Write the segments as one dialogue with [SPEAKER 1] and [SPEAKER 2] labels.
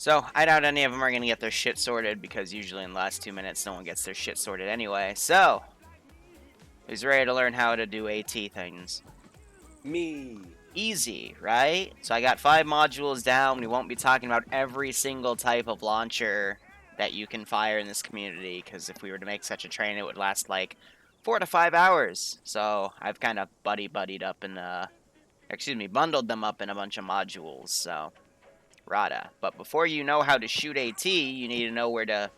[SPEAKER 1] So, I doubt any of them are going to get their shit sorted, because usually in the last 2 minutes, no one gets their shit sorted anyway. So, who's ready to learn how to do AT things?
[SPEAKER 2] Me.
[SPEAKER 1] Easy, right? So I got 5 modules down. We won't be talking about every single type of launcher that you can fire in this community, because if we were to make such a train, it would last like 4 to 5 hours. So I've kind of bundled them up in a bunch of modules, so Rada. But before you know how to shoot AT, you need to know where to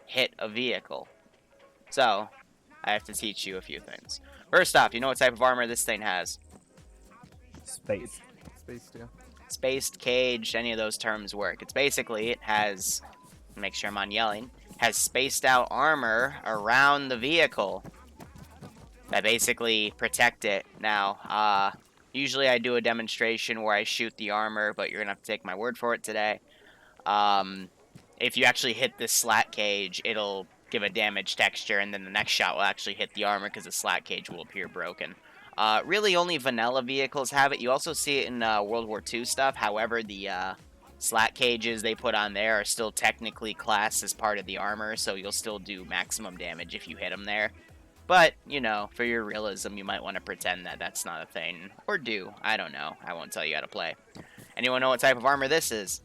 [SPEAKER 1] hit a vehicle. So, I have to teach you a few things. First off, you know what type of armor this thing has?
[SPEAKER 3] Space.
[SPEAKER 4] Space, yeah.
[SPEAKER 1] Spaced, caged, any of those terms work. It's basically, it has, make sure I'm on yelling, has spaced out armor around the vehicle that basically protect it. Now, usually I do a demonstration where I shoot the armor, but you're going to have to take my word for it today. If you actually hit this slat cage, it'll give a damage texture, and then the next shot will actually hit the armor because the slat cage will appear broken. Really, only vanilla vehicles have it. You also see it in World War II stuff. However, the slat cages they put on there are still technically classed as part of the armor, so you'll still do maximum damage if you hit them there. But, you know, for your realism, you might want to pretend that that's not a thing. Or do. I don't know. I won't tell you how to play. Anyone know what type of armor this is?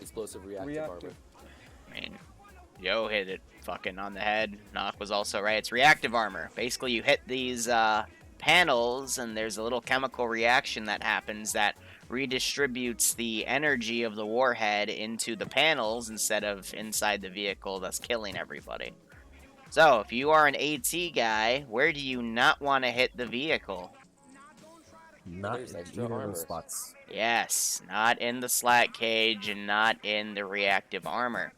[SPEAKER 2] Explosive reactive armor.
[SPEAKER 1] I mean, Yo hit it fucking on the head. Knock was also right. It's reactive armor. Basically, you hit these panels, and there's a little chemical reaction that happens that redistributes the energy of the warhead into the panels instead of inside the vehicle, thus killing everybody. So, if you are an AT guy, where do you not want to hit the vehicle?
[SPEAKER 3] Not in
[SPEAKER 2] extra
[SPEAKER 3] either of
[SPEAKER 2] armor.
[SPEAKER 3] those spots.
[SPEAKER 1] Yes, not in the slat cage and not in the reactive armor.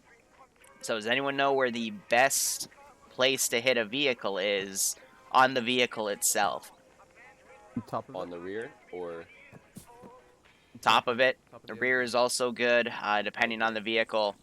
[SPEAKER 1] So does anyone know where the best place to hit a vehicle is on the vehicle itself?
[SPEAKER 4] Top of
[SPEAKER 2] On
[SPEAKER 4] it.
[SPEAKER 2] the rear or
[SPEAKER 1] Top of it.
[SPEAKER 4] Top of
[SPEAKER 1] The
[SPEAKER 4] the
[SPEAKER 1] rear is also good, depending on the vehicle.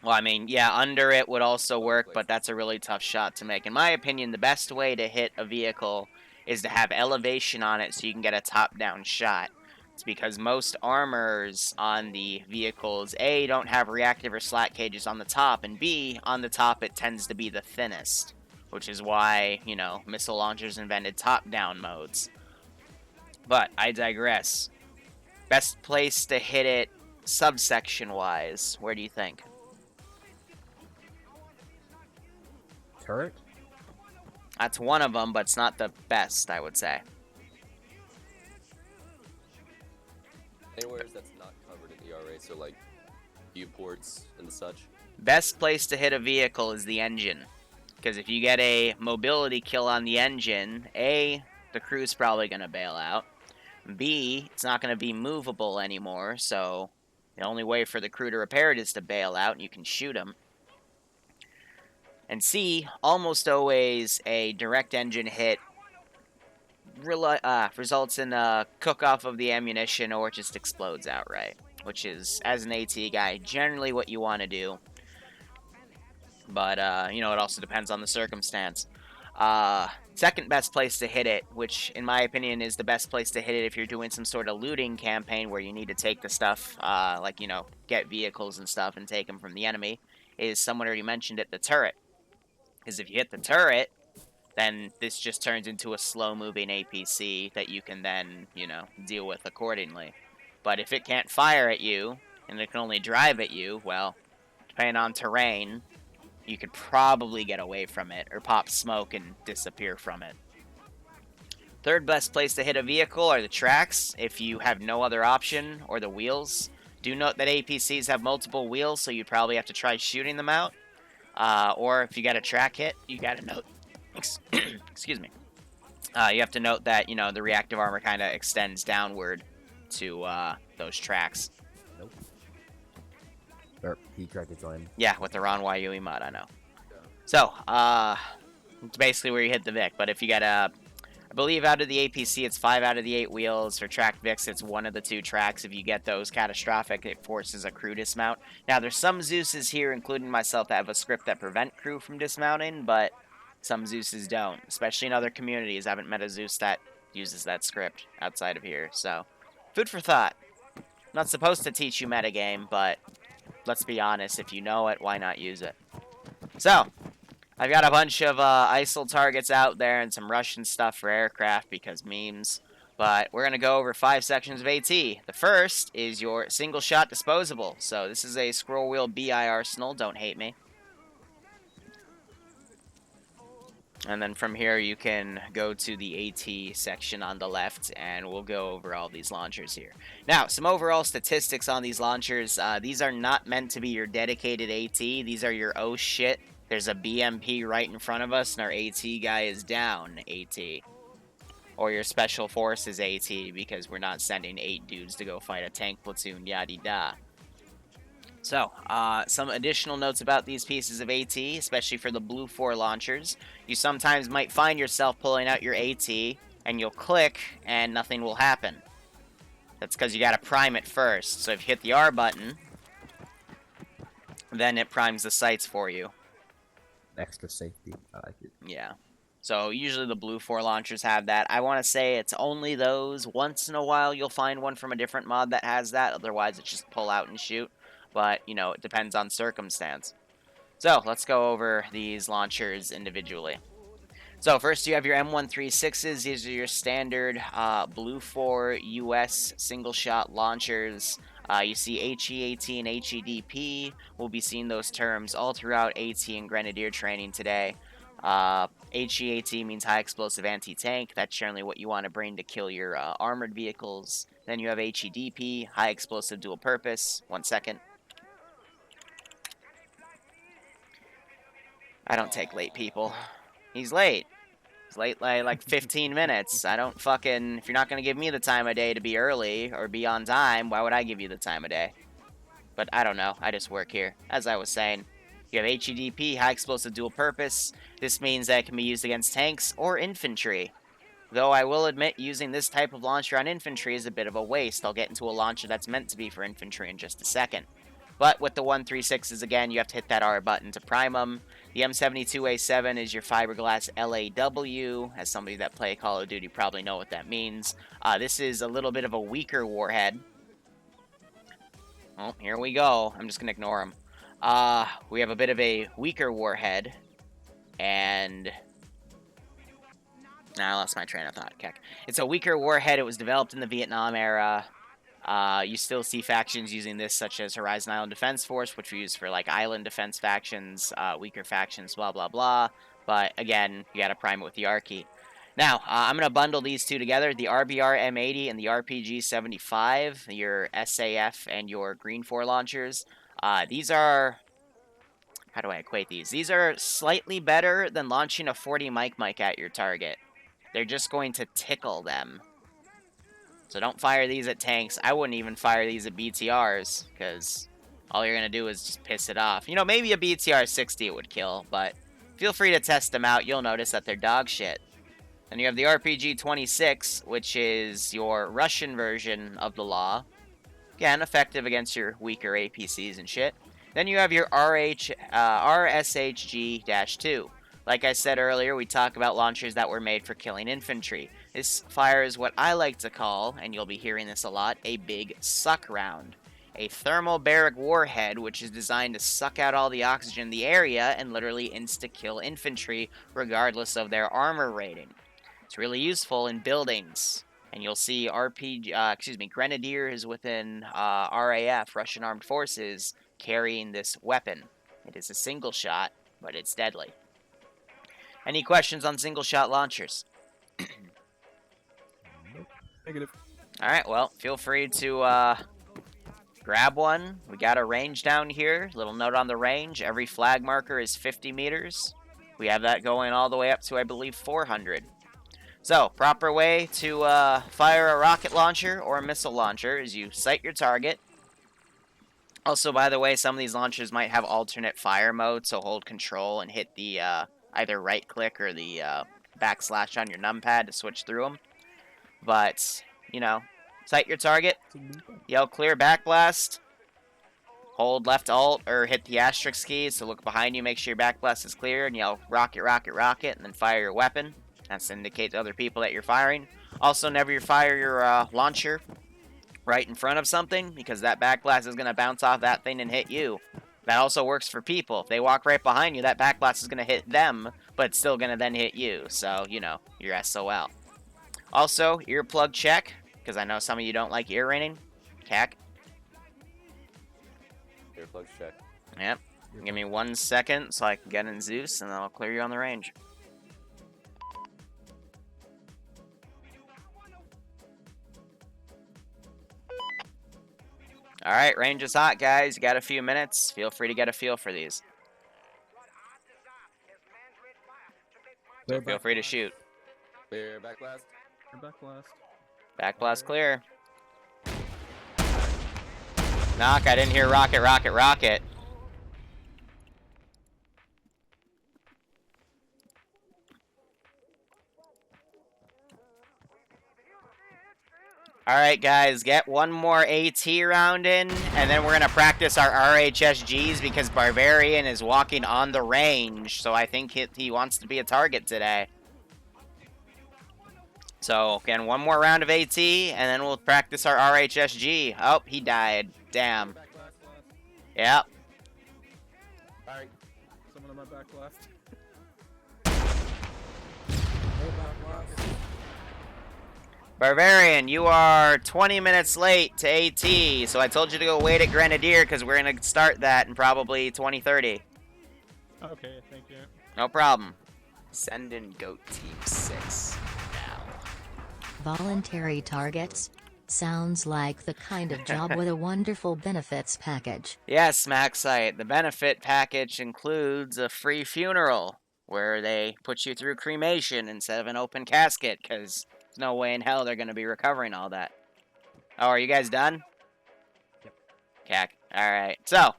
[SPEAKER 1] Well, I mean, yeah, under it would also work, but that's a really tough shot to make. In my opinion, the best way to hit a vehicle is to have elevation on it so you can get a top-down shot. It's because most armors on the vehicles, A, don't have reactive or slat cages on the top, and B, on the top it tends to be the thinnest, which is why, you know, missile launchers invented top-down modes. But I digress. Best place to hit it subsection-wise, where do you think?
[SPEAKER 3] Turret?
[SPEAKER 1] That's one of them, but it's not the best, I would say.
[SPEAKER 2] anywhere that's not covered in ERA, so like viewports and such.
[SPEAKER 1] Best place to hit a vehicle is the engine. Because if you get a mobility kill on the engine, A, the crew's probably going to bail out. B, it's not going to be movable anymore, so the only way for the crew to repair it is to bail out, and you can shoot them. And C, almost always a direct engine hit results in a cook-off of the ammunition, or it just explodes outright. Which is, as an AT guy, generally what you want to do. But, you know, it also depends on the circumstance. Second best place to hit it, which in my opinion is the best place to hit it if you're doing some sort of looting campaign where you need to take the stuff, like, you know, get vehicles and stuff and take them from the enemy, is someone already mentioned it, the turret. Because if you hit the turret, then this just turns into a slow-moving APC that you can then, you know, deal with accordingly. But if it can't fire at you, and it can only drive at you, well, depending on terrain, you could probably get away from it, or pop smoke and disappear from it. Third best place to hit a vehicle are the tracks, if you have no other option, or the wheels. Do note that APCs have multiple wheels, so you'd probably have to try shooting them out. Or if you got a track hit, you gotta note... excuse me. You have to note that, you know, the reactive armor kind of extends downward to those tracks.
[SPEAKER 3] Nope. Or he tried to join.
[SPEAKER 1] Yeah, with the Ron Yui mod, I know. So, it's basically where you hit the Vic. But if you got I believe out of the APC, it's 5 out of the 8 wheels. For tracked Vics, it's 1 of the 2 tracks. If you get those catastrophic, it forces a crew dismount. Now, there's some Zeuses here, including myself, that have a script that prevent crew from dismounting, but some Zeuses don't. Especially in other communities, I haven't met a Zeus that uses that script outside of here. So, food for thought. I'm not supposed to teach you metagame, but let's be honest, if you know it, why not use it? So, I've got a bunch of ISIL targets out there and some Russian stuff for aircraft because memes. But we're going to go over 5 sections of AT. The first is your single-shot disposable. So this is a scroll wheel BI arsenal. Don't hate me. And then from here you can go to the AT section on the left, and we'll go over all these launchers here. Now, some overall statistics on these launchers. These are not meant to be your dedicated AT. These are your oh shit, there's a BMP right in front of us and our AT guy is down AT. Or your special forces AT, because we're not sending 8 dudes to go fight a tank platoon, yada-da. So, some additional notes about these pieces of AT, especially for the Blue 4 launchers. You sometimes might find yourself pulling out your AT, and you'll click, and nothing will happen. That's because you gotta prime it first. So if you hit the R button, then it primes the sights for you.
[SPEAKER 3] Extra safety. I like it.
[SPEAKER 1] Yeah. So usually the Blue 4 launchers have that. I want to say it's only those. Once in a while you'll find one from a different mod that has that. Otherwise it's just pull out and shoot. But, you know, it depends on circumstance. So, let's go over these launchers individually. So, first you have your M136s. These are your standard Blue 4 US single-shot launchers. You see HEAT and HEDP. We'll be seeing those terms all throughout AT and Grenadier training today. HEAT means high explosive anti-tank. That's generally what you want to bring to kill your armored vehicles. Then you have HEDP, high explosive dual purpose. 1 second. I don't take late people. He's late. He's late like 15 minutes. I don't fucking... If you're not going to give me the time of day to be early or be on time, why would I give you the time of day? But I don't know. I just work here. As I was saying, you have HEDP, high explosive dual purpose. This means that it can be used against tanks or infantry. Though I will admit using this type of launcher on infantry is a bit of a waste. I'll get into a launcher that's meant to be for infantry in just a second. But with the 136s, again, you have to hit that R button to prime them. The M72A7 is your fiberglass LAW. As somebody that play Call of Duty probably know what that means. This is a little bit of a weaker warhead. Oh, here we go. I'm just going to ignore him. We have a bit of a weaker warhead. And... I lost my train of thought. Keck. It's a weaker warhead. It was developed in the Vietnam era. You still see factions using this, such as Horizon Island Defense Force, which we use for, like, island defense factions, weaker factions, blah, blah, blah. But, again, you gotta prime it with the R key. Now, I'm gonna bundle these two together, the RBR M80 and the RPG 75, your SAF and your Green 4 launchers. These are... How do I equate these? These are slightly better than launching a 40 mic at your target. They're just going to tickle them. So don't fire these at tanks. I wouldn't even fire these at BTRs, because all you're going to do is just piss it off. You know, maybe a BTR 60 it would kill, but feel free to test them out. You'll notice that they're dog shit. Then you have the RPG 26, which is your Russian version of the law. Again, effective against your weaker APCs and shit. Then you have your RSHG-2. Like I said earlier, we talk about launchers that were made for killing infantry. This fires what I like to call, and you'll be hearing this a lot, a big suck round. A thermobaric warhead which is designed to suck out all the oxygen in the area and literally insta-kill infantry regardless of their armor rating. It's really useful in buildings. And you'll see Grenadier is within RAF, Russian Armed Forces, carrying this weapon. It is a single shot, but it's deadly. Any questions on single shot launchers?
[SPEAKER 4] Negative.
[SPEAKER 1] Alright, well, feel free to grab one. We got a range down here. Little note on the range. Every flag marker is 50 meters. We have that going all the way up to, I believe, 400. So, proper way to fire a rocket launcher or a missile launcher is you sight your target. Also, by the way, some of these launchers might have alternate fire mode, so hold control and hit the either right click or the backslash on your numpad to switch through them. But, you know, sight your target, yell clear backblast, hold left alt or hit the asterisk key, so look behind you, make sure your backblast is clear, and yell rocket, rocket, rocket, and then fire your weapon. That's to indicate to other people that you're firing. Also, never fire your launcher right in front of something, because that back blast is going to bounce off that thing and hit you. That also works for people. If they walk right behind you, that back blast is going to hit them, but it's still going to then hit you. So, you know, you're SOL. Also, earplug check, because I know some of you don't like ear raining. Cack.
[SPEAKER 2] Earplugs check.
[SPEAKER 1] Yep. Give me 1 second so I can get in Zeus, and then I'll clear you on the range. Alright, range is hot, guys. You got a few minutes. Feel free to get a feel for these. So feel free to shoot.
[SPEAKER 2] Clear back blast.
[SPEAKER 4] You're back last.
[SPEAKER 1] Back blast clear. Knock, I didn't hear rocket, rocket, rocket. Alright, guys, get one more AT round in, and then we're going to practice our RHSGs because Barbarian is walking on the range, so I think he wants to be a target today. So, again, one more round of AT, and then we'll practice our RHSG. Oh, he died. Damn. Yep.
[SPEAKER 2] Alright.
[SPEAKER 4] Someone on my back last.
[SPEAKER 1] Barbarian, you are 20 minutes late to AT, so I told you to go wait at Grenadier because we're going to start that in probably 2030.
[SPEAKER 4] Okay, thank you.
[SPEAKER 1] No problem. Send in GOAT Team 6 now.
[SPEAKER 5] Voluntary targets? Sounds like the kind of job with a wonderful benefits package.
[SPEAKER 1] Yes, Maxite. The benefit package includes a free funeral where they put you through cremation instead of an open casket because there's no way in hell they're going to be recovering all that. Oh, are you guys done?
[SPEAKER 3] Yep.
[SPEAKER 1] Cack. Alright. So,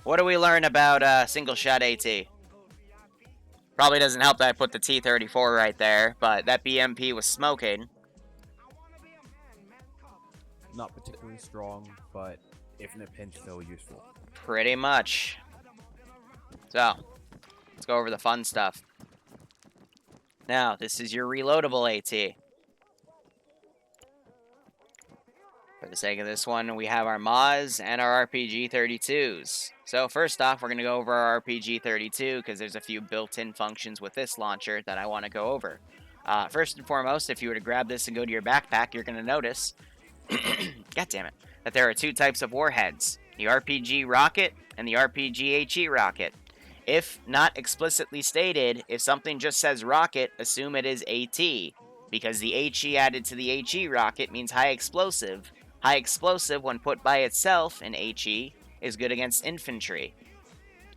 [SPEAKER 1] what do we learn about single shot AT? Probably doesn't help that I put the T-34 right there, but that BMP was smoking.
[SPEAKER 3] Not particularly strong, but if in a pinch, still useful.
[SPEAKER 1] Pretty much. So, let's go over the fun stuff. Now, this is your reloadable AT. For the sake of this one, we have our Maz and our RPG-32s. So first off, we're going to go over our RPG-32 because there's a few built-in functions with this launcher that I want to go over. First and foremost, if you were to grab this and go to your backpack, you're going to notice, God damn it, that there are two types of warheads, the RPG rocket and the RPG HE rocket. If not explicitly stated, if something just says rocket, assume it is AT, because the HE added to the HE rocket means high explosive. High explosive, when put by itself in HE, is good against infantry,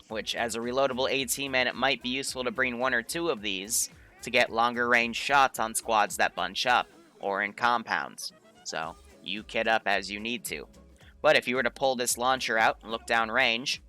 [SPEAKER 1] which as a reloadable AT man, it might be useful to bring one or two of these to get longer range shots on squads that bunch up, or in compounds. So, you kit up as you need to. But if you were to pull this launcher out and look down range,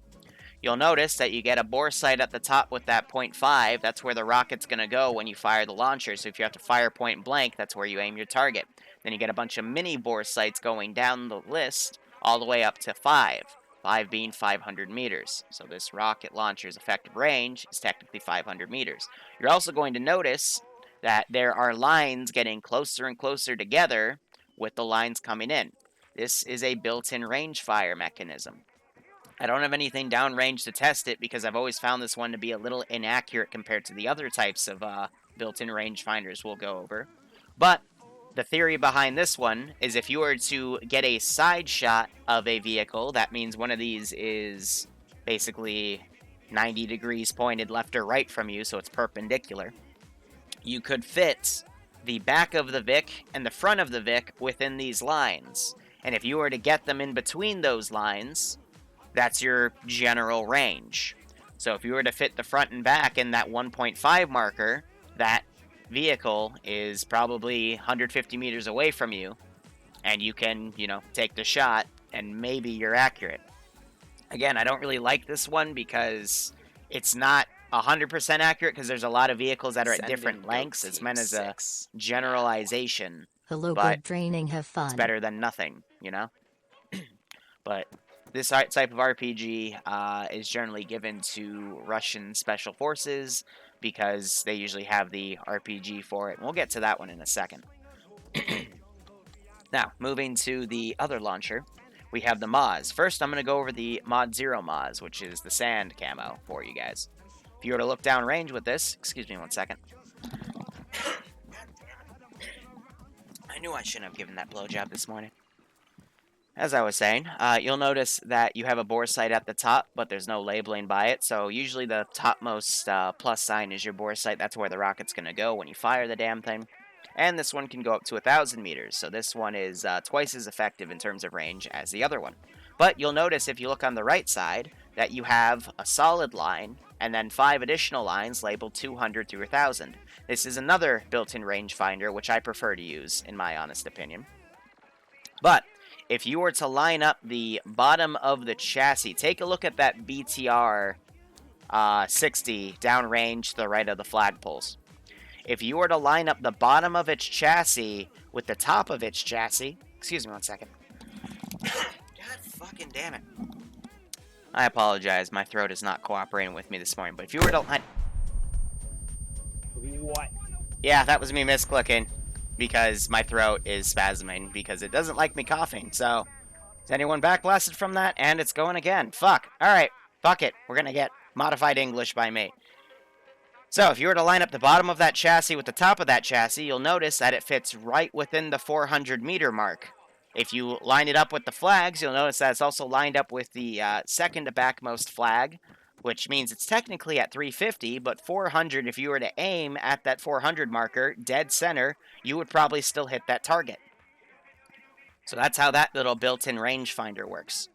[SPEAKER 1] you'll notice that you get a bore sight at the top with that .5. That's where the rocket's going to go when you fire the launcher. So if you have to fire point blank, that's where you aim your target. Then you get a bunch of mini bore sights going down the list all the way up to 5. 5 being 500 meters. So this rocket launcher's effective range is technically 500 meters. You're also going to notice that there are lines getting closer and closer together with the lines coming in. This is a built-in range fire mechanism. I don't have anything downrange to test it because I've always found this one to be a little inaccurate compared to the other types of built-in rangefinders we'll go over. But the theory behind this one is if you were to get a side shot of a vehicle, that means one of these is basically 90 degrees pointed left or right from you, so it's perpendicular. You could fit the back of the Vic and the front of the Vic within these lines. And if you were to get them in between those lines, that's your general range. So if you were to fit the front and back in that 1.5 marker, that vehicle is probably 150 meters away from you, and you can, take the shot, and maybe you're accurate. Again, I don't really like this one because it's not 100% accurate because there's a lot of vehicles that are at different lengths. It's meant as a generalization.
[SPEAKER 5] Hello,
[SPEAKER 1] but
[SPEAKER 5] good training, have fun.
[SPEAKER 1] It's better than nothing, But this type of RPG is generally given to Russian special forces because they usually have the RPG for it. And we'll get to that one in a second. Now, moving to the other launcher, we have the Moz. First, I'm going to go over the Mod 0 Moz, which is the sand camo for you guys. If you were to look down range with this, excuse me one second. I knew I shouldn't have given that blowjob this morning. As I was saying, you'll notice that you have a bore sight at the top, but there's no labeling by it. So usually the topmost plus sign is your bore sight. That's where the rocket's going to go when you fire the damn thing. And this one can go up to 1,000 meters. So this one is twice as effective in terms of range as the other one. But you'll notice if you look on the right side that you have a solid line and then 5 additional lines labeled 200 through 1,000. This is another built-in rangefinder, which I prefer to use, in my honest opinion. But if you were to line up the bottom of the chassis, take a look at that BTR 60 downrange to the right of the flagpoles. If you were to line up the bottom of its chassis with the top of its chassis, excuse me one second. God fucking damn it. I apologize, my throat is not cooperating with me this morning, but if you were to line...
[SPEAKER 3] What?
[SPEAKER 1] Yeah, that was me misclicking. Because my throat is spasming because it doesn't like me coughing. So, is anyone backblasted from that? And it's going again. Fuck. Alright. Fuck it. We're gonna get modified English by me. So, if you were to line up the bottom of that chassis with the top of that chassis, you'll notice that it fits right within the 400 meter mark. If you line it up with the flags, you'll notice that it's also lined up with the second to backmost flag, which means it's technically at 350, but 400, if you were to aim at that 400 marker, dead center, you would probably still hit that target. So that's how that little built-in rangefinder works.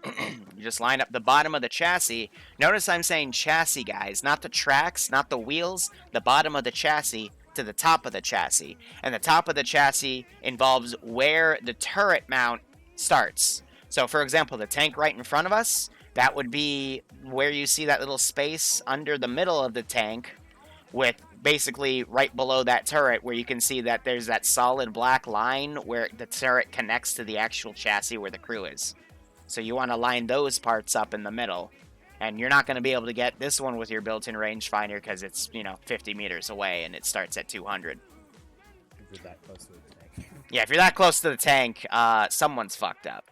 [SPEAKER 1] You just line up the bottom of the chassis. Notice I'm saying chassis, guys, not the tracks, not the wheels, the bottom of the chassis to the top of the chassis. And the top of the chassis involves where the turret mount starts. So, for example, the tank right in front of us, that would be where you see that little space under the middle of the tank with basically right below that turret where you can see that there's that solid black line where the turret connects to the actual chassis where the crew is. So you want to line those parts up in the middle. And you're not going to be able to get this one with your built-in rangefinder because it's, 50 meters away and it starts at 200.
[SPEAKER 3] If you're that close to the tank.
[SPEAKER 1] Yeah, if you're that close to the tank, someone's fucked up.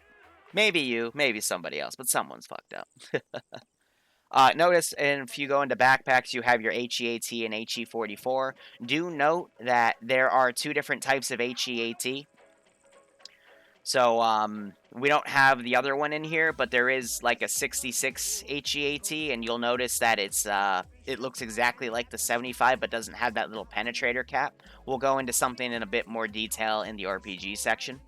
[SPEAKER 1] Maybe you, maybe somebody else, but someone's fucked up. Notice if you go into backpacks, you have your HEAT and HE44. Do note that there are 2 different types of HEAT. So, we don't have the other one in here, but there is like a 66 HEAT, and you'll notice that it looks exactly like the 75, but doesn't have that little penetrator cap. We'll go into something in a bit more detail in the RPG section.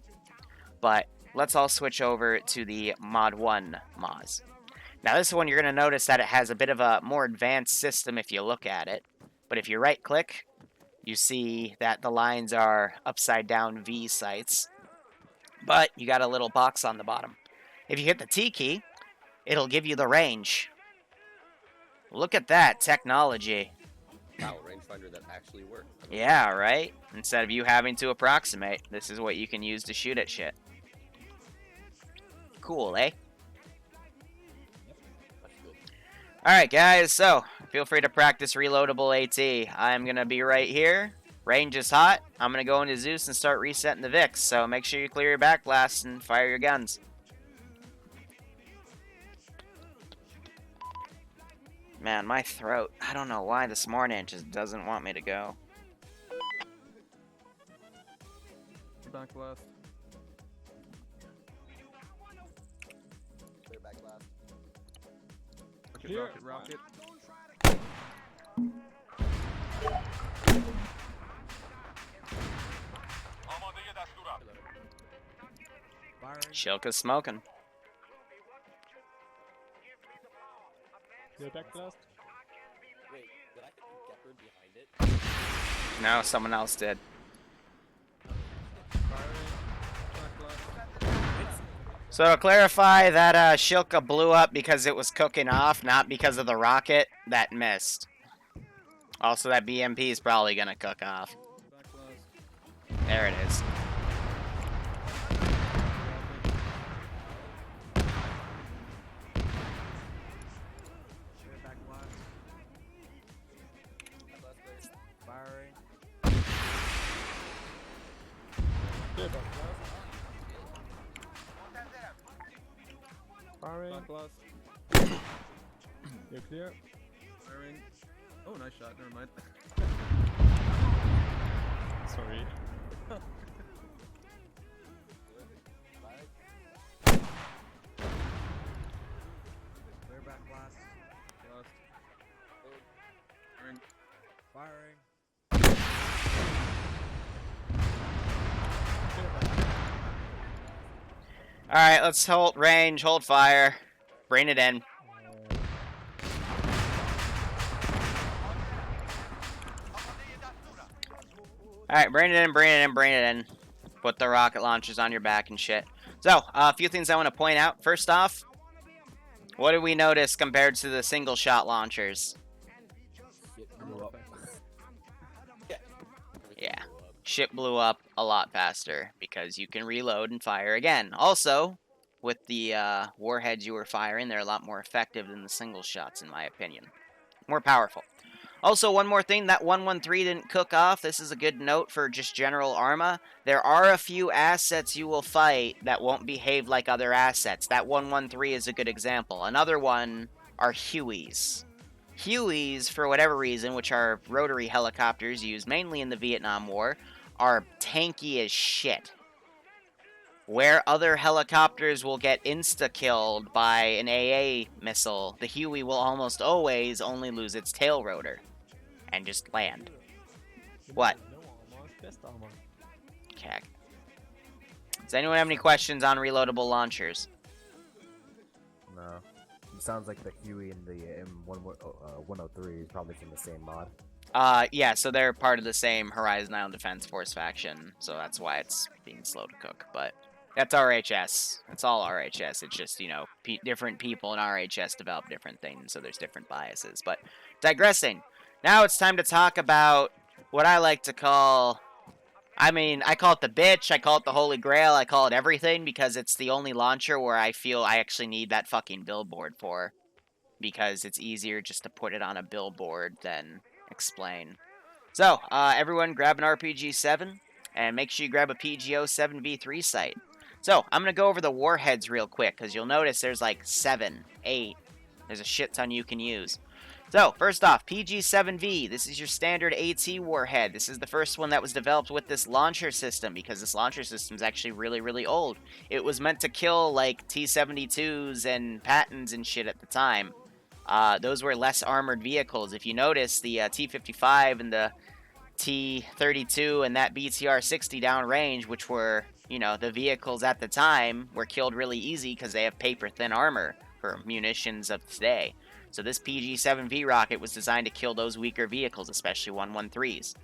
[SPEAKER 1] But let's all switch over to the Mod 1 Moz. Now this one, you're going to notice that it has a bit of a more advanced system if you look at it. But if you right-click, you see that the lines are upside-down V sights. But you got a little box on the bottom. If you hit the T key, it'll give you the range. Look at that technology.
[SPEAKER 2] Wow, rangefinder that actually works.
[SPEAKER 1] Yeah, right? Instead of you having to approximate, this is what you can use to shoot at shit. Cool, eh?
[SPEAKER 2] That's good.
[SPEAKER 1] Alright, guys, so feel free to practice reloadable AT. I'm going to be right here. Range is hot. I'm going to go into Zeus and start resetting the VIX, so make sure you clear your backblast and fire your guns. Man, my throat, I don't know why this morning it just doesn't want me to go.
[SPEAKER 4] Back last.
[SPEAKER 2] Clear back last.
[SPEAKER 4] Rocket, rocket.
[SPEAKER 1] Shilka's smoking.
[SPEAKER 4] Back last.
[SPEAKER 2] Wait, did I hit the Gepard behind it?
[SPEAKER 1] No, someone else did.
[SPEAKER 4] Firing. Back last.
[SPEAKER 1] So to clarify, that Shilka blew up because it was cooking off, not because of the rocket that missed. Also, that BMP is probably gonna cook off.
[SPEAKER 4] Back last.
[SPEAKER 1] There it is.
[SPEAKER 3] Back last.
[SPEAKER 2] Back last clear.
[SPEAKER 3] Firing.
[SPEAKER 4] Back last. last. You're clear. Firing. Oh, nice shot. Never mind.
[SPEAKER 6] Sorry.
[SPEAKER 3] Clear back last.
[SPEAKER 4] Last. Firing.
[SPEAKER 3] Firing.
[SPEAKER 1] Alright, let's hold range, hold fire. Bring it in. Alright, bring it in, bring it in, bring it in. Put the rocket launchers on your back and shit. So, a few things I want to point out. First off, what did we notice compared to the single shot launchers?
[SPEAKER 3] Shit blew up.
[SPEAKER 1] Yeah. Shit blew up a lot faster because you can reload and fire again. Also, with the warheads you were firing, they're a lot more effective than the single shots, in my opinion. More powerful. Also, one more thing, that 113 didn't cook off. This is a good note for just general Arma. There are a few assets you will fight that won't behave like other assets. That 113 is a good example. Another one are Hueys. Hueys, for whatever reason, which are rotary helicopters used mainly in the Vietnam War, are tanky as shit. Where other helicopters will get insta-killed by an AA missile, the Huey will almost always only lose its tail rotor and just land. What? Cack. Does anyone have any questions on reloadable launchers?
[SPEAKER 3] No. It sounds like the Huey and the M103 is probably from the same mod.
[SPEAKER 1] Yeah, so they're part of the same Horizon Island Defense Force faction, so that's why it's being slow to cook, but that's RHS. It's all RHS. It's just, you know, different people in RHS develop different things, so there's different biases. But digressing, now it's time to talk about what I like to call, I mean, I call it the bitch, I call it the holy grail, I call it everything, because it's the only launcher where I feel I actually need that fucking billboard for, because it's easier just to put it on a billboard than explain. So, everyone grab an RPG-7, and make sure you grab a PGO-7V3 sight. So, I'm going to go over the warheads real quick, because you'll notice there's like 7, 8. There's a shit ton you can use. So, first off, PG-7V. This is your standard AT warhead. This is the first one that was developed with this launcher system, because this launcher system is actually really, really old. It was meant to kill, like, T-72s and Pattons and shit at the time. Those were less armored vehicles. If you notice, the T-55 and the T-32 and that BTR-60 downrange, which were, you know, the vehicles at the time, were killed really easy because they have paper-thin armor for munitions of today. So this PG-7V rocket was designed to kill those weaker vehicles, especially 113s.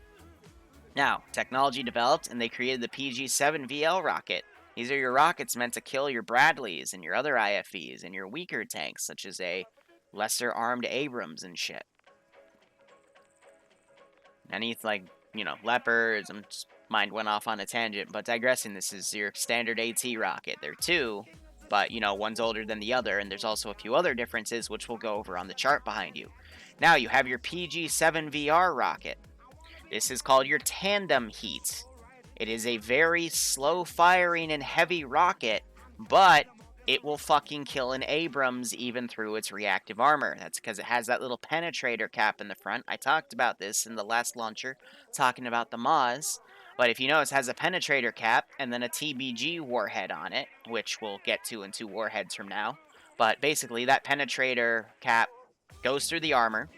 [SPEAKER 1] Now, technology developed, and they created the PG-7VL rocket. These are your rockets meant to kill your Bradleys and your other IFEs and your weaker tanks, such as a lesser armed Abrams and shit. Any, like, you know, Leopards, mind went off on a tangent, but digressing, this is your standard AT rocket. They're two, but, you know, one's older than the other, and there's also a few other differences, which we'll go over on the chart behind you. Now, you have your PG-7VR rocket. This is called your tandem heat. It is a very slow-firing and heavy rocket, but it will fucking kill an Abrams even through its reactive armor. That's because it has that little penetrator cap in the front. I talked about this in the last launcher, talking about the Moz. But if you notice, it has a penetrator cap and then a TBG warhead on it, which we'll get to in 2 warheads from now. But basically, that penetrator cap goes through the armor,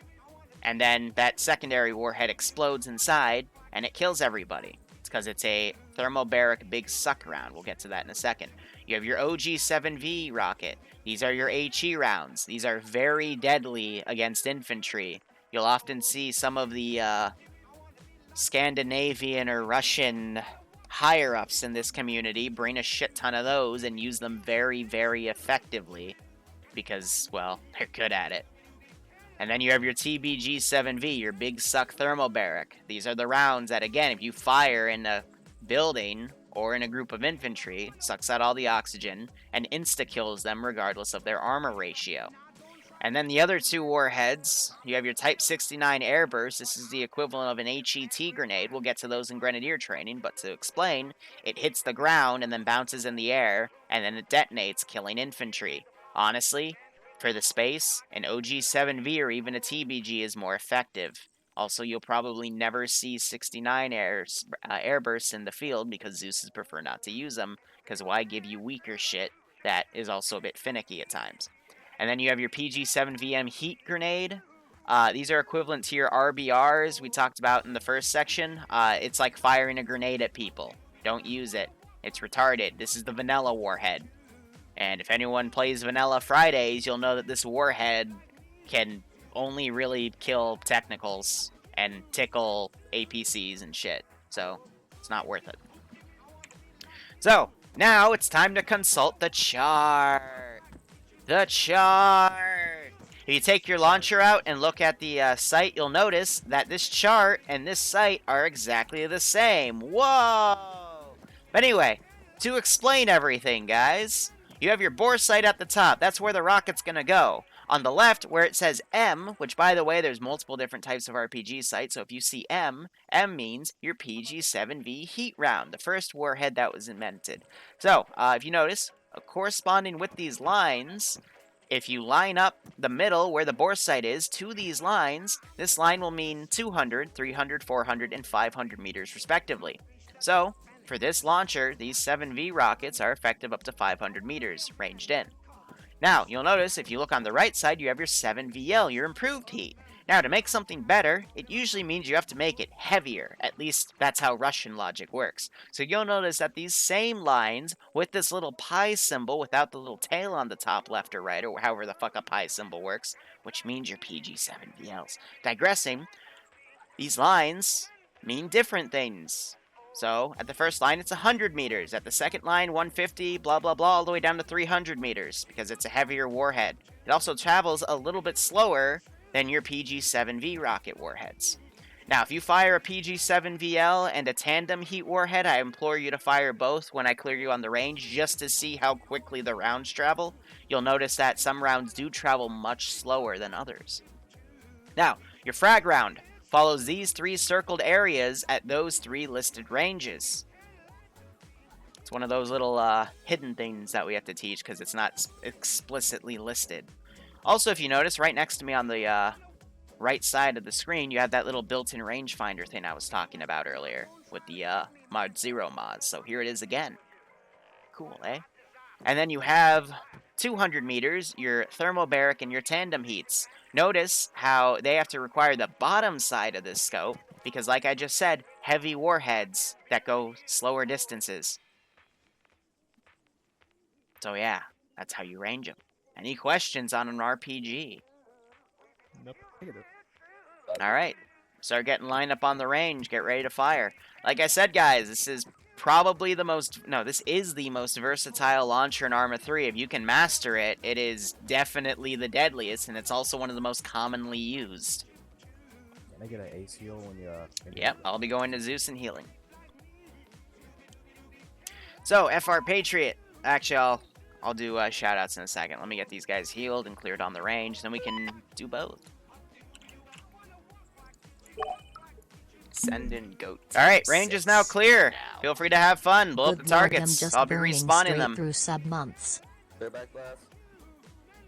[SPEAKER 1] and then that secondary warhead explodes inside, and it kills everybody. It's because it's a thermobaric big suck round. We'll get to that in a second. You have your OG-7V rocket. These are your HE rounds. These are very deadly against infantry. You'll often see some of the Scandinavian or Russian higher-ups in this community bring a shit ton of those and use them very, very effectively because, well, they're good at it. And then you have your TBG-7V, your big suck thermobaric. These are the rounds that, again, if you fire in a building or in a group of infantry, sucks out all the oxygen and insta-kills them regardless of their armor ratio. And then the other 2 warheads, you have your Type 69 airburst. This is the equivalent of an HET grenade. We'll get to those in Grenadier training, but to explain, it hits the ground and then bounces in the air, and then it detonates, killing infantry. Honestly, for the space, an OG-7V or even a TBG is more effective. Also, you'll probably never see 69 airbursts in the field because Zeus's prefer not to use them, because why give you weaker shit that is also a bit finicky at times. And then you have your PG-7VM heat grenade. These are equivalent to your RBRs we talked about in the first section. It's like firing a grenade at people. Don't use it. It's retarded. This is the vanilla warhead. And if anyone plays Vanilla Fridays, you'll know that this warhead can only really kill technicals and tickle APCs and shit. So, it's not worth it. So, now it's time to consult the chart. The chart! If you take your launcher out and look at the site, you'll notice that this chart and this site are exactly the same. Whoa! But anyway, to explain everything, guys, you have your bore site at the top. That's where the rocket's gonna go. On the left, where it says M, which, by the way, there's multiple different types of RPG sites, so if you see M, M means your PG-7V heat round, the first warhead that was invented. So, if you notice, corresponding with these lines, if you line up the middle where the bore site is to these lines, this line will mean 200, 300, 400, and 500 meters respectively. So, for this launcher, these 7V rockets are effective up to 500 meters, ranged in. Now, you'll notice if you look on the right side, you have your 7VL, your improved heat. Now, to make something better, it usually means you have to make it heavier. At least, that's how Russian logic works. So you'll notice that these same lines, with this little pi symbol without the little tail on the top left or right, or however the fuck a pi symbol works, which means your PG-7VLs. Digressing, these lines mean different things. So, at the first line, it's 100 meters. At the second line, 150, blah, blah, blah, all the way down to 300 meters, because it's a heavier warhead. It also travels a little bit slower than your PG-7V rocket warheads. Now, if you fire a PG-7VL and a tandem heat warhead, I implore you to fire both when I clear you on the range, just to see how quickly the rounds travel. You'll notice that some rounds do travel much slower than others. Now, your frag round follows these three circled areas at those three listed ranges. It's one of those little hidden things that we have to teach because it's not explicitly listed. Also, if you notice, right next to me on the right side of the screen, you have that little built-in rangefinder thing I was talking about earlier with the Mod 0 mods. So here it is again. Cool, eh? And then you have 200 meters, your thermobaric and your tandem heats. Notice how they have to require the bottom side of this scope, because like I just said, heavy warheads that go slower distances. So yeah, that's how you range them. Any questions on an RPG?
[SPEAKER 4] Nope.
[SPEAKER 3] Negative.
[SPEAKER 1] Alright, start getting lined up on the range, get ready to fire. Like I said, guys, this is probably the most, no, this is the most versatile launcher in Arma 3. If you can master it, it is definitely the deadliest, and it's also one of the most commonly used.
[SPEAKER 3] Can I get an ace heal when you...
[SPEAKER 1] Yep, I'll be going to Zeus and healing. So, FR Patriot. Actually, I'll do shoutouts in a second. Let me get these guys healed and cleared on the range, then we can do both. Send in goats. Alright, range is now clear. Feel free to have fun. Blow up the
[SPEAKER 5] Good Lord, I'm
[SPEAKER 1] targets.
[SPEAKER 5] just
[SPEAKER 1] I'll be
[SPEAKER 5] burning
[SPEAKER 1] respawning
[SPEAKER 5] straight
[SPEAKER 1] them.
[SPEAKER 5] through sub months.
[SPEAKER 2] They're back last.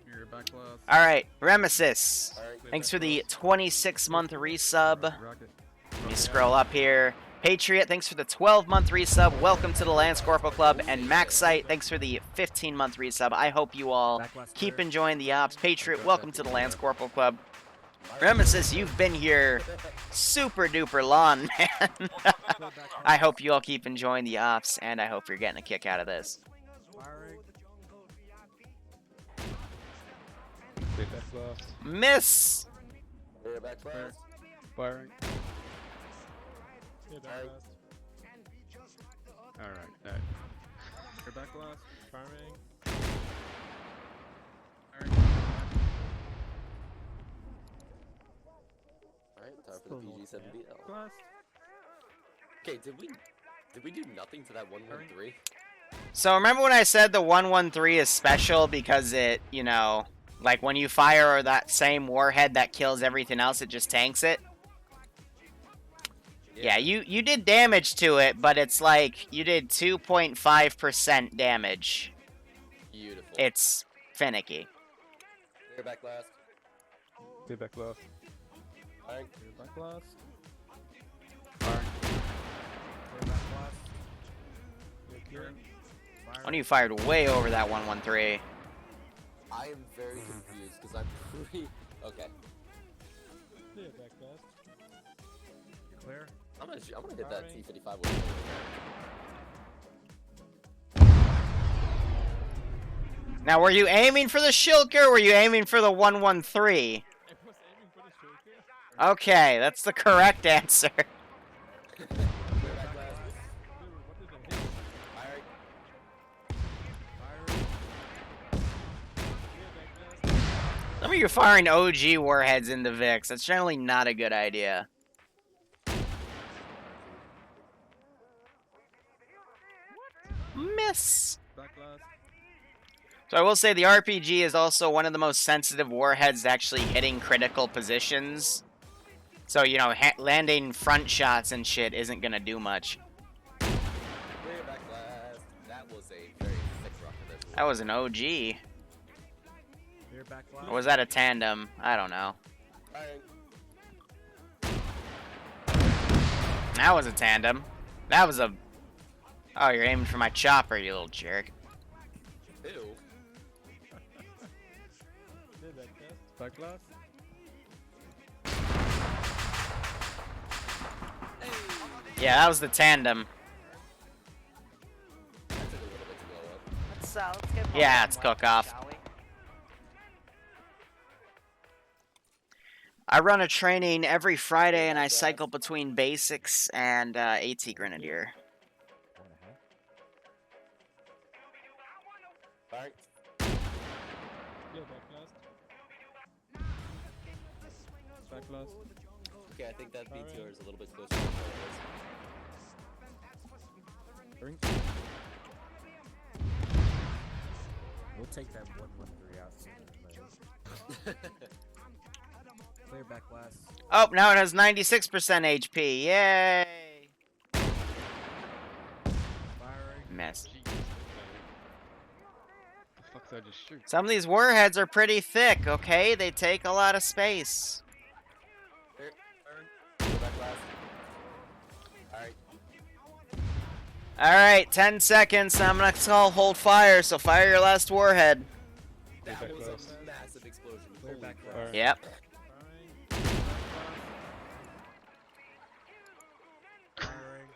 [SPEAKER 4] You're back last.
[SPEAKER 1] Alright, Remesis.
[SPEAKER 2] Alright.
[SPEAKER 1] Thanks for the 26-month resub.
[SPEAKER 4] Rocket.
[SPEAKER 1] Let me scroll up here. Patriot, thanks for the 12-month resub. Welcome to the Lance Corporal Club. And Maxite, thanks for the 15-month resub. I hope you all keep enjoying the ops. Patriot, welcome to the Lance Corporal Club. Remesis, you've been here super duper long, man. I hope you all keep enjoying the ops, and I hope you're getting a kick out of this.
[SPEAKER 4] Stay back last.
[SPEAKER 1] Miss!
[SPEAKER 2] They're back last.
[SPEAKER 4] Firing. Stay back
[SPEAKER 2] Alright.
[SPEAKER 4] last. Alright, alright. You're back last. Firing. Firing.
[SPEAKER 2] Alright, time for the PG-7VL.
[SPEAKER 4] Last.
[SPEAKER 2] Okay, did we do nothing to that 113?
[SPEAKER 1] So remember when I said the 113 is special because it, you know, like when you fire that same warhead that kills everything else, it just tanks it? Yeah, you did damage to it, but it's like you did 2.5% damage.
[SPEAKER 2] Beautiful.
[SPEAKER 1] It's finicky.
[SPEAKER 2] Clear back last.
[SPEAKER 4] Clear back last.
[SPEAKER 2] Firing.
[SPEAKER 4] Clear back last.
[SPEAKER 3] Clear back last.
[SPEAKER 4] Clear.
[SPEAKER 1] One of you fired way over that 113.
[SPEAKER 2] I am very confused because I'm pretty. Okay.
[SPEAKER 4] Clear back last.
[SPEAKER 3] You clear?
[SPEAKER 2] I'm gonna hit that
[SPEAKER 4] Firing.
[SPEAKER 2] T-55 with
[SPEAKER 1] Now, were you aiming for the Shilker or were you aiming for the 113?
[SPEAKER 4] I was aiming for the shulker.
[SPEAKER 1] Okay, that's the correct answer.
[SPEAKER 2] Clear back last.
[SPEAKER 4] Liru, what did I hit?
[SPEAKER 2] Firing.
[SPEAKER 3] Firing.
[SPEAKER 4] Clear back last.
[SPEAKER 1] Some of you firing OG warheads into Vix. That's generally not a good idea. Miss.
[SPEAKER 4] Back last.
[SPEAKER 1] So I will say the RPG is also one of the most sensitive warheads to actually hitting critical positions. So, you know, landing front shots and shit isn't gonna do much.
[SPEAKER 2] Clear back last. That was a very thick rocket.
[SPEAKER 1] That was an OG.
[SPEAKER 3] Clear back last.
[SPEAKER 1] Or was that a tandem? I don't know.
[SPEAKER 2] Firing.
[SPEAKER 1] That was a tandem. That was a... Oh, you're aiming for my chopper, you little jerk.
[SPEAKER 2] Ew.
[SPEAKER 4] Clear back last. Back last.
[SPEAKER 1] Yeah, that was the tandem.
[SPEAKER 2] That took a little bit to blow up.
[SPEAKER 6] Let's get
[SPEAKER 1] Yeah, it's cook-off.
[SPEAKER 6] shall we?
[SPEAKER 1] I run a training every Friday and I cycle between basics and AT Grenadier.
[SPEAKER 2] Firing.
[SPEAKER 4] Clear back last. Back last.
[SPEAKER 2] Okay, I think that
[SPEAKER 4] Firing.
[SPEAKER 2] BTR is a little bit closer than what
[SPEAKER 4] Firing.
[SPEAKER 3] We'll take that 113 out soon.
[SPEAKER 2] it was.
[SPEAKER 3] Clear back last.
[SPEAKER 1] Oh, now it has 96% HP. Yay!
[SPEAKER 3] Firing.
[SPEAKER 1] Miss.
[SPEAKER 4] The fuck did I just shoot?
[SPEAKER 1] Some of these warheads are pretty thick, okay? They take a lot of space.
[SPEAKER 2] Clear back last. Alright.
[SPEAKER 1] Alright, 10 seconds. I'm gonna call hold fire, so fire your last warhead.
[SPEAKER 2] That
[SPEAKER 4] back
[SPEAKER 2] was
[SPEAKER 4] last.
[SPEAKER 2] a massive explosion.
[SPEAKER 3] Clear
[SPEAKER 2] Holy
[SPEAKER 3] back
[SPEAKER 2] crap.
[SPEAKER 3] last.
[SPEAKER 1] Yep.
[SPEAKER 4] Firing.
[SPEAKER 3] Firing.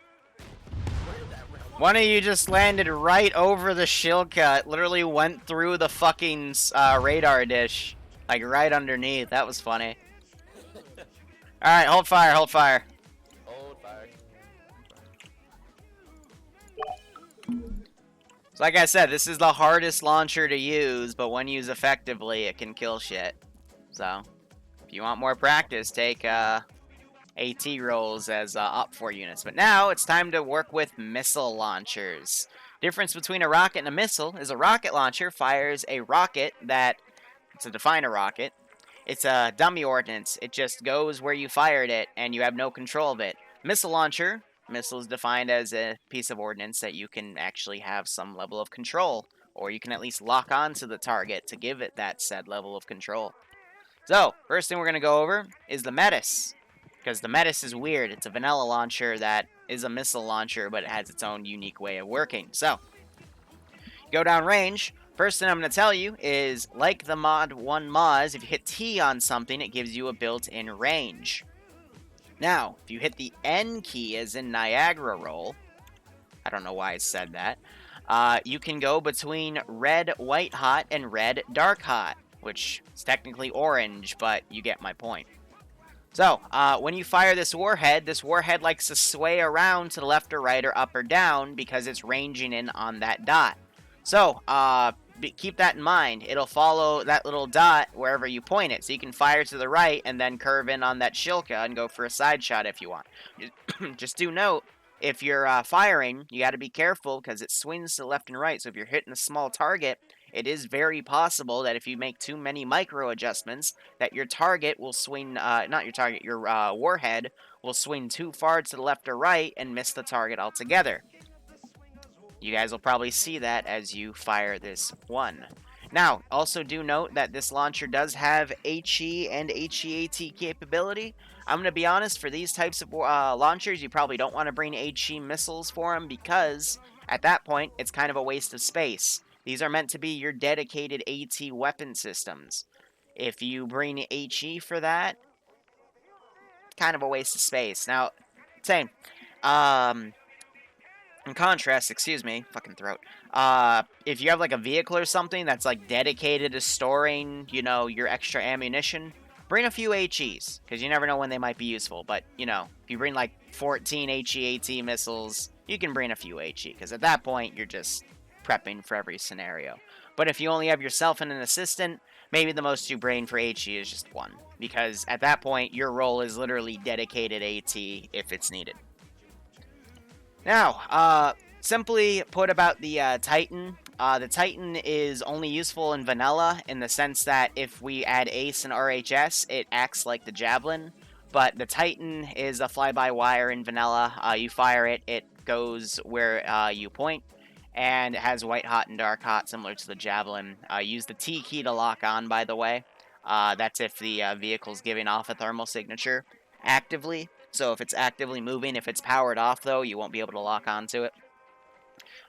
[SPEAKER 2] Where did that round
[SPEAKER 1] One of you just landed right over the Shilka. It literally went through the fucking radar dish. Like, right underneath. That was funny. Alright, hold fire, hold fire.
[SPEAKER 2] Hold fire.
[SPEAKER 1] So like I said, this is the hardest launcher to use, but when used effectively, it can kill shit. So, if you want more practice, take AT rolls as up 4 units. But now, it's time to work with missile launchers. Difference between a rocket and a missile is a rocket launcher fires a rocket that, to define a rocket, it's a dummy ordnance. It just goes where you fired it, and you have no control of it. Missile launcher, missile is defined as a piece of ordnance that you can actually have some level of control, or you can at least lock onto the target to give it that said level of control. So, first thing we're going to go over is the Metis, because the Metis is weird. It's a vanilla launcher that is a missile launcher, but it has its own unique way of working. So, go down range. First thing I'm going to tell you is, like the Mod 1 Mods, if you hit T on something, it gives you a built-in range. Now, if you hit the N key, as in Niagara roll, I don't know why I said that, you can go between red white hot and red dark hot, which is technically orange, but you get my point. So, when you fire this warhead likes to sway around to the left or right or up or down because it's ranging in on that dot. So, keep that in mind. It'll follow that little dot wherever you point it. So you can fire to the right and then curve in on that Shilka and go for a side shot if you want. Just do note, if you're firing, you got to be careful because it swings to the left and right. So if you're hitting a small target, it is very possible that if you make too many micro adjustments, that your target will swing, not your target, your warhead will swing too far to the left or right and miss the target altogether. You guys will probably see that as you fire this one. Now, also do note that this launcher does have HE and HEAT capability. I'm going to be honest, for these types of launchers, you probably don't want to bring HE missiles for them because at that point, it's kind of a waste of space. These are meant to be your dedicated AT weapon systems. If you bring HE for that, kind of a waste of space. Now, same. In contrast, excuse me, fucking throat. If you have like a vehicle or something that's like dedicated to storing, you know, your extra ammunition, bring a few HEs, because you never know when they might be useful. But, you know, if you bring like 14 HE-AT missiles, you can bring a few HE, because at that point, you're just prepping for every scenario. But if you only have yourself and an assistant, maybe the most you bring for HE is just one, because at that point, your role is literally dedicated AT if it's needed. Now, simply put about the Titan, the Titan is only useful in vanilla in the sense that if we add Ace and RHS, it acts like the Javelin, but the Titan is a fly-by-wire in vanilla. You fire it, it goes where you point, and it has white hot and dark hot, similar to the Javelin. Use the T key to lock on, by the way. That's if the vehicle's giving off a thermal signature actively. So if it's actively moving, if it's powered off, though, you won't be able to lock onto it.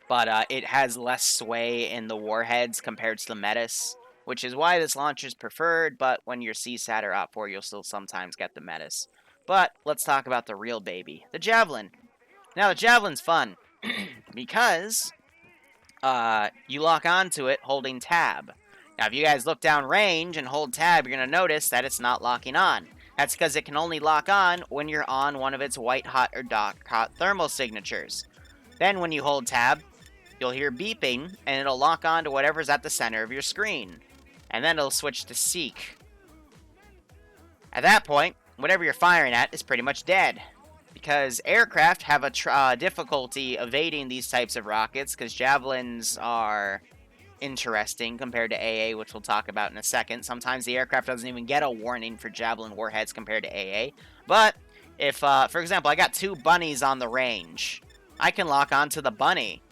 [SPEAKER 1] But it has less sway in the warheads compared to the Metis, which is why this launcher is preferred, but when you're CSAT or OP4, you'll still sometimes get the Metis. But let's talk about the real baby, the Javelin. Now, the Javelin's fun, because you lock onto it holding tab. Now, if you guys look down range and hold tab, you're going to notice that it's not locking on. That's because it can only lock on when you're on one of its white hot or dark hot thermal signatures. Then when you hold tab, you'll hear beeping, and it'll lock on to whatever's at the center of your screen. And then it'll switch to seek. At that point, whatever you're firing at is pretty much dead. Because aircraft have a difficulty evading these types of rockets, because javelins are interesting compared to AA, which we'll talk about in a second. Sometimes the aircraft doesn't even get a warning for javelin warheads compared to AA. But if, for example, I got two bunnies on the range, I can lock onto the bunny.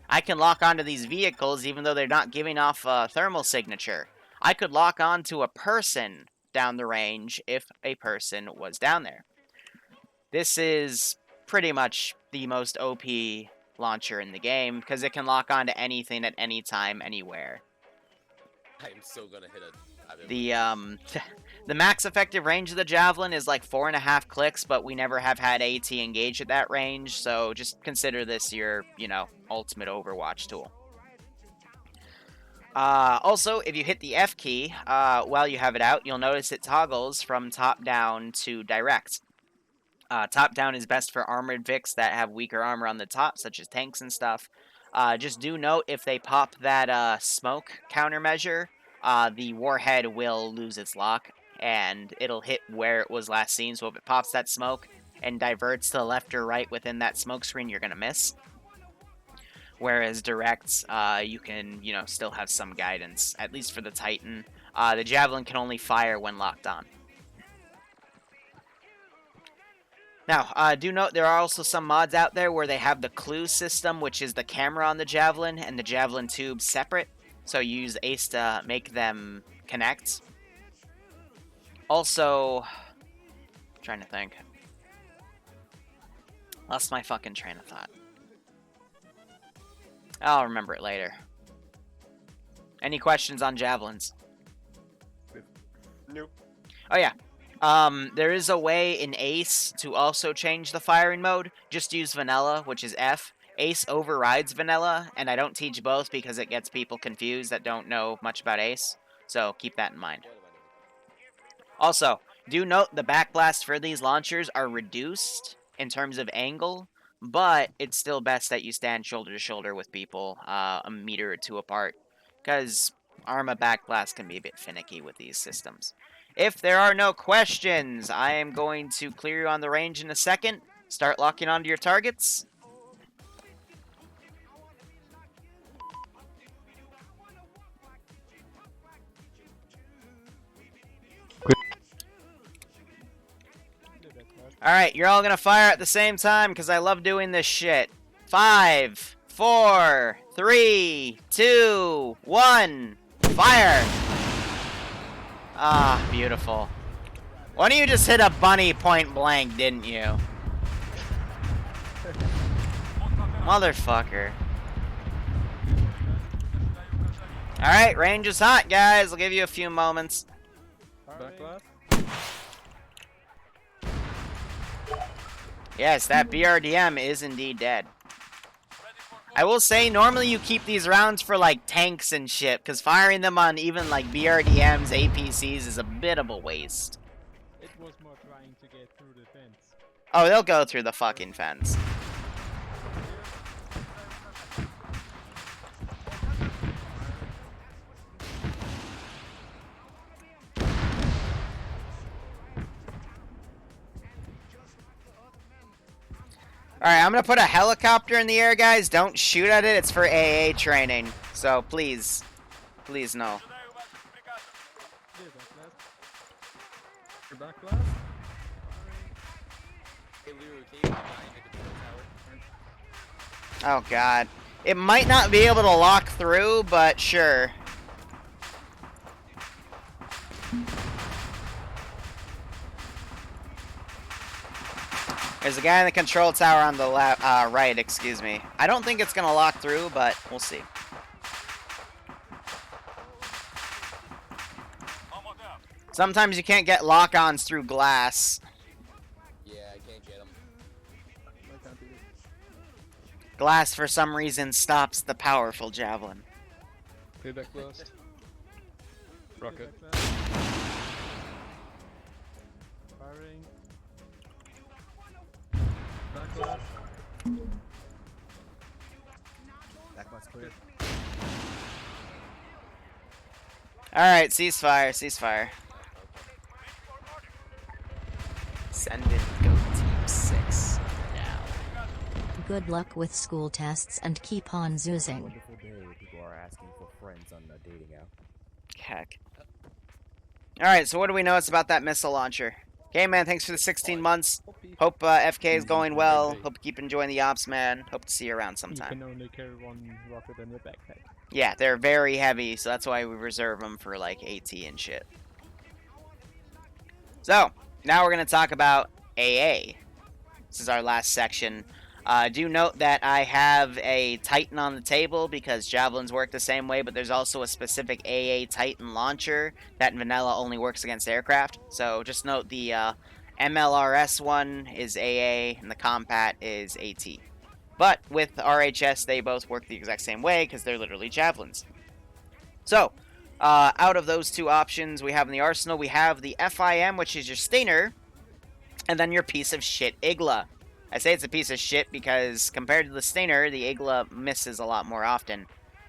[SPEAKER 1] I can lock onto these vehicles even though they're not giving off a thermal signature. I could lock onto a person down the range if a person was down there. This is pretty much the most OP launcher in the game, because it can lock onto anything at any time, anywhere.
[SPEAKER 2] I am so gonna hit a...
[SPEAKER 1] The max effective range of the Javelin is like 4.5 clicks, but we never have had AT engage at that range, so just consider this your, you know, ultimate Overwatch tool. Also, if you hit the F key while you have it out, you'll notice it toggles from top-down to direct. Top-down is best for armored Vics that have weaker armor on the top, such as tanks and stuff. Just do note, if they pop that smoke countermeasure, the warhead will lose its lock, and it'll hit where it was last seen. So if it pops that smoke and diverts to the left or right within that smoke screen, you're going to miss. Whereas directs, you can, you know, still have some guidance, at least for the Titan. The Javelin can only fire when locked on. Now, do note there are also some mods out there where they have the clue system, which is the camera on the Javelin and the Javelin tube separate. So you use Ace to make them connect. Also, I'm trying to think. Lost my fucking train of thought. I'll remember it later. Any questions on Javelins?
[SPEAKER 2] Nope.
[SPEAKER 1] Oh yeah. There is a way in Ace to also change the firing mode. Just use vanilla, which is F. Ace overrides vanilla, and I don't teach both because it gets people confused that don't know much about Ace. So keep that in mind. Also, do note the backblast for these launchers are reduced in terms of angle, but it's still best that you stand shoulder to shoulder with people a meter or two apart, because Arma backblast can be a bit finicky with these systems. If there are no questions, I am going to clear you on the range in a second. Start locking onto your targets. Alright, you're all gonna fire at the same time because I love doing this shit. 5, 4, 3, 2, 1. Fire! Ah, beautiful. Why don't you just hit a bunny point blank, didn't you? Motherfucker. Alright, range is hot, guys. I'll give you a few moments.
[SPEAKER 4] Back left.
[SPEAKER 1] Yes, that BRDM is indeed dead. I will say, normally you keep these rounds for, like, tanks and shit, because firing them on even, like, BRDMs, APCs is a bit of a waste.
[SPEAKER 6] It was more trying to get through the fence.
[SPEAKER 1] Oh, they'll go through the fucking fence. Alright, I'm gonna put a helicopter in the air, guys. Don't shoot at it. It's for AA training. So, please. Please, no.
[SPEAKER 6] Yeah, back left.
[SPEAKER 4] You're back left.
[SPEAKER 2] Hey, Liru, can you behind the control tower?
[SPEAKER 1] Oh, God. It might not be able to lock through, but sure. There's a guy in the control tower on the left, right, excuse me. I don't think it's gonna lock through, but we'll see. Sometimes you can't get lock-ons through glass.
[SPEAKER 2] Yeah, I can't get him.
[SPEAKER 4] I can't do it.
[SPEAKER 1] Glass, for some reason, stops the powerful javelin.
[SPEAKER 4] Payback blast. Rocket.
[SPEAKER 6] Back left. Firing.
[SPEAKER 4] Back left.
[SPEAKER 3] Back one's clear.
[SPEAKER 1] Alright, ceasefire, ceasefire. Send in go team 6 now.
[SPEAKER 5] Good luck with school tests and keep on zoozing.
[SPEAKER 3] Wonderful day. People are asking for friends on the dating app.
[SPEAKER 1] Heck. Alright, so what do we know about that missile launcher? Okay, man, thanks for the 16 months. Hope FK is going well. Hope you keep enjoying the ops, man. Hope to see you around
[SPEAKER 6] You
[SPEAKER 1] sometime.
[SPEAKER 6] can only carry one rocket in your backpack.
[SPEAKER 1] Yeah, they're very heavy, so that's why we reserve them for, like, AT and shit. So, now we're going to talk about AA. This is our last section. Do note that I have a Titan on the table because Javelins work the same way, but there's also a specific AA Titan launcher that in vanilla only works against aircraft. So just note the MLRS one is AA and the Compat is AT. But with RHS, they both work the exact same way because they're literally Javelins. So, out of those two options we have in the arsenal, we have the FIM, which is your Stinger, and then your piece of shit Igla. I say it's a piece of shit because compared to the Stinger, the Igla misses a lot more often.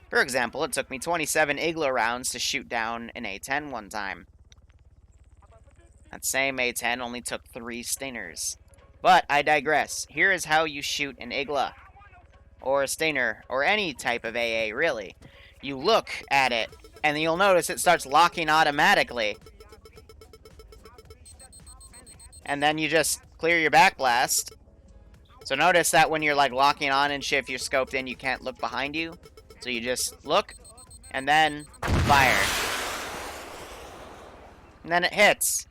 [SPEAKER 1] For example, it took me 27 Igla rounds to shoot down an A-10 one time. That same A-10 only took 3 Stingers. But I digress. Here is how you shoot an Igla, or a Stinger, or any type of AA, really. You look at it, and you'll notice it starts locking automatically. And then you just clear your backblast. So notice that when you're like locking on and shit, if you're scoped in, you can't look behind you. So you just look, and then fire. And then it hits.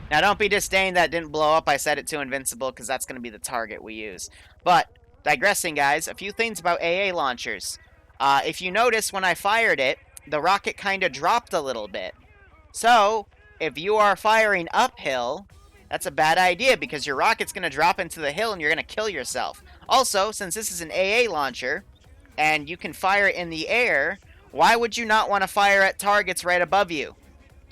[SPEAKER 1] Now don't be disdained that it didn't blow up. I set it to invincible because that's going to be the target we use. But, digressing guys, a few things about AA launchers. If you notice when I fired it, the rocket kind of dropped a little bit. So, if you are firing uphill, that's a bad idea because your rocket's going to drop into the hill and you're going to kill yourself. Also, since this is an AA launcher and you can fire it in the air, why would you not want to fire at targets right above you?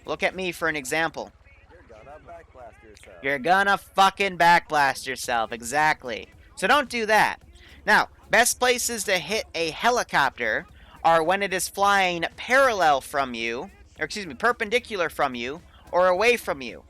[SPEAKER 1] Look at me for an example.
[SPEAKER 2] You're gonna backblast yourself.
[SPEAKER 1] You're gonna fucking backblast yourself, exactly. So don't do that. Now, best places to hit a helicopter are when it is flying parallel from you, or excuse me, perpendicular from you, or away from you.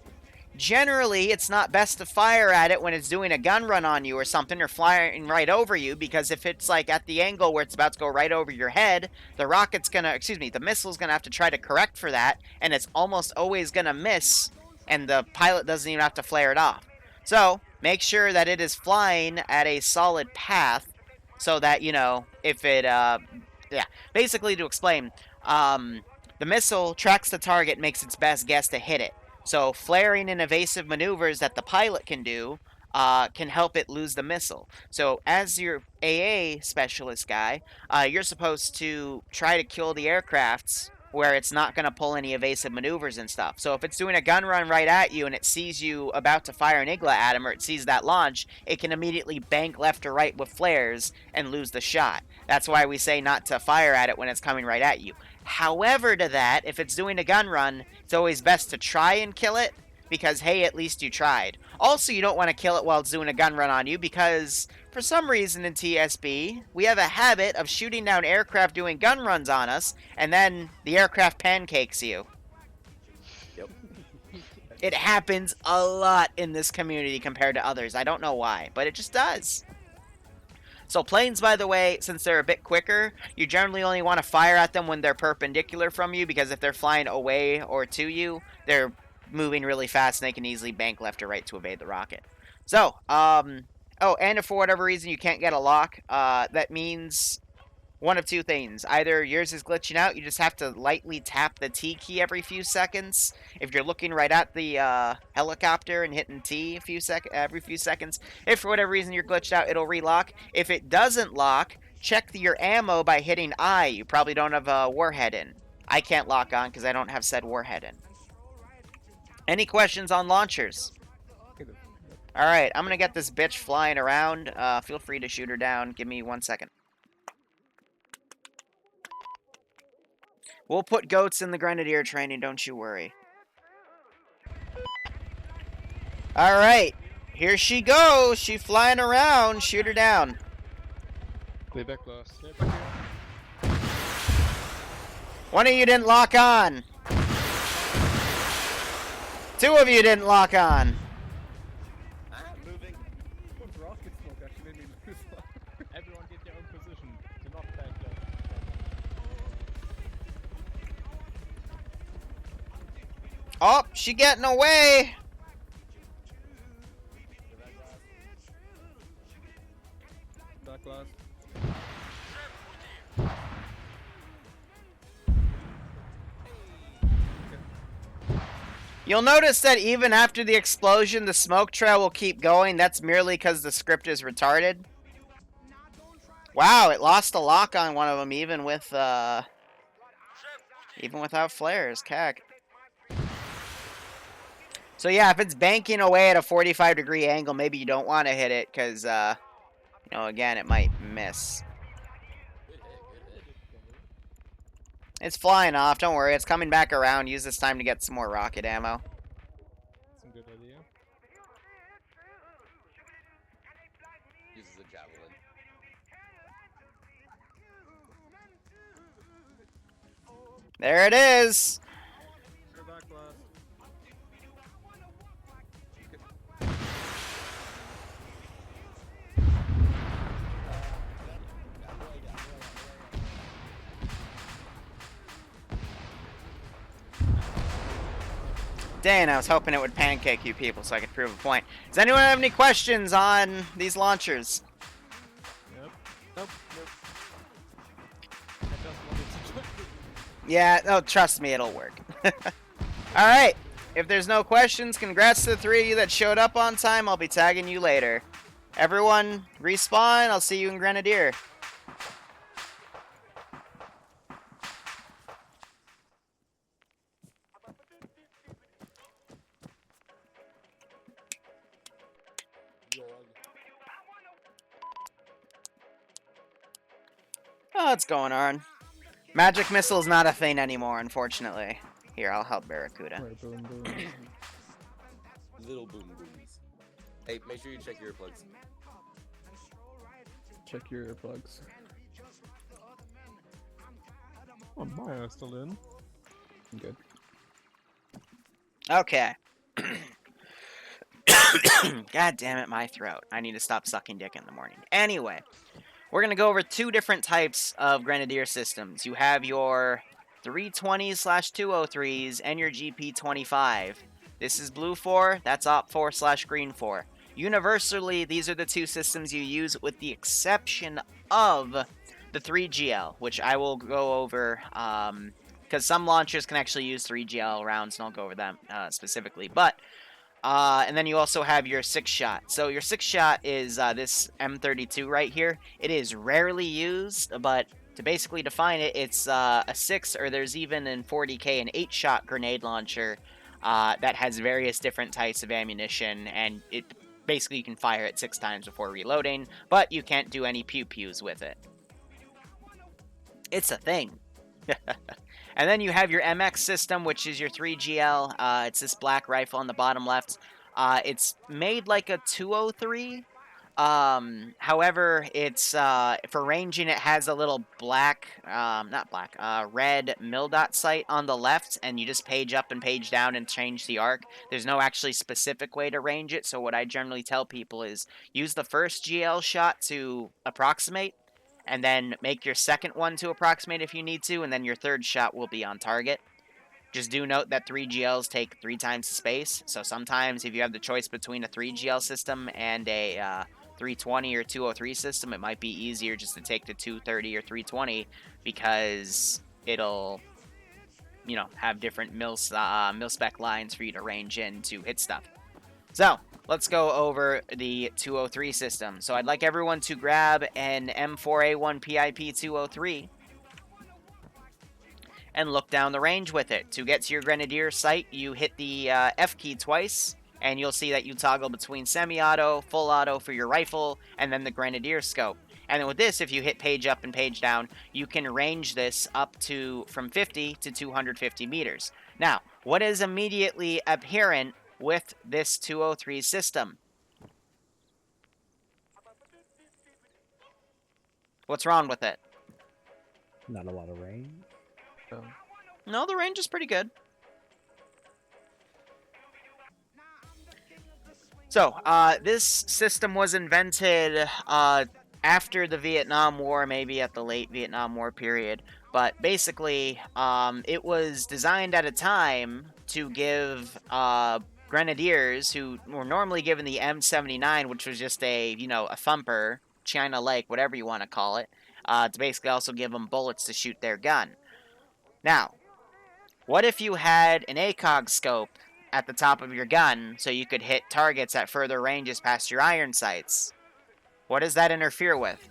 [SPEAKER 1] Generally, it's not best to fire at it when it's doing a gun run on you or something, or flying right over you, because if it's like at the angle where it's about to go right over your head, the rocket's gonna, excuse me, the missile's gonna have to try to correct for that, and it's almost always gonna miss, and the pilot doesn't even have to flare it off. So, make sure that it is flying at a solid path, so that, you know, if it, yeah, basically to explain, The missile tracks the target, makes its best guess to hit it. So flaring and evasive maneuvers that the pilot can do can help it lose the missile. So as your AA specialist guy, you're supposed to try to kill the aircrafts where it's not going to pull any evasive maneuvers and stuff. So if it's doing a gun run right at you and it sees you about to fire an Igla at him, or it sees that launch, it can immediately bank left or right with flares and lose the shot. That's why we say not to fire at it when it's coming right at you. However, to that, if it's doing a gun run, it's always best to try and kill it, because, hey, at least you tried. Also, you don't want to kill it while it's doing a gun run on you, because for some reason in TSB, we have a habit of shooting down aircraft doing gun runs on us, and then the aircraft pancakes you.
[SPEAKER 2] Yep.
[SPEAKER 1] It happens a lot in this community compared to others. I don't know why, but it just does. So planes, by the way, since they're a bit quicker, you generally only want to fire at them when they're perpendicular from you, because if they're flying away or to you, they're moving really fast and they can easily bank left or right to evade the rocket. So, oh, and if for whatever reason you can't get a lock, that means one of two things. Either yours is glitching out, you just have to lightly tap the T key every few seconds. If you're looking right at the helicopter and hitting T every few seconds, if for whatever reason you're glitched out, it'll relock. If it doesn't lock, check your ammo by hitting I. You probably don't have a warhead in. I can't lock on because I don't have said warhead in. Any questions on launchers? Alright, I'm gonna get this bitch flying around. Feel free to shoot her down. Give me 1 second. We'll put goats in the Grenadier training, don't you worry. Alright, here she goes. She's flying around. Shoot her down.
[SPEAKER 6] Clear back glass.
[SPEAKER 1] One of you didn't lock on. Two of you didn't lock on.
[SPEAKER 2] Moving.
[SPEAKER 4] One's rocket smoke actually made me lose one.
[SPEAKER 6] Everyone get your own position. Do not back left.
[SPEAKER 1] Oh, she getting away.
[SPEAKER 4] Back glass.
[SPEAKER 1] You'll notice that even after the explosion, the smoke trail will keep going. That's merely because the script is retarded. Wow, it lost a lock on one of them, even without flares. Cack. So yeah, if it's banking away at a 45-degree angle, maybe you don't want to hit it, because, you know, again, it might miss. It's flying off, don't worry, it's coming back around. Use this time to get some more rocket ammo.
[SPEAKER 6] That's a good idea.
[SPEAKER 2] Uses a javelin.
[SPEAKER 1] There it is!
[SPEAKER 4] Clear back glass.
[SPEAKER 1] Dang, I was hoping it would pancake you people so I could prove a point. Does anyone have any questions on these launchers?
[SPEAKER 6] Yep. Nope. I just wanted to join.
[SPEAKER 1] Yeah, oh, trust me, it'll work. Alright, if there's no questions, congrats to the three of you that showed up on time. I'll be tagging you later. Everyone, respawn. I'll see you in Grenadier. Oh, what's going on? Magic missile is not a thing anymore, unfortunately. Here, I'll help Barracuda.
[SPEAKER 4] Alright, boom, boom.
[SPEAKER 2] Little boom booms. Hey, make sure you check your earplugs.
[SPEAKER 4] Check your earplugs.
[SPEAKER 6] Oh, Maya's still in.
[SPEAKER 4] I'm good.
[SPEAKER 1] Okay. God damn it, my throat. I need to stop sucking dick in the morning. Anyway, we're going to go over two different types of Grenadier systems. You have your 320/203s and your GP25. This is blue 4, that's op 4/green 4. Universally, these are the two systems you use with the exception of the 3GL, which I will go over because some launchers can actually use 3GL rounds, and I'll go over them specifically. But and then you also have your 6-shot. So your 6-shot is this M32 right here. It is rarely used, but to basically define it, it's a 6, or there's even in 40K an 8-shot grenade launcher that has various different types of ammunition, and it basically you can fire it 6 times before reloading, but you can't do any pew-pews with it. It's a thing. And then you have your MX system, which is your 3GL. It's this black rifle on the bottom left. It's made like a 203. However, it's for ranging, it has a little black, red mil dot sight on the left, and you just page up and page down and change the arc. There's no actually specific way to range it, so what I generally tell people is use the first GL shot to approximate, and then make your second one to approximate if you need to, and then your third shot will be on target. Just do note that 3GLs take 3 times the space, so sometimes if you have the choice between a 3GL system and a 320 or 203 system, it might be easier just to take the 230 or 320 because it'll, you know, have different mil spec lines for you to range in to hit stuff. So, let's go over the 203 system. So I'd like everyone to grab an M4A1 PIP 203 and look down the range with it. To get to your Grenadier sight, you hit the F key twice, and you'll see that you toggle between semi-auto, full auto for your rifle, and then the Grenadier scope. And then with this, if you hit page up and page down, you can range this up to from 50 to 250 meters. Now, what is immediately apparent with this 203 system? What's wrong with it?
[SPEAKER 3] Not a lot of range.
[SPEAKER 1] No, the range is pretty good. So, this system was invented after the Vietnam War, maybe at the late Vietnam War period. But basically, it was designed at a time to give Grenadiers, who were normally given the M79, which was just a, you know, a thumper, China Lake, whatever you want to call it, to basically also give them bullets to shoot their gun. Now, what if you had an ACOG scope at the top of your gun so you could hit targets at further ranges past your iron sights? What does that interfere with?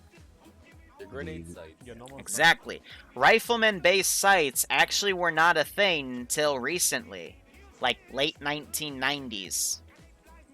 [SPEAKER 2] The grenade sight.
[SPEAKER 1] Exactly. Rifleman-based sights actually were not a thing until recently. Like, late 1990s.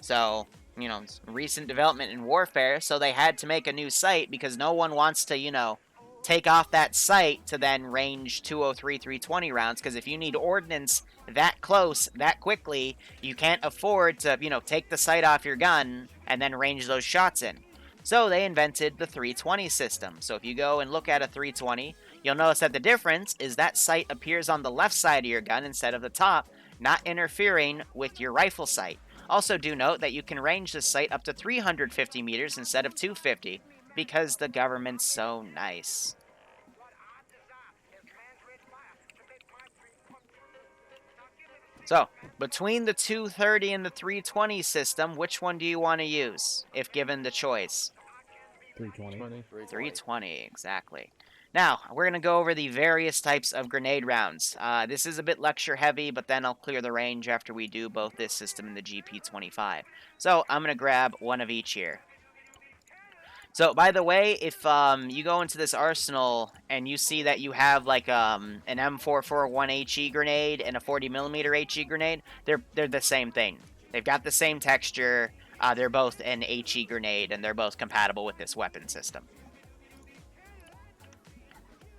[SPEAKER 1] So, you know, recent development in warfare, so they had to make a new sight because no one wants to, you know, take off that sight to then range 203, 320 rounds, because if you need ordnance that close, that quickly, you can't afford to, you know, take the sight off your gun and then range those shots in. So they invented the 320 system. So if you go and look at a 320, you'll notice that the difference is that sight appears on the left side of your gun instead of the top, not interfering with your rifle sight. Also do note that you can range the sight up to 350 meters instead of 250, because the government's so nice. So, between the 230 and the 320 system, which one do you want to use, if given the choice?
[SPEAKER 3] 320.
[SPEAKER 1] 320, exactly. Now, we're going to go over the various types of grenade rounds. This is a bit lecture heavy, but then I'll clear the range after we do both this system and the GP25. So, I'm going to grab one of each here. So, by the way, if you go into this arsenal and you see that you have like an M441 HE grenade and a 40mm HE grenade, they're the same thing. They've got the same texture. They're both an HE grenade, and they're both compatible with this weapon system.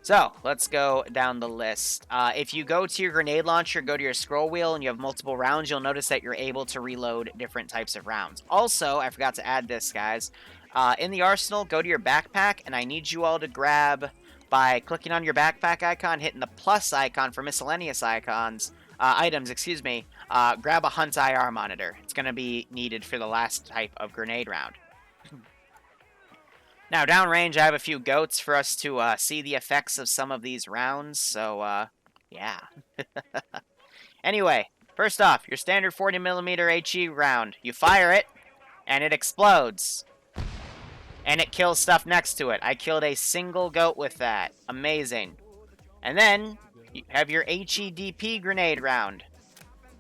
[SPEAKER 1] So, let's go down the list. If you go to your grenade launcher, go to your scroll wheel, and you have multiple rounds, you'll notice that you're able to reload different types of rounds. Also, I forgot to add this, guys. In the arsenal, go to your backpack, and I need you all to grab, by clicking on your backpack icon, hitting the plus icon for miscellaneous items, grab a Hunt IR monitor. It's going to be needed for the last type of grenade round. Now, downrange, I have a few goats for us to see the effects of some of these rounds, so, yeah. Anyway, first off, your standard 40mm HE round. You fire it, and it explodes. And it kills stuff next to it. I killed a single goat with that. Amazing. And then, You have your HEDP grenade round.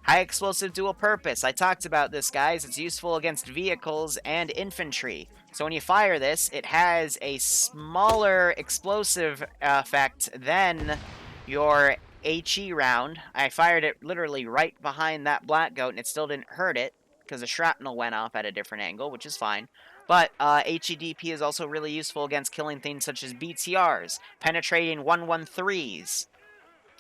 [SPEAKER 1] High explosive dual purpose. I talked about this, guys. It's useful against vehicles and infantry. So when you fire this, it has a smaller explosive effect than your HE round. I fired it literally right behind that black goat, and it still didn't hurt it, because the shrapnel went off at a different angle, which is fine. But HEDP is also really useful against killing things such as BTRs, penetrating 113s,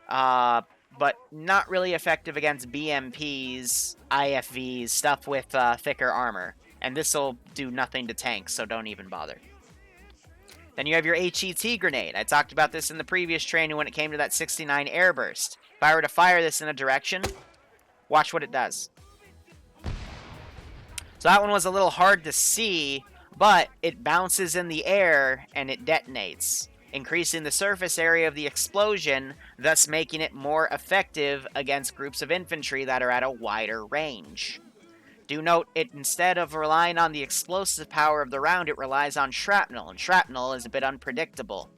[SPEAKER 1] but not really effective against BMPs, IFVs, stuff with thicker armor. And this will do nothing to tanks, so don't even bother. Then you have your HET grenade. I talked about this in the previous training when it came to that 69 airburst. If I were to fire this in a direction, watch what it does. So that one was a little hard to see, but it bounces in the air and it detonates, increasing the surface area of the explosion, thus making it more effective against groups of infantry that are at a wider range. Do note, it instead of relying on the explosive power of the round, it relies on shrapnel, and shrapnel is a bit unpredictable,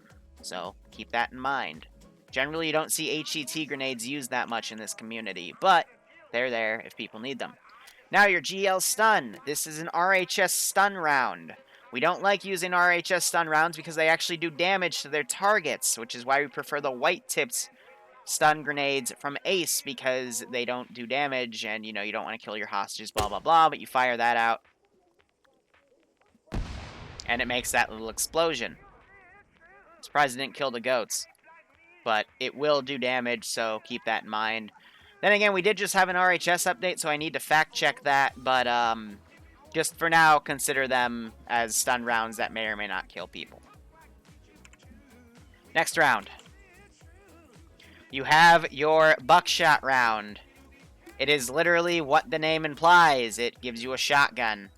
[SPEAKER 1] so keep that in mind. Generally, you don't see HET grenades used that much in this community, but they're there if people need them. Now your GL stun. This is an RHS stun round. We don't like using RHS stun rounds because they actually do damage to their targets, which is why we prefer the white-tipped stun grenades from Ace, because they don't do damage, and, you know, you don't want to kill your hostages, blah, blah, blah, but you fire that out, and it makes that little explosion. Surprised it didn't kill the goats, but it will do damage, so keep that in mind. Then again, we did just have an RHS update, so I need to fact-check that, but, just for now, consider them as stun rounds that may or may not kill people. Next round. You have your buckshot round. It is literally what the name implies. It gives you a shotgun.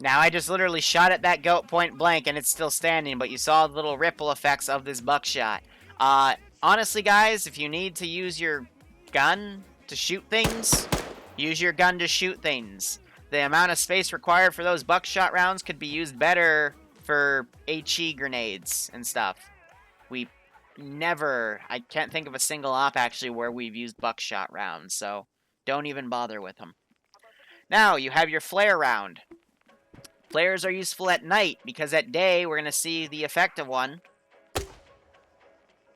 [SPEAKER 1] Now, I just literally shot at that goat point blank, and it's still standing, but you saw the little ripple effects of this buckshot. Honestly, guys, if you need to use your gun to shoot things, use your gun to shoot things. The amount of space required for those buckshot rounds could be used better for HE grenades and stuff. We never, I can't think of a single op actually where we've used buckshot rounds, so don't even bother with them. Now, you have your flare round. Flares are useful at night, because at day, we're going to see the effect of one.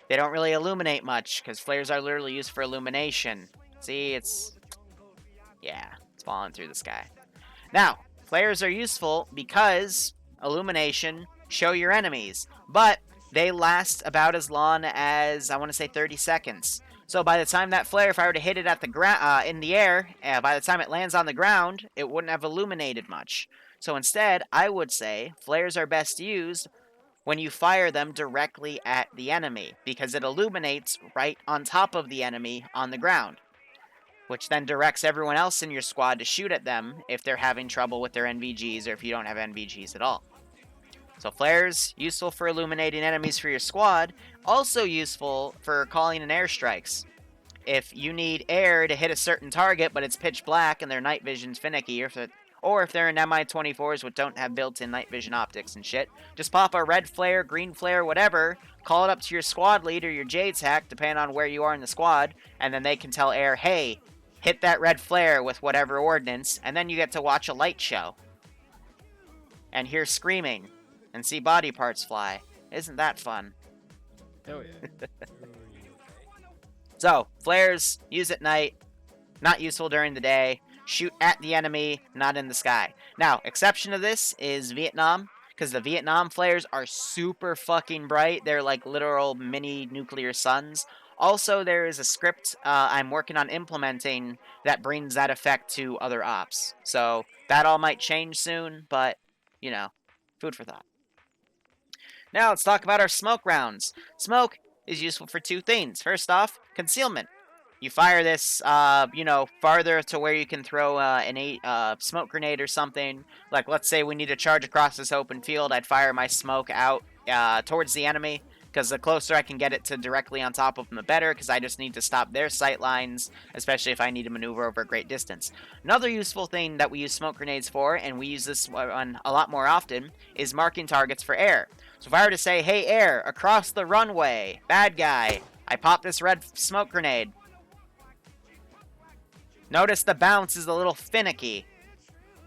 [SPEAKER 1] They don't really illuminate much, because flares are literally used for illumination. See, yeah, it's falling through the sky. Now, flares are useful because illumination show your enemies, but they last about as long as, I want to say, 30 seconds. So by the time that flare, if I were to hit it at the in the air, by the time it lands on the ground, it wouldn't have illuminated much. So instead, I would say flares are best used when you fire them directly at the enemy, because it illuminates right on top of the enemy on the ground, which then directs everyone else in your squad to shoot at them if they're having trouble with their NVGs or if you don't have NVGs at all. So flares, useful for illuminating enemies for your squad, also useful for calling in airstrikes. If you need air to hit a certain target, but it's pitch black and their night vision's finicky, or if they're in MI-24s which don't have built-in night vision optics and shit, just pop a red flare, green flare, whatever, call it up to your squad lead or your JTAC, depending on where you are in the squad, and then they can tell air, hey, hit that red flare with whatever ordnance, and then you get to watch a light show. And hear screaming. And see body parts fly. Isn't that fun?
[SPEAKER 4] Hell yeah.
[SPEAKER 1] So, flares, use at night, not useful during the day. Shoot at the enemy, not in the sky. Now, exception to this is Vietnam, because the Vietnam flares are super fucking bright. They're like literal mini nuclear suns. Also, there is a script I'm working on implementing that brings that effect to other ops. So, that all might change soon, but, you know, food for thought. Now, let's talk about our smoke rounds. Smoke is useful for two things. First off, concealment. You fire this, you know, farther to where you can throw an smoke grenade or something. Like, let's say we need to charge across this open field. I'd fire my smoke out towards the enemy. because the closer I can get it to directly on top of them, the better, because I just need to stop their sight lines, especially if I need to maneuver over a great distance. Another useful thing that we use smoke grenades for, and we use this one a lot more often, is marking targets for air. So if I were to say, hey air, across the runway, bad guy, I pop this red smoke grenade. Notice the bounce is a little finicky.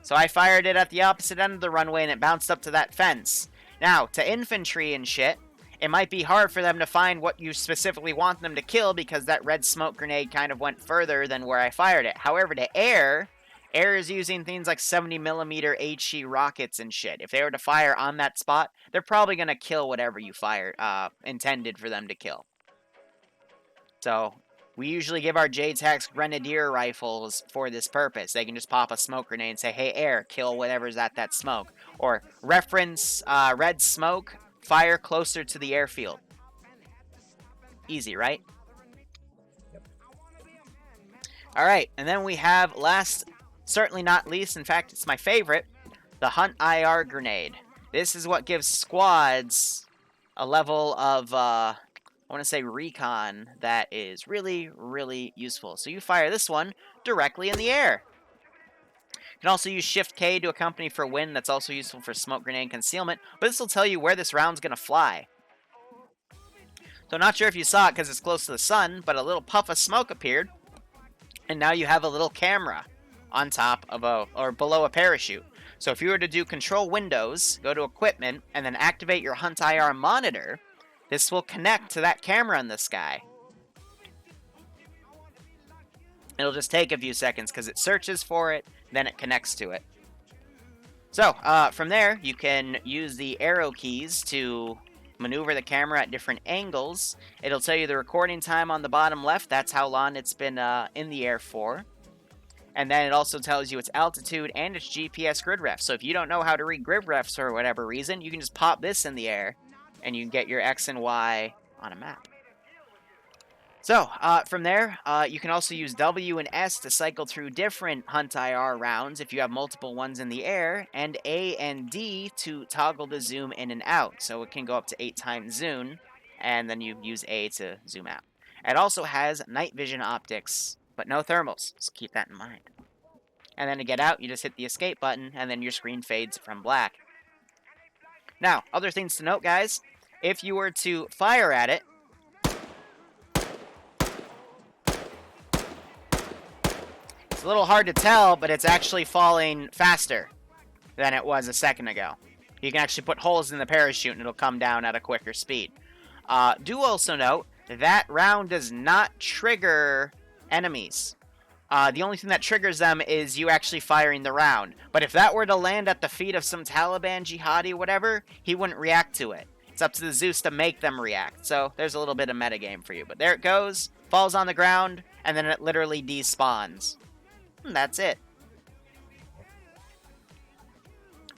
[SPEAKER 1] So I fired it at the opposite end of the runway and it bounced up to that fence. Now, to infantry and shit, it might be hard for them to find what you specifically want them to kill because that red smoke grenade kind of went further than where I fired it. However, to air is using things like 70mm HE rockets and shit. If they were to fire on that spot, they're probably going to kill whatever you fired, intended for them to kill. So we usually give our JTACs Grenadier rifles for this purpose. They can just pop a smoke grenade and say, hey, air, kill whatever's at that smoke. Or reference red smoke, fire closer to the airfield. Easy, right?
[SPEAKER 3] Yep.
[SPEAKER 1] Alright, and then we have last, certainly not least, in fact, it's my favorite, the Hunt IR grenade. This is what gives squads a level of, I want to say recon that is really, really useful. So you fire this one directly in the air. You can also use Shift K to accompany for wind. That's also useful for smoke grenade concealment. But this will tell you where this round's going to fly. So I'm not sure if you saw it because it's close to the sun, but a little puff of smoke appeared. And now you have a little camera on top of or below a parachute. So if you were to do Control Windows, go to Equipment, and then activate your Hunt IR monitor, this will connect to that camera in the sky. It'll just take a few seconds because it searches for it, then it connects to it. So, from there, you can use the arrow keys to maneuver the camera at different angles. It'll tell you the recording time on the bottom left. That's how long it's been in the air for. And then it also tells you its altitude and its GPS grid ref. So if you don't know how to read grid refs for whatever reason, you can just pop this in the air, and you can get your X and Y on a map. So, from there, you can also use W and S to cycle through different Hunt IR rounds if you have multiple ones in the air, and A and D to toggle the zoom in and out. So it can go up to 8 times zoom, and then you use A to zoom out. It also has night vision optics, but no thermals, so keep that in mind. And then to get out, you just hit the escape button, and then your screen fades from black. Now, other things to note, guys. If you were to fire at it, it's a little hard to tell, but it's actually falling faster than it was a second ago. You can actually put holes in the parachute and it'll come down at a quicker speed. Do also note that round does not trigger enemies. The only thing that triggers them is you actually firing the round. But if that were to land at the feet of some Taliban jihadi whatever, he wouldn't react to it. It's up to the Zeus to make them react. So there's a little bit of metagame for you. But there it goes, falls on the ground, and then it literally despawns. And that's it.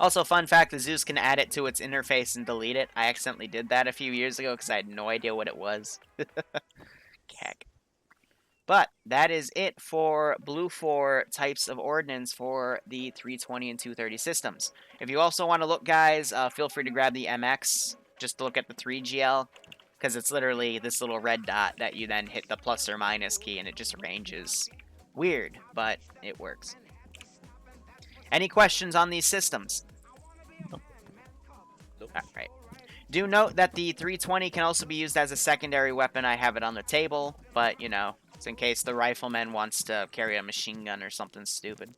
[SPEAKER 1] Also, fun fact, the Zeus can add it to its interface and delete it. I accidentally did that a few years ago because I had no idea what it was. Cack. But that is it for Blue 4 types of ordnance for the 320 and 230 systems. If you also want to look, guys, feel free to grab the MX just to look at the 3GL, because it's literally this little red dot that you then hit the plus or minus key and it just ranges. Weird, but it works. Any questions on these systems?
[SPEAKER 2] Nope.
[SPEAKER 1] Alright. Do note that the 320 can also be used as a secondary weapon. I have it on the table, but, you know, it's in case the rifleman wants to carry a machine gun or something stupid.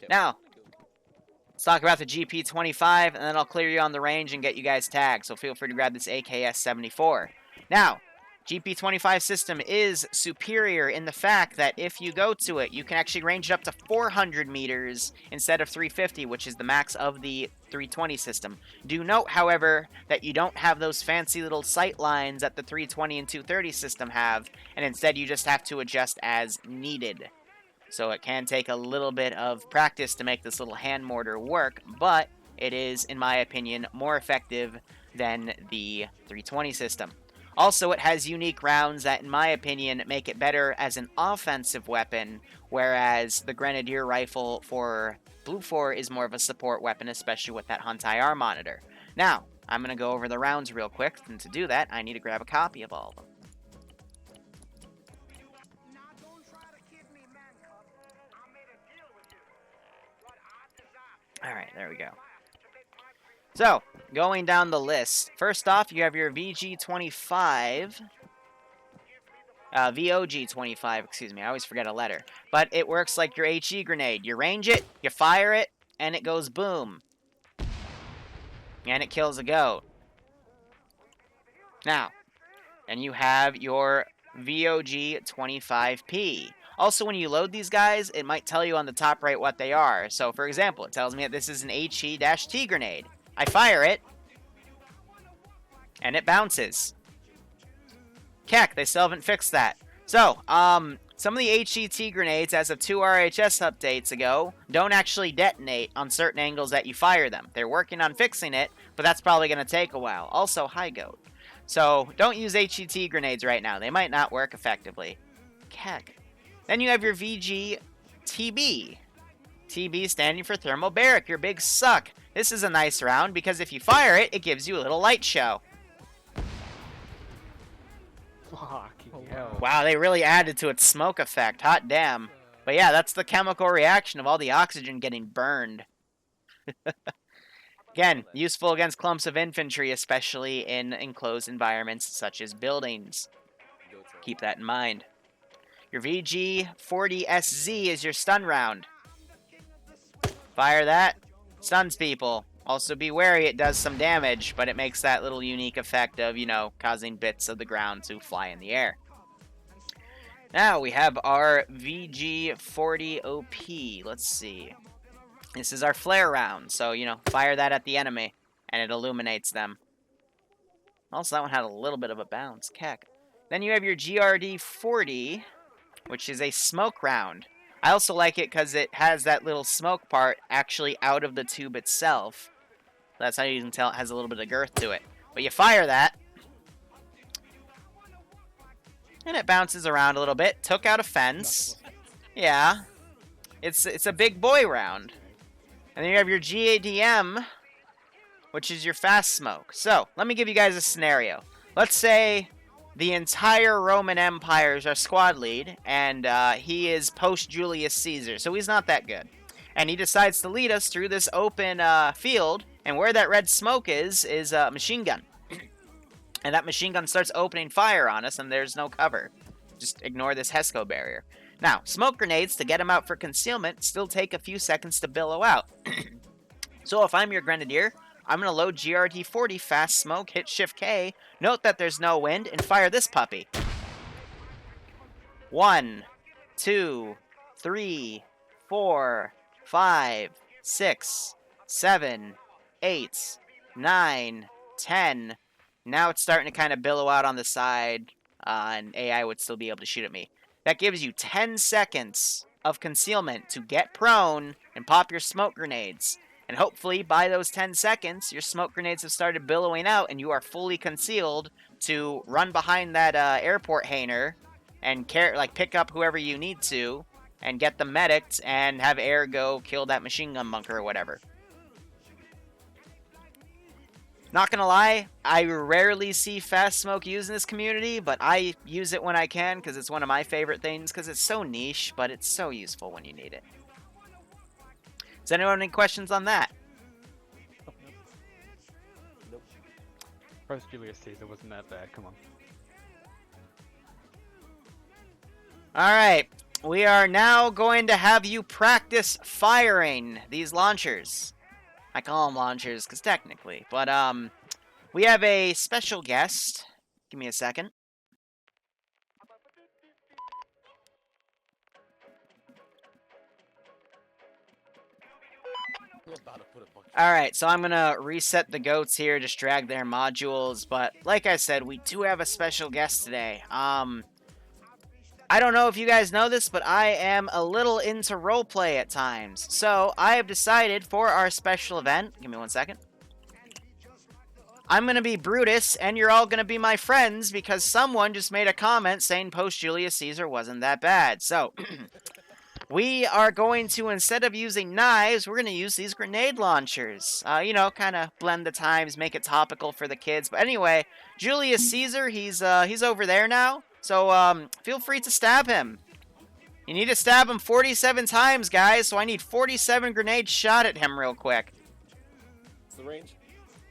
[SPEAKER 2] Yep.
[SPEAKER 1] Now, let's talk about the GP25, and then I'll clear you on the range and get you guys tagged, so feel free to grab this AKS-74. Now, GP25 system is superior in the fact that if you go to it, you can actually range it up to 400 meters instead of 350, which is the max of the 320 system. Do note, however, that you don't have those fancy little sight lines that the 320 and 230 system have, and instead you just have to adjust as needed. So it can take a little bit of practice to make this little hand mortar work, but it is, in my opinion, more effective than the 320 system. Also, it has unique rounds that, in my opinion, make it better as an offensive weapon, whereas the Grenadier rifle for Blue 4 is more of a support weapon, especially with that Hunt IR monitor. Now, I'm going to go over the rounds real quick, and to do that, I need to grab a copy of all of them. Alright, there we go. So, going down the list. First off, you have your VG25. VOG25, excuse me. I always forget a letter. But it works like your HE grenade. You range it, you fire it, and it goes boom. And it kills a goat. Now, and you have your VOG25P. Also, when you load these guys, it might tell you on the top right what they are. So, for example, it tells me that this is an HE-T grenade. I fire it, and it bounces. Keck, they still haven't fixed that. So, some of the HET grenades, as of 2 RHS updates ago, don't actually detonate on certain angles that you fire them. They're working on fixing it, but that's probably going to take a while. Also, high goat. So, don't use HET grenades right now. They might not work effectively. Keck. Then you have your VG-TB. TB standing for thermobaric. Your big suck. This is a nice round because if you fire it, it gives you a little light show.
[SPEAKER 6] Fucking hell.
[SPEAKER 1] Wow, they really added to its smoke effect. Hot damn. But yeah, that's the chemical reaction of all the oxygen getting burned. Again, useful against clumps of infantry, especially in enclosed environments such as buildings. Keep that in mind. Your VG-40SZ is your stun round. Fire that. Stuns people. Also be wary, it does some damage, but it makes that little unique effect of, you know, causing bits of the ground to fly in the air. Now we have our VG-40OP. Let's see. This is our flare round, so, you know, fire that at the enemy, and it illuminates them. Also, that one had a little bit of a bounce. Keck. Then you have your GRD-40, which is a smoke round. I also like it because it has that little smoke part actually out of the tube itself. That's how you can tell it has a little bit of girth to it. But you fire that, and it bounces around a little bit. Took out a fence. Yeah. It's a big boy round. And then you have your GADM, which is your fast smoke. So, let me give you guys a scenario. Let's say the entire Roman Empire is our squad lead, and he is post-Julius Caesar, so he's not that good. And he decides to lead us through this open field, and where that red smoke is a machine gun. And that machine gun starts opening fire on us, and there's no cover. Just ignore this HESCO barrier. Now, smoke grenades, to get them out for concealment, still take a few seconds to billow out. So if I'm your Grenadier, I'm going to load GRD-40 fast smoke, hit Shift K, note that there's no wind, and fire this puppy. 1, 2, 3, 4, 5, 6, 7, 8, 9, 10. Now it's starting to kind of billow out on the side, and AI would still be able to shoot at me. That gives you 10 seconds of concealment to get prone and pop your smoke grenades. And hopefully, by those 10 seconds, your smoke grenades have started billowing out and you are fully concealed to run behind that airport hangar and pick up whoever you need to and get them medicked and have air go kill that machine gun bunker or whatever. Not gonna lie, I rarely see fast smoke used in this community, but I use it when I can because it's one of my favorite things because it's so niche, but it's so useful when you need it. Does anyone have any questions on that?
[SPEAKER 2] Nope.
[SPEAKER 6] First Julius Caesar wasn't that bad, come on.
[SPEAKER 1] Alright, we are now going to have you practice firing these launchers. I call them launchers because technically, but we have a special guest. Give me a second. Alright, so I'm going to reset the goats here, just drag their modules, but like I said, we do have a special guest today. I don't know if you guys know this, but I am a little into roleplay at times. So, I have decided for our special event, give me 1 second, I'm going to be Brutus, and you're all going to be my friends, because someone just made a comment saying post-Julius Caesar wasn't that bad. So, we are going to, instead of using knives, we're going to use these grenade launchers. You know, kind of blend the times, make it topical for the kids. But anyway, Julius Caesar, he's over there now. So feel free to stab him. You need to stab him 47 times, guys. So I need 47 grenades shot at him real quick.
[SPEAKER 2] What's the range?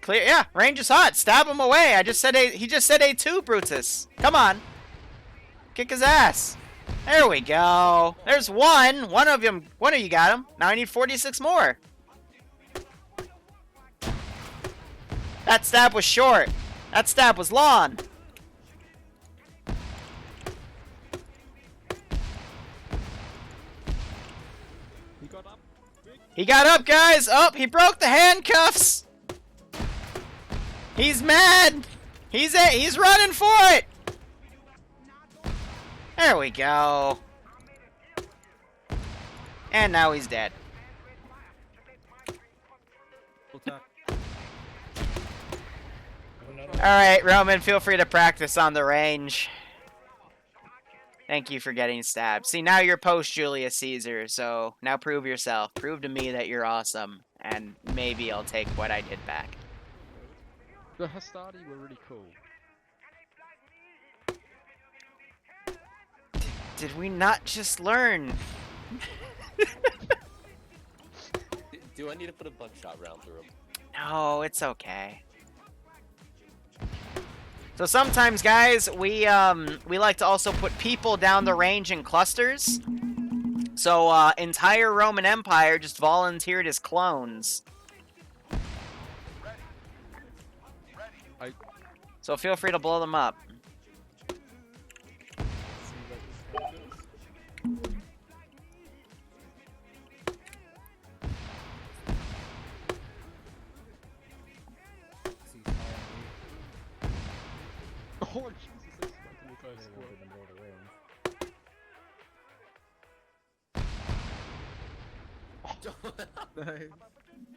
[SPEAKER 1] Clear. Yeah, range is hot. Stab him away. He just said A2, Brutus. Come on. Kick his ass. There we go. There's one. One of you got him. Now I need 46 more. That stab was short. That stab was long. He got up, guys. Oh, he broke the handcuffs. He's mad. He's running for it. There we go. And now he's dead. Alright, Roman, feel free to practice on the range. Thank you for getting stabbed. See, now you're post-Julius Caesar, so now prove yourself. Prove to me that you're awesome, and maybe I'll take what I did back.
[SPEAKER 6] The Hastati were really cool.
[SPEAKER 1] Did we not just learn?
[SPEAKER 2] Do I need to put a buckshot round through him?
[SPEAKER 1] No, it's okay. So sometimes, guys, we like to also put people down the range in clusters. So entire Roman Empire just volunteered as clones. So feel free to blow them up.
[SPEAKER 6] Oh, Jesus, that's fucking the first squad.
[SPEAKER 4] Nice.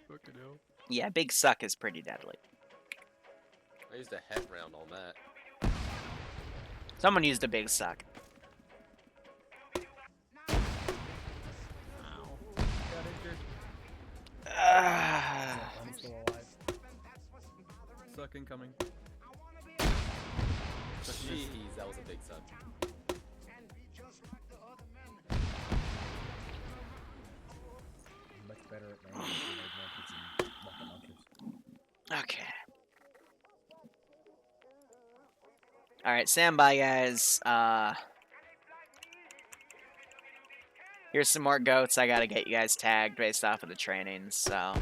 [SPEAKER 4] Fucking hell.
[SPEAKER 1] Yeah, Big Suck is pretty deadly.
[SPEAKER 2] I used a head round on that.
[SPEAKER 1] Someone used a Big Suck.
[SPEAKER 4] Got injured.
[SPEAKER 3] I'm still alive.
[SPEAKER 4] Suck incoming.
[SPEAKER 2] Jeez, that was a big suck.
[SPEAKER 3] Much better at range and rocket launchers.
[SPEAKER 1] Okay. Alright, stand by, guys. Here's some more goats. I gotta get you guys tagged based off of the trainings, so...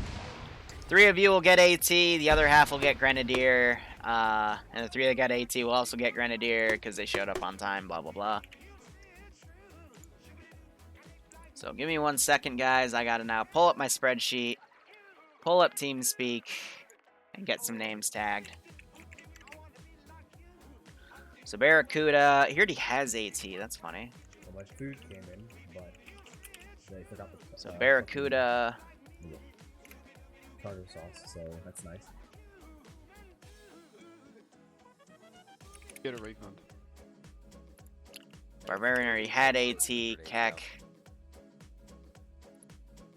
[SPEAKER 1] 3 of you will get AT, the other half will get Grenadier, and the 3 that got AT will also get Grenadier because they showed up on time, blah, blah, blah. So give me 1 second, guys. I gotta now pull up my spreadsheet, pull up TeamSpeak, and get some names tagged. So Barracuda, he already has AT, that's funny.
[SPEAKER 3] Well, my food came in, but they forgot the.
[SPEAKER 1] So Barracuda.
[SPEAKER 3] Tartar sauce, so that's nice.
[SPEAKER 6] Get a refund.
[SPEAKER 1] Barbarian already had AT, Keck.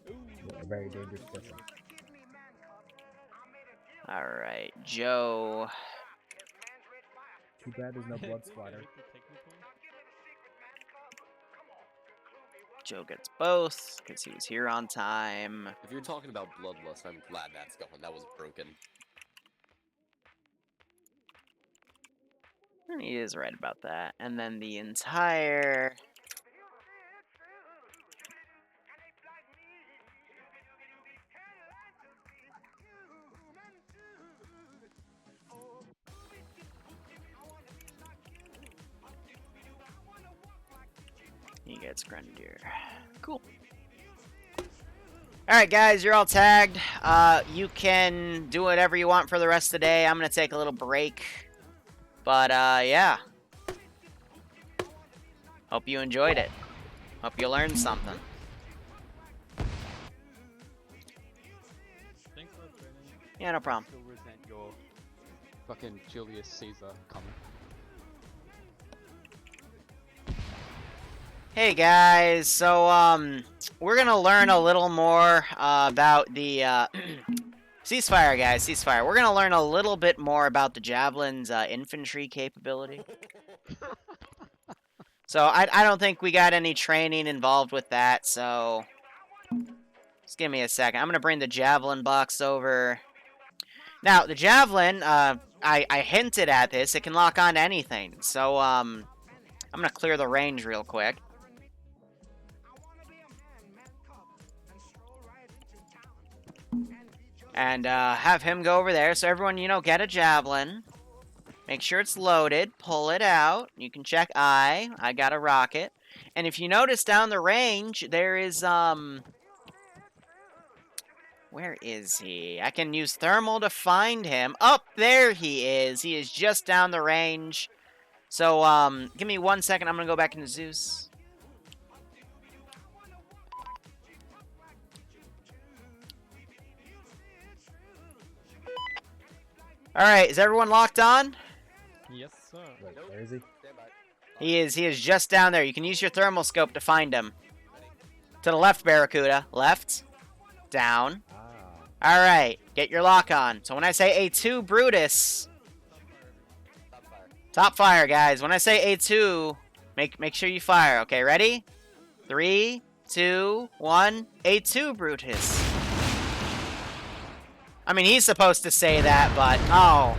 [SPEAKER 3] Yeah, a very dangerous person.
[SPEAKER 1] Alright, Joe.
[SPEAKER 3] Too bad there's no blood splatter.
[SPEAKER 1] Joe gets both, because he was here on time.
[SPEAKER 2] If you're talking about bloodlust, I'm glad that's gone. That was broken.
[SPEAKER 1] And he is right about that. And then the entire... He gets Grenadier. Cool. Alright, guys, you're all tagged. You can do whatever you want for the rest of the day. I'm going to take a little break. But, yeah. Hope you enjoyed it. Hope you learned something.
[SPEAKER 4] Thanks for training.
[SPEAKER 1] Yeah, no problem.
[SPEAKER 6] Still resent your fucking Julius Caesar comment.
[SPEAKER 1] Hey guys, so we're gonna learn a little more about the ceasefire, guys. Ceasefire. We're gonna learn a little bit more about the javelin's infantry capability. So I don't think we got any training involved with that. So just give me a second. I'm gonna bring the javelin box over. Now the javelin, I hinted at this. It can lock on to anything. So I'm gonna clear the range real quick. And have him go over there. So everyone, you know, get a javelin. Make sure it's loaded. Pull it out. You can check I got a rocket. And if you notice down the range, there is, where is he? I can use thermal to find him. Up there he is. He is just down the range. So, give me 1 second. I'm going to go back into Zeus. Alright, is everyone locked on?
[SPEAKER 6] Yes, sir.
[SPEAKER 3] Wait, where is he?
[SPEAKER 2] Stand by.
[SPEAKER 1] He is just down there. You can use your thermal scope to find him. To the left, Barracuda. Left. Down.
[SPEAKER 3] Ah.
[SPEAKER 1] Alright, get your lock on. So when I say A2, Brutus.
[SPEAKER 2] Stop fire.
[SPEAKER 1] Top fire, guys. When I say A2, make sure you fire. Okay, ready? 3, 2, 1. A2, Brutus. I mean, he's supposed to say that, but oh.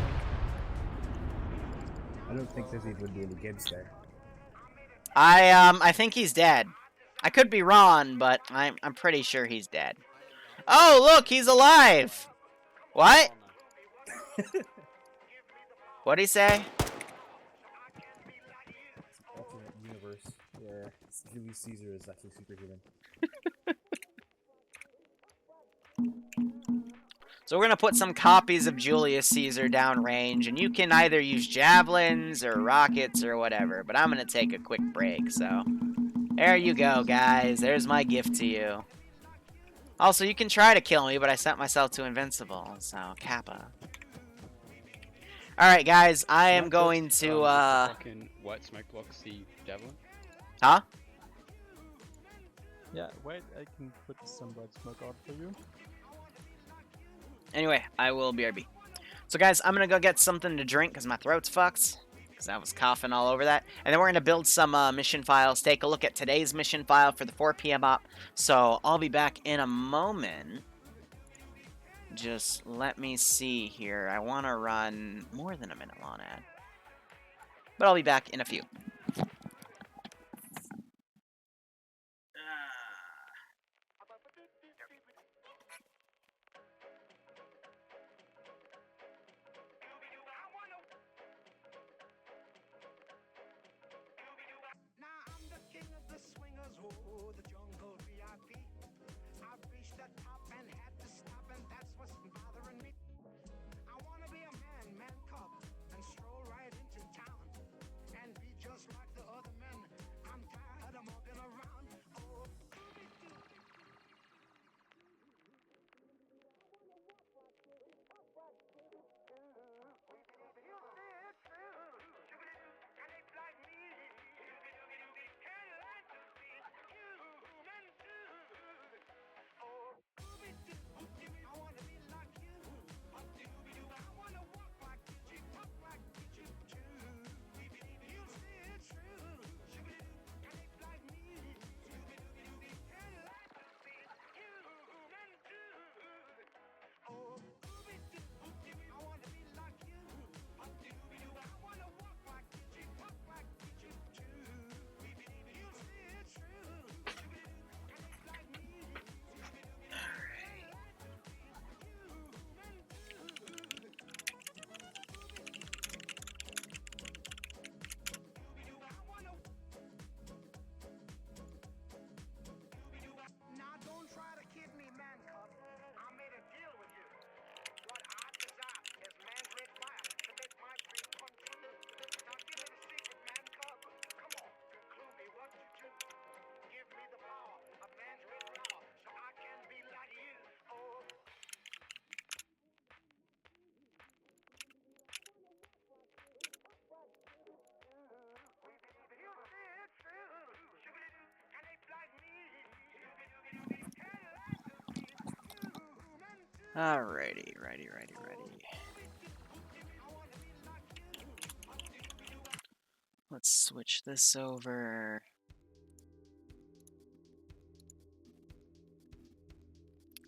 [SPEAKER 3] I don't think there's even any Gibbs there.
[SPEAKER 1] I think he's dead. I could be wrong, but I'm pretty sure he's dead. Oh, look, he's alive. What? What'd he say?
[SPEAKER 3] Alternate universe where Julius Caesar is actually superhuman.
[SPEAKER 1] So we're going to put some copies of Julius Caesar downrange, and you can either use javelins or rockets or whatever, but I'm going to take a quick break, so there you go, guys. There's my gift to you. Also, you can try to kill me, but I set myself to invincible, so Kappa. Alright, guys, I am going to,
[SPEAKER 6] Fucking white smoke blocks the javelin.
[SPEAKER 1] Huh?
[SPEAKER 7] Yeah, wait, I can put some white smoke out for you.
[SPEAKER 1] Anyway, I will BRB. So, guys, I'm going to go get something to drink because my throat's fucked. Because I was coughing all over that. And then we're going to build some mission files. Take a look at today's mission file for the 4 p.m. op. So, I'll be back in a moment. Just let me see here. I want to run more than a minute long ad. But I'll be back in a few.
[SPEAKER 8] Now I'm the king of the swingers, oh, the jungle VIP. I've reached the top and had to stop, and that's what's bothering me. I wanna be a man cub, and stroll right into town, and be just like the other men. I'm tired of walking around. Oh, and it's like me. Can you like to see you?
[SPEAKER 1] Alrighty. Let's switch this over.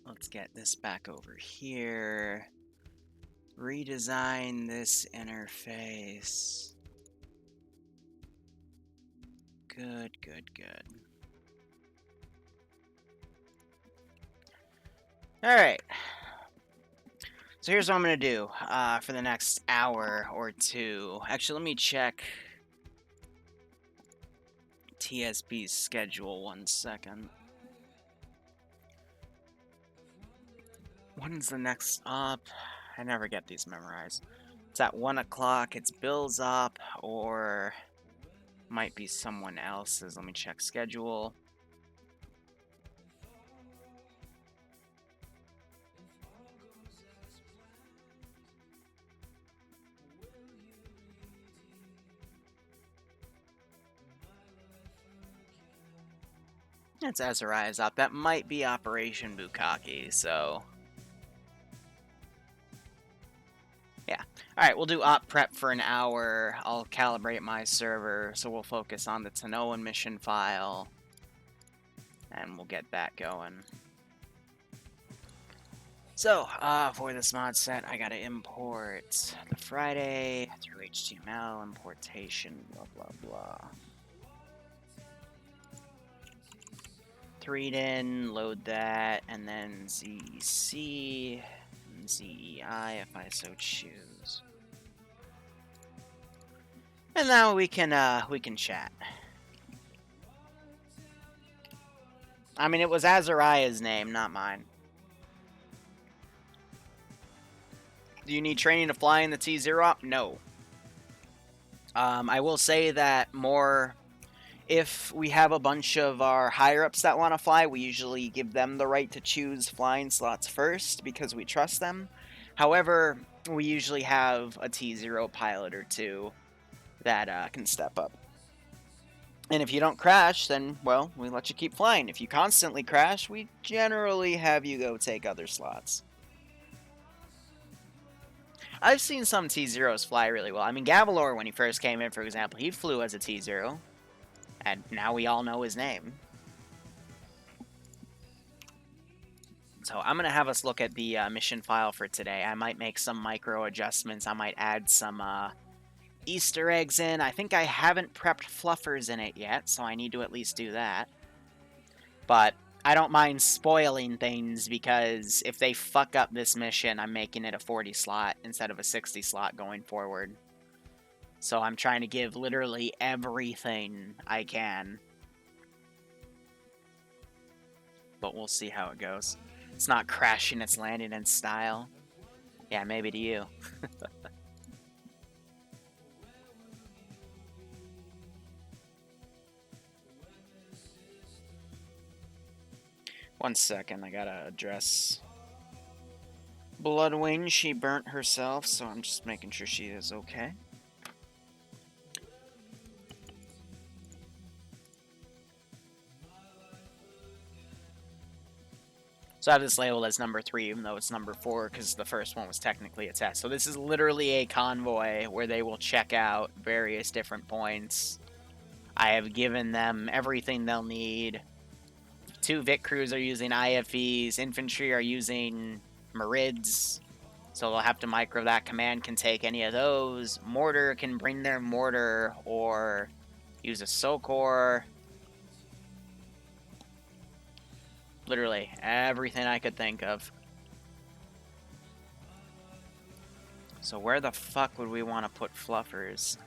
[SPEAKER 1] Let's get this back over here. Redesign this interface. Good. Alright. So here's what I'm going to do for the next hour or two. Actually, let me check TSB's schedule 1 second. When's the next up? I never get these memorized. It's at 1 o'clock. It's Bill's up, or might be someone else's. Let me check schedule. It's Azariah's up. That might be Operation Bukkake, so... yeah. Alright, we'll do op prep for an hour. I'll calibrate my server, so we'll focus on the Tanoan mission file. And we'll get that going. So, for this mod set, I gotta import the Friday through HTML, importation, blah blah blah. 3'd in, load that, and then ZC, and ZEI if I so choose. And now we can chat. I mean, it was Azariah's name, not mine. Do you need training to fly in the T0 op? No. I will say that more... if we have a bunch of our higher-ups that want to fly, we usually give them the right to choose flying slots first because we trust them. However, we usually have a T0 pilot or two that can step up. And if you don't crash, then, well, we let you keep flying. If you constantly crash, we generally have you go take other slots. I've seen some T0s fly really well. I mean, Gavalor, when he first came in, for example, he flew as a T0. And now we all know his name. So I'm going to have us look at the mission file for today. I might make some micro adjustments. I might add some Easter eggs in. I think I haven't prepped fluffers in it yet, so I need to at least do that. But I don't mind spoiling things, because if they fuck up this mission, I'm making it a 40 slot instead of a 60 slot going forward. So I'm trying to give literally everything I can. But we'll see how it goes. It's not crashing, it's landing in style. Yeah, maybe to you. 1 second, I gotta address Bloodwing. She burnt herself, so I'm just making sure she is okay. So I have this labeled as number 3, even though it's number 4, because the first one was technically a test. So this is literally a convoy where they will check out various different points. I have given them everything they'll need. 2 Vic crews are using IFEs. Infantry are using Marids. So they'll have to micro that. Command can take any of those. Mortar can bring their mortar or use a Sokor. Literally everything I could think of. So where the fuck would we want to put fluffers?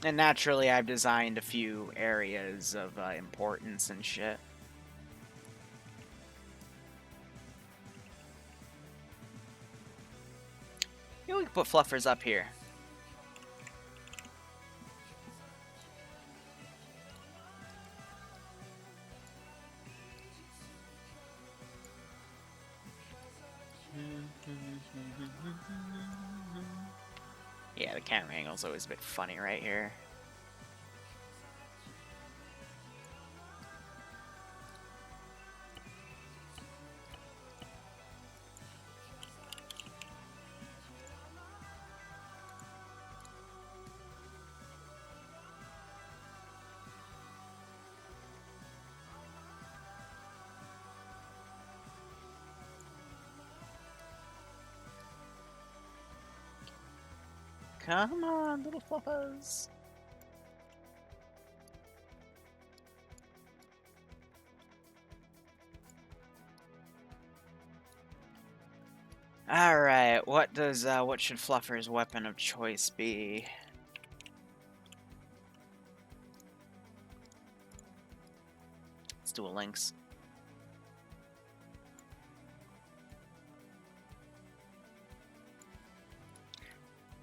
[SPEAKER 1] And naturally, I've designed a few areas of importance and shit. Yeah, we can put fluffers up here. Yeah, the camera angle's always a bit funny right here. Come on, little fluffas. Alright, what should Fluffer's weapon of choice be? Let's do a Lynx.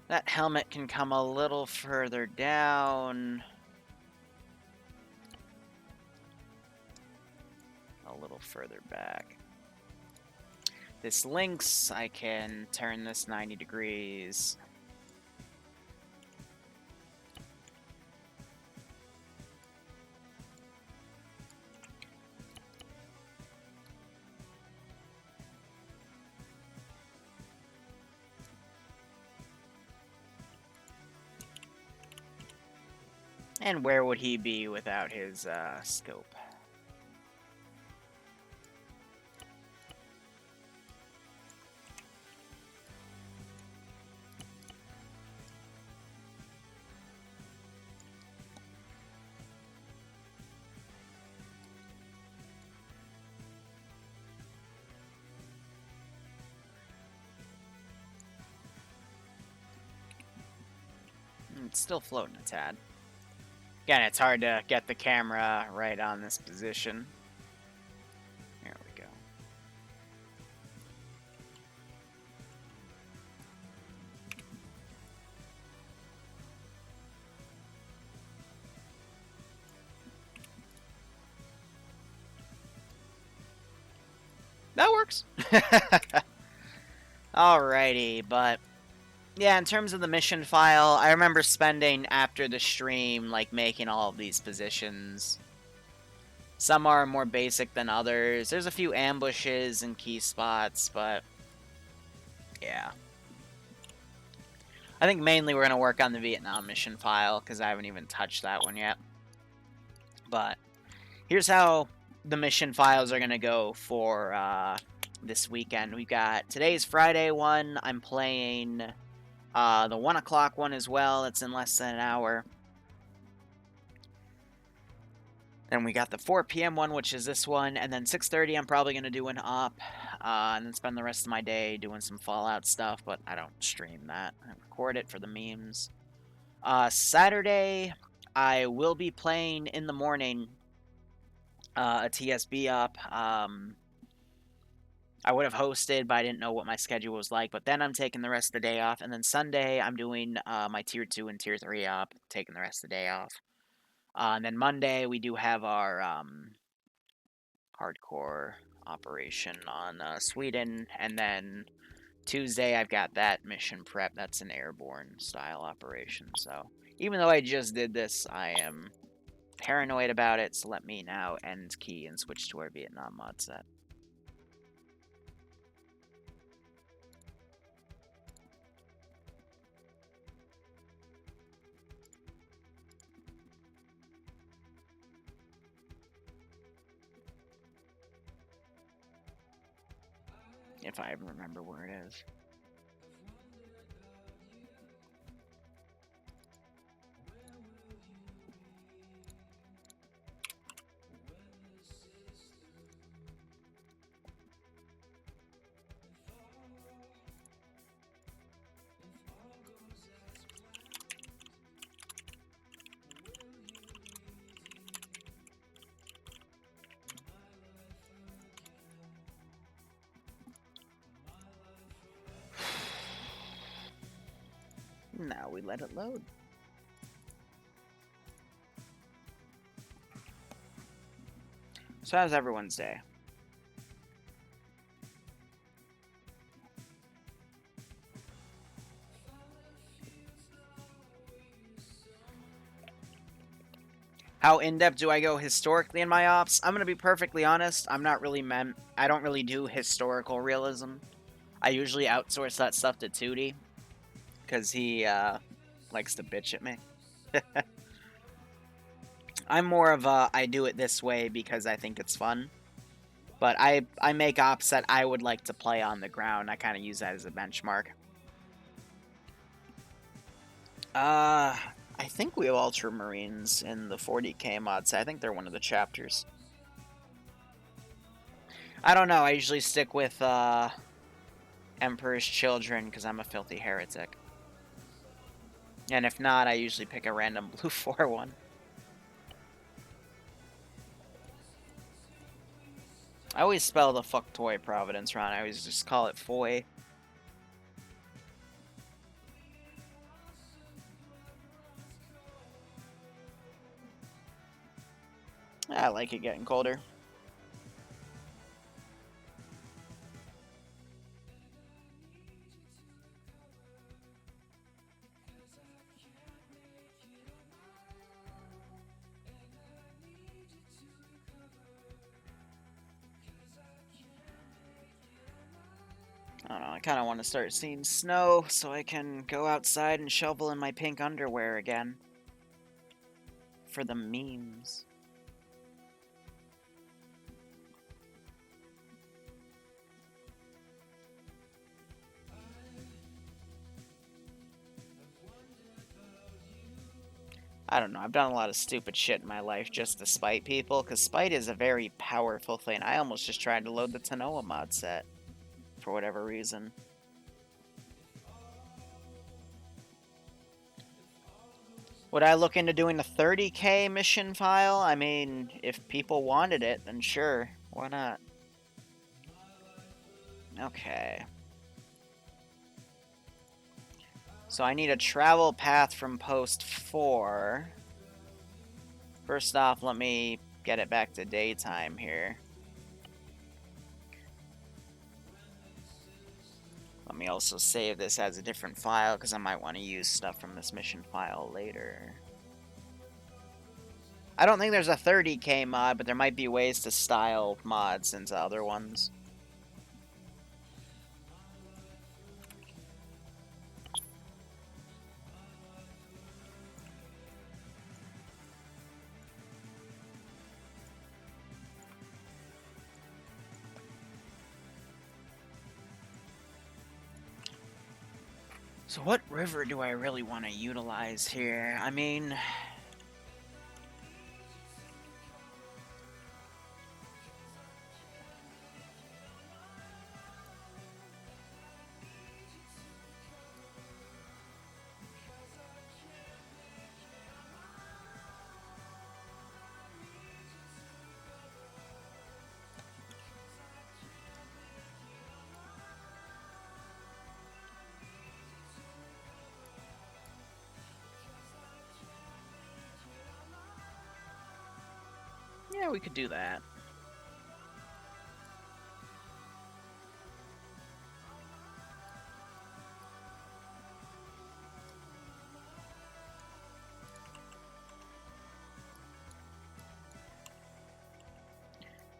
[SPEAKER 1] That helmet can come a little further down. A little further back. This Lynx, I can turn this 90 degrees. And where would he be without his scope? It's still floating a tad. Again, it's hard to get the camera right on this position. There we go. That works. Alrighty, but yeah, in terms of the mission file, I remember spending after the stream, like, making all of these positions. Some are more basic than others. There's a few ambushes and key spots, but yeah. I think mainly we're going to work on the Vietnam mission file, because I haven't even touched that one yet. But here's how the mission files are going to go for this weekend. We've got today's Friday one. I'm playing the 1 o'clock one as well. It's in less than an hour. Then we got the 4 p.m. one, which is this one. And then 6:30, I'm probably going to do an op. And then spend the rest of my day doing some Fallout stuff. But I don't stream that. I record it for the memes. Saturday, I will be playing in the morning a TSB op. I would have hosted, but I didn't know what my schedule was like. But then I'm taking the rest of the day off. And then Sunday, I'm doing my Tier 2 and Tier 3 op, taking the rest of the day off. And then Monday, we do have our hardcore operation on Sweden. And then Tuesday, I've got that mission prep. That's an airborne style operation. So even though I just did this, I am paranoid about it. So let me now end key and switch to our Vietnam mod set. If I ever remember where it is. Now we let it load. So how's everyone's day? How in-depth do I go historically in my ops? I'm gonna be perfectly honest. I'm not really I don't really do historical realism. I usually outsource that stuff to Tootie, because he likes to bitch at me. I'm more of a, I do it this way because I think it's fun. But I make ops that I would like to play on the ground. I kind of use that as a benchmark. I think we have Ultramarines in the 40k mods. I think they're one of the chapters. I don't know. I usually stick with Emperor's Children because I'm a filthy heretic. And if not, I usually pick a random blue 4-1. I always spell the fuck toy Providence wrong. I always just call it Foy. I like it getting colder. I don't know, I kind of want to start seeing snow so I can go outside and shovel in my pink underwear again. For the memes. I don't know, I've done a lot of stupid shit in my life just to spite people, because spite is a very powerful thing. I almost just tried to load the Tanoa mod set. For whatever reason. Would I look into doing a 30k mission file? I mean, if people wanted it, then sure. Why not? Okay. So I need a travel path from post 4. First off, let me get it back to daytime here. Let me also save this as a different file, because I might want to use stuff from this mission file later. I don't think there's a 30k mod, but there might be ways to style mods into other ones. So what river do I really want to utilize here? I mean... yeah, we could do that.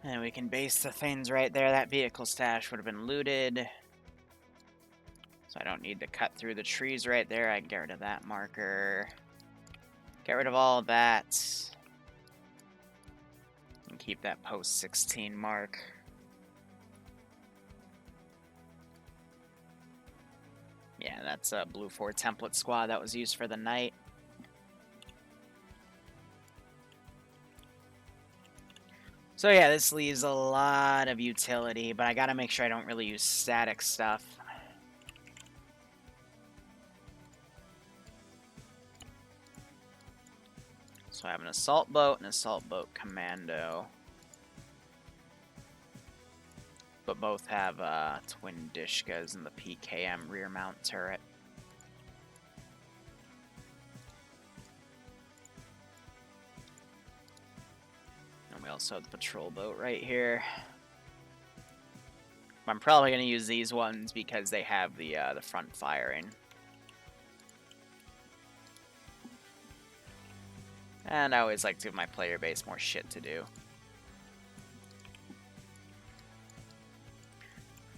[SPEAKER 1] And we can base the things right there. That vehicle stash would have been looted. So I don't need to cut through the trees right there. I can get rid of that marker. Get rid of all of that. And keep that post 16 mark. Yeah, that's a blue 4 template squad that was used for the night. So yeah, this leaves a lot of utility, but I gotta make sure I don't really use static stuff. So I have an assault boat and assault boat commando. But both have twin Dishkas and the PKM rear mount turret. And we also have the patrol boat right here. I'm probably going to use these ones because they have the front firing. And I always like to give my player base more shit to do.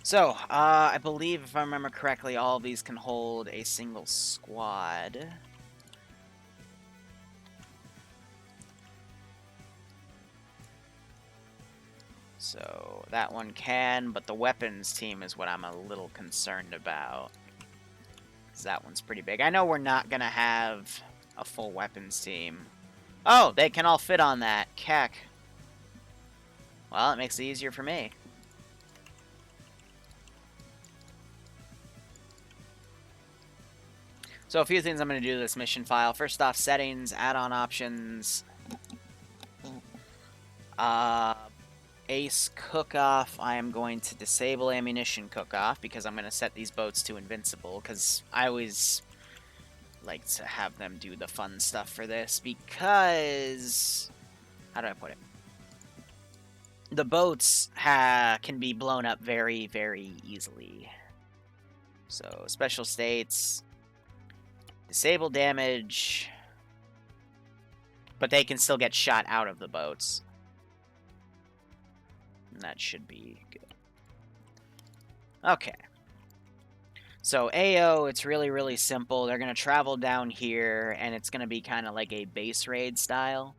[SPEAKER 1] So, I believe, if I remember correctly, all of these can hold a single squad. So, that one can, but the weapons team is what I'm a little concerned about. because that one's pretty big. I know we're not going to have a full weapons team. Oh, they can all fit on that. Keck. Well, it makes it easier for me. So a few things I'm going to do to this mission file. First off, settings, add-on options. Ace cook-off, I am going to disable ammunition cook-off because I'm going to set these boats to invincible because I always like to have them do the fun stuff for this because... How do I put it? The boats can be blown up very, very easily. So, special states... Disable damage... But they can still get shot out of the boats. And that should be good. Okay. So AO, it's really, really simple. They're going to travel down here, and it's going to be kind of like a base raid style.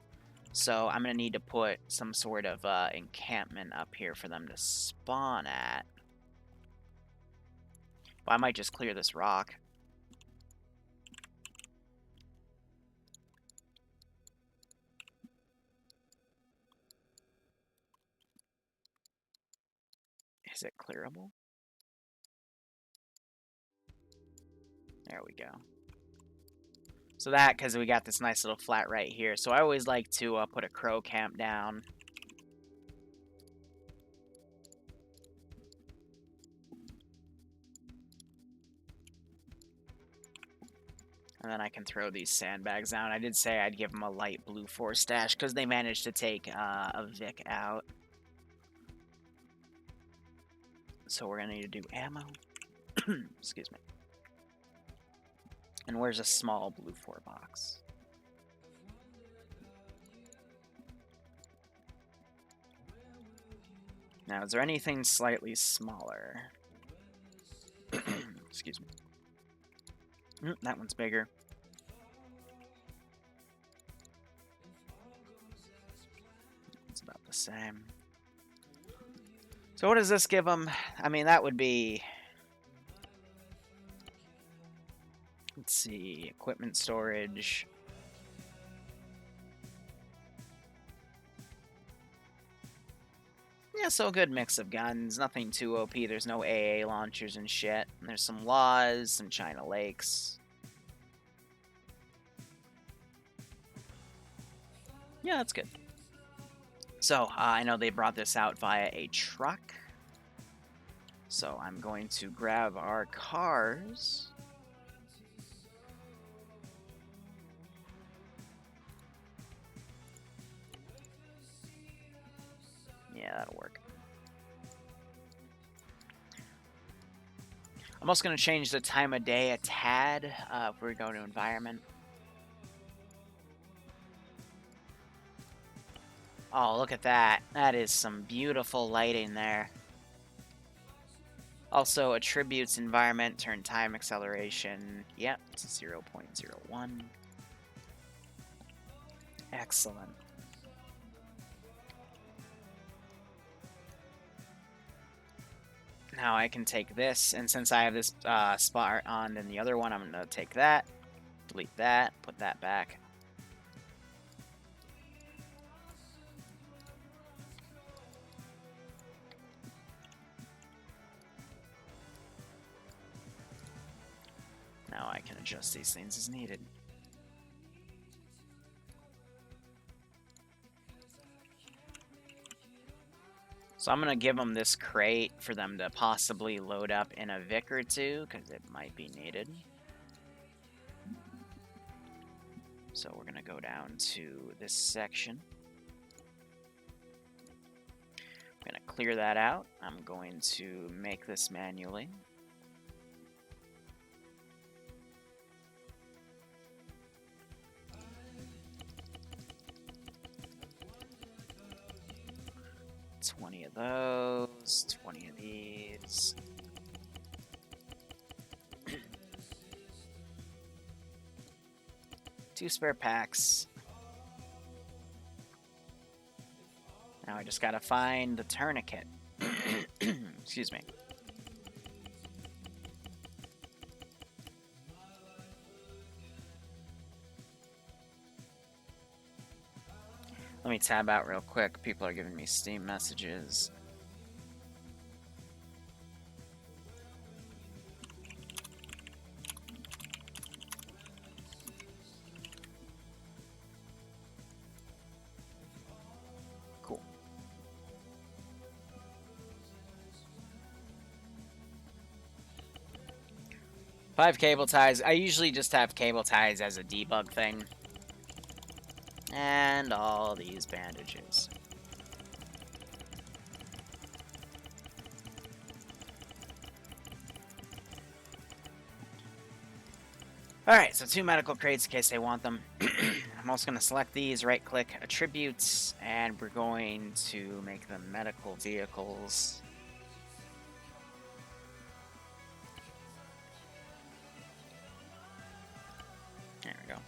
[SPEAKER 1] So I'm going to need to put some sort of encampment up here for them to spawn at. Well, I might just clear this rock. Is it clearable? There we go. So that, because we got this nice little flat right here. So I always like to put a crow camp down. And then I can throw these sandbags down. I did say I'd give them a light blue 4 stash because they managed to take a Vic out. So we're going to need to do ammo. Excuse me. And where's a small blue 4 box? Now, is there anything slightly smaller? Excuse me. That one's bigger. It's about the same. So what does this give them? I mean, that would be... Let's see, equipment storage. Yeah, so a good mix of guns. Nothing too OP. There's no AA launchers and shit. There's some laws, some China Lakes. Yeah, that's good. So, I know they brought this out via a truck. So I'm going to grab our cars. Yeah, that'll work. I'm also going to change the time of day a tad if we go to environment. Oh, look at that. That is some beautiful lighting there. Also, attributes environment, turn time acceleration. Yep, it's 0.01. Excellent. Now I can take this, and since I have this spot on in the other one, I'm going to take that, delete that, put that back. Now I can adjust these things as needed. So I'm going to give them this crate for them to possibly load up in a Vic or two, because it might be needed. So we're going to go down to this section. I'm going to clear that out. I'm going to make this manually. $20 of those, 20 of these. Two spare packs. Now I just gotta find the tourniquet. Excuse me. Let me tab out real quick. People are giving me Steam messages. Cool. Five cable ties. I usually just have cable ties as a debug thing. And all these bandages. Alright, so 2 medical crates in case they want them. I'm also going to select these, right-click attributes, and we're going to make them medical vehicles. There we go.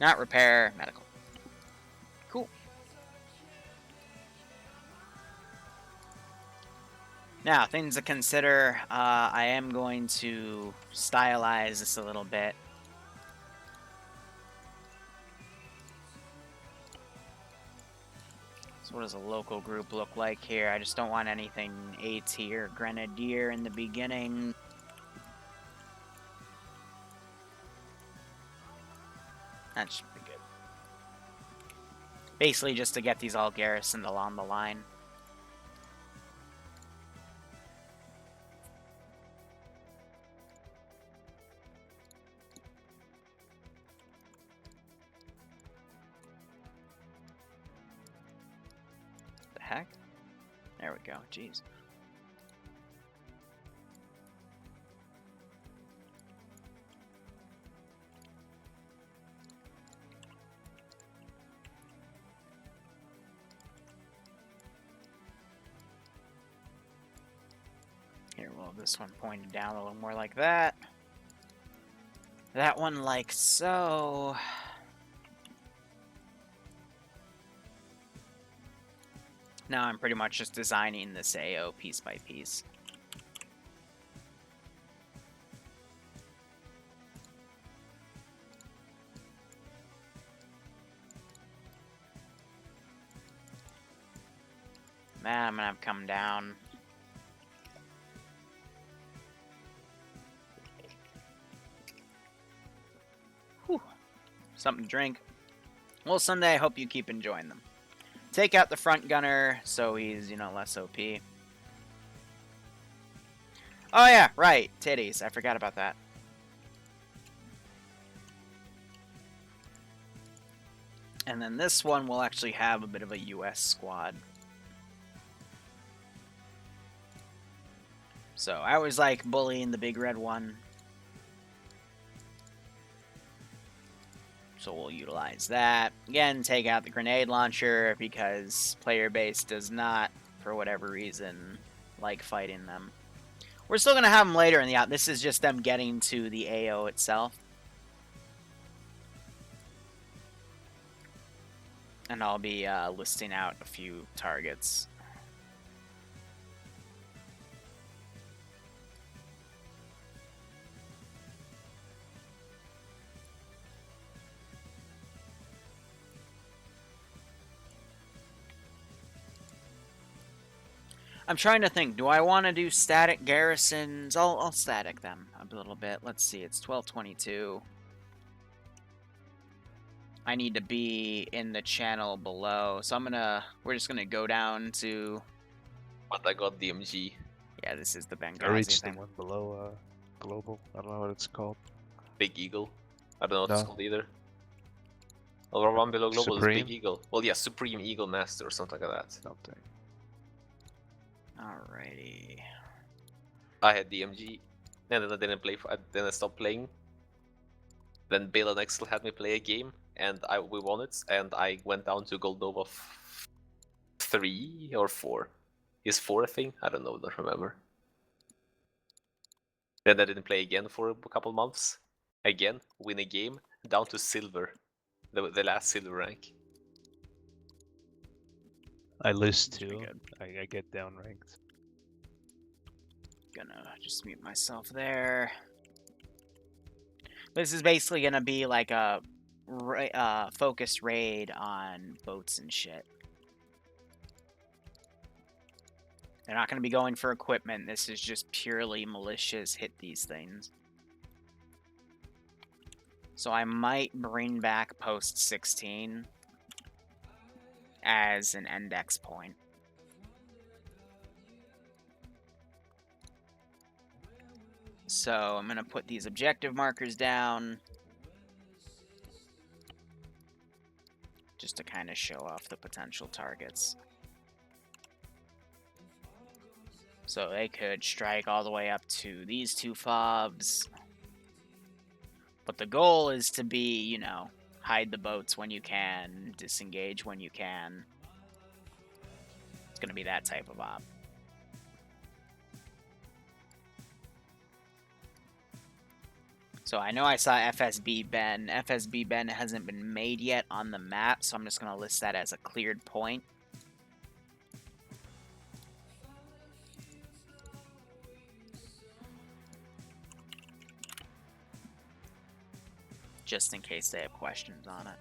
[SPEAKER 1] Not repair, medical. Cool. Now, things to consider. I am going to stylize this a little bit. So what does a local group look like here? I just don't want anything A tier Grenadier in the beginning. That should be good. Basically just to get these all garrisoned along the line. The heck? There we go, jeez. Here, we'll have this one pointed down a little more like that. That one like so. Now I'm pretty much just designing this AO piece by piece. Man, I'm gonna have to come down. Whew. Something to drink. Well, Sunday, I hope you keep enjoying them. Take out the front gunner so he's, less OP. Oh yeah, right. Titties. I forgot about that. And then this one will actually have a bit of a US squad. So I always like bullying the big red one. So we'll utilize that. Again, take out the grenade launcher because player base does not, for whatever reason, like fighting them. We're still going to have them later in the out. This is just them getting to the AO itself. And I'll be listing out a few targets. I'm trying to think, do I want to do static garrisons? I'll static them a little bit. Let's see, it's 1222. I need to be in the channel below. So we're just gonna go down to...
[SPEAKER 2] But I got DMG.
[SPEAKER 1] Yeah, this is the
[SPEAKER 9] I
[SPEAKER 1] Benghazi
[SPEAKER 9] reached
[SPEAKER 1] thing.
[SPEAKER 9] the one below global. I don't know what it's called.
[SPEAKER 2] Big Eagle. I don't know what it's
[SPEAKER 9] No.
[SPEAKER 2] called either. Or one below global is
[SPEAKER 9] Supreme?
[SPEAKER 2] Big Eagle. Well, yeah, Supreme Eagle Master or something like that.
[SPEAKER 9] Something.
[SPEAKER 1] Alrighty.
[SPEAKER 2] I had DMG, and then I didn't play. Then I stopped playing. Then Bill and Axel had me play a game, and we won it. And I went down to Gold Nova 3 or 4. Is 4 a thing? I don't know. Don't remember. Then I didn't play again for a couple months. Again, win a game, down to silver, the last silver rank.
[SPEAKER 9] I lose
[SPEAKER 1] Should be
[SPEAKER 9] 2.
[SPEAKER 1] good.
[SPEAKER 9] I get down ranked.
[SPEAKER 1] Gonna just mute myself there. This is basically gonna be like a focused raid on boats and shit. They're not going to be going for equipment. This is just purely malicious hit these things. So I might bring back post 16 as an index point. So I'm going to put these objective markers down just to kind of show off the potential targets. So they could strike all the way up to these two fobs. But the goal is to be, you know, hide the boats when you can, disengage when you can. It's going to be that type of op. So I know I saw FSB Ben. FSB Ben hasn't been made yet on the map, so I'm just going to list that as a cleared point. Just in case they have questions on it.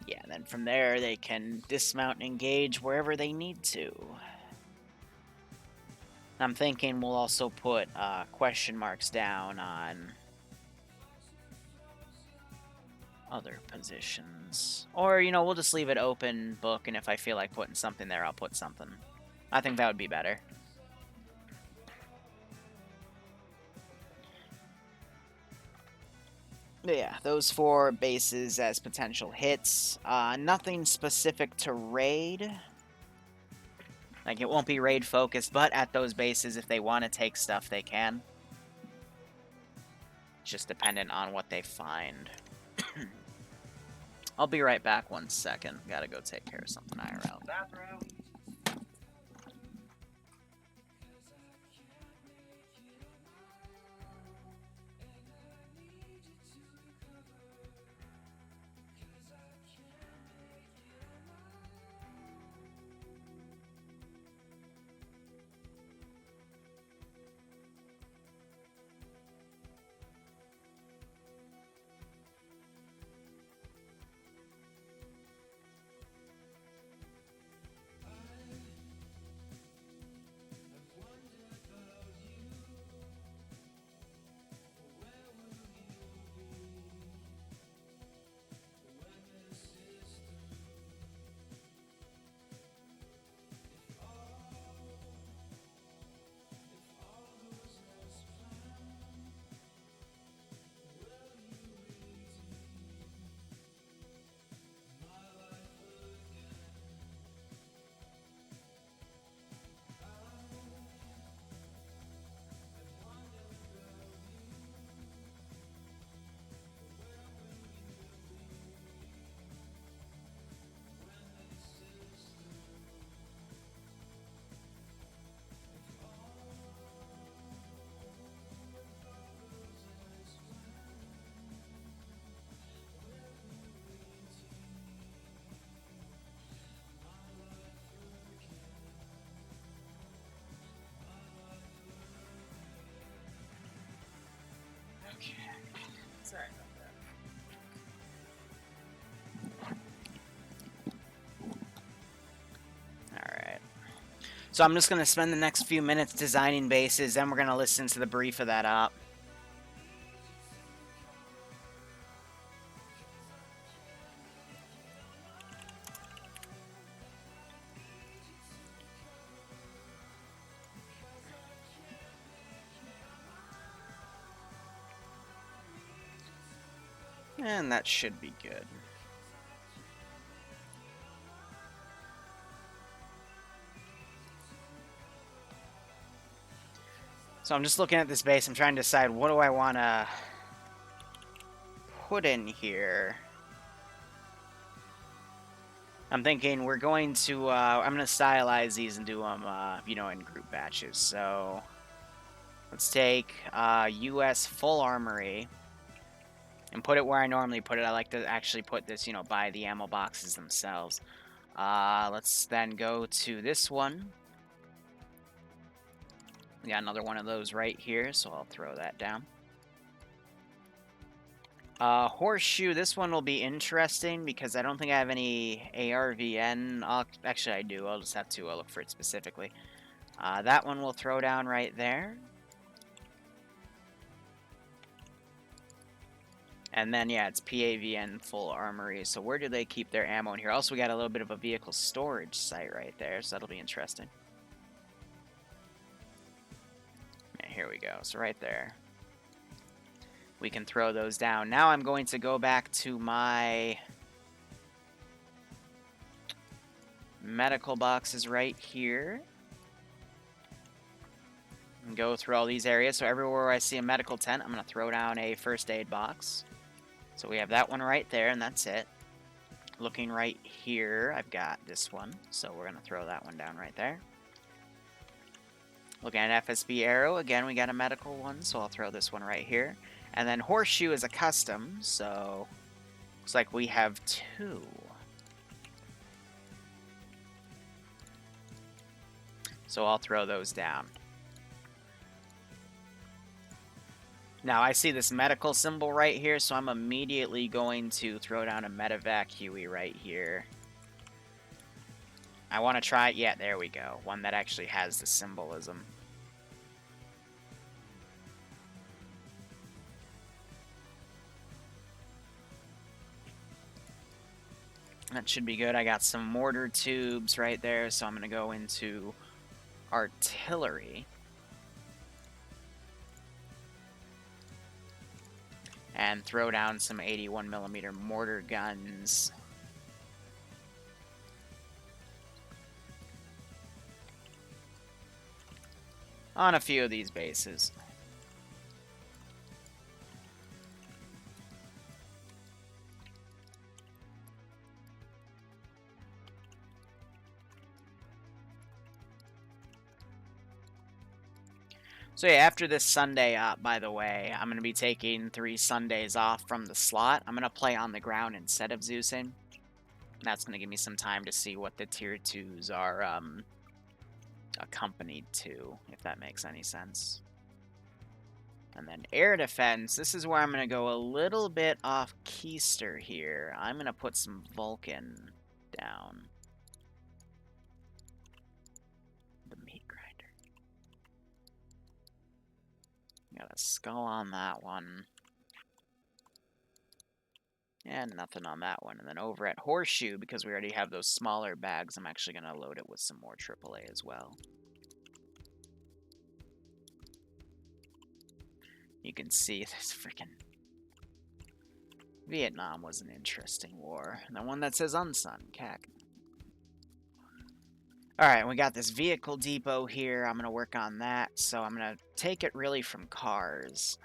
[SPEAKER 1] Yeah, then from there they can dismount and engage wherever they need to. I'm thinking we'll also put question marks down on other positions. Or, you know, we'll just leave it open book, and if I feel like putting something there, I'll put something. I think that would be better. But yeah, those 4 bases as potential hits. Nothing specific to raid. Like, it won't be raid focused, but at those bases, if they want to take stuff, they can. Just dependent on what they find. I'll be right back 1 second. Gotta go take care of something IRL. Bathroom. Sorry about that. Alright. So I'm just going to spend the next few minutes designing bases, then we're going to listen to the brief of that op. And that should be good. So I'm just looking at this base. I'm trying to decide what do I want to put in here. I'm thinking we're going to, I'm going to stylize these and do them, you know, in group batches. So let's take US full armory. and put it where I normally put it. I like to actually put this, you know, by the ammo boxes themselves. Let's then go to this one. We got another one of those right here, so I'll throw that down. Horseshoe, this one will be interesting because I don't think I have any ARVN. Actually, I do. I'll just have to look for it specifically. That one we'll throw down right there. And then, yeah, it's PAVN full armory. So where do they keep their ammo in here? Also, we got a little bit of a vehicle storage site right there, so that'll be interesting. Yeah, here we go. So right there. We can throw those down. Now I'm going to go back to my medical boxes right here. And go through all these areas. So everywhere I see a medical tent, I'm going to throw down a first aid box. So we have that one right there, and that's it. Looking right here, I've got this one. So we're going to throw that one down right there. Looking at FSB Arrow, again, we got a medical one, so I'll throw this one right here. And then Horseshoe is a custom, so looks like we have 2. So I'll throw those down. Now I see this medical symbol right here, so I'm immediately going to throw down a medevac Huey right here. I want to try it. Yeah, there we go. One that actually has the symbolism. That should be good. I got some mortar tubes right there, so I'm going to go into artillery. And throw down some 81mm mortar guns. On a few of these bases. So yeah, after this Sunday, by the way, I'm going to be taking 3 Sundays off from the slot. I'm going to play on the ground instead of Zeusing. That's going to give me some time to see what the tier 2s are accompanied to, if that makes any sense. And then air defense, this is where I'm going to go a little bit off keister here. I'm going to put some Vulcan down. The meat grinder. Got a skull on that one. And nothing on that one. And then over at Horseshoe, because we already have those smaller bags, I'm actually going to load it with some more AAA as well. You can see this freaking... Vietnam was an interesting war. And the one that says Unsung, cack. Alright, we got this vehicle depot here. I'm going to work on that. So I'm going to take it really from cars.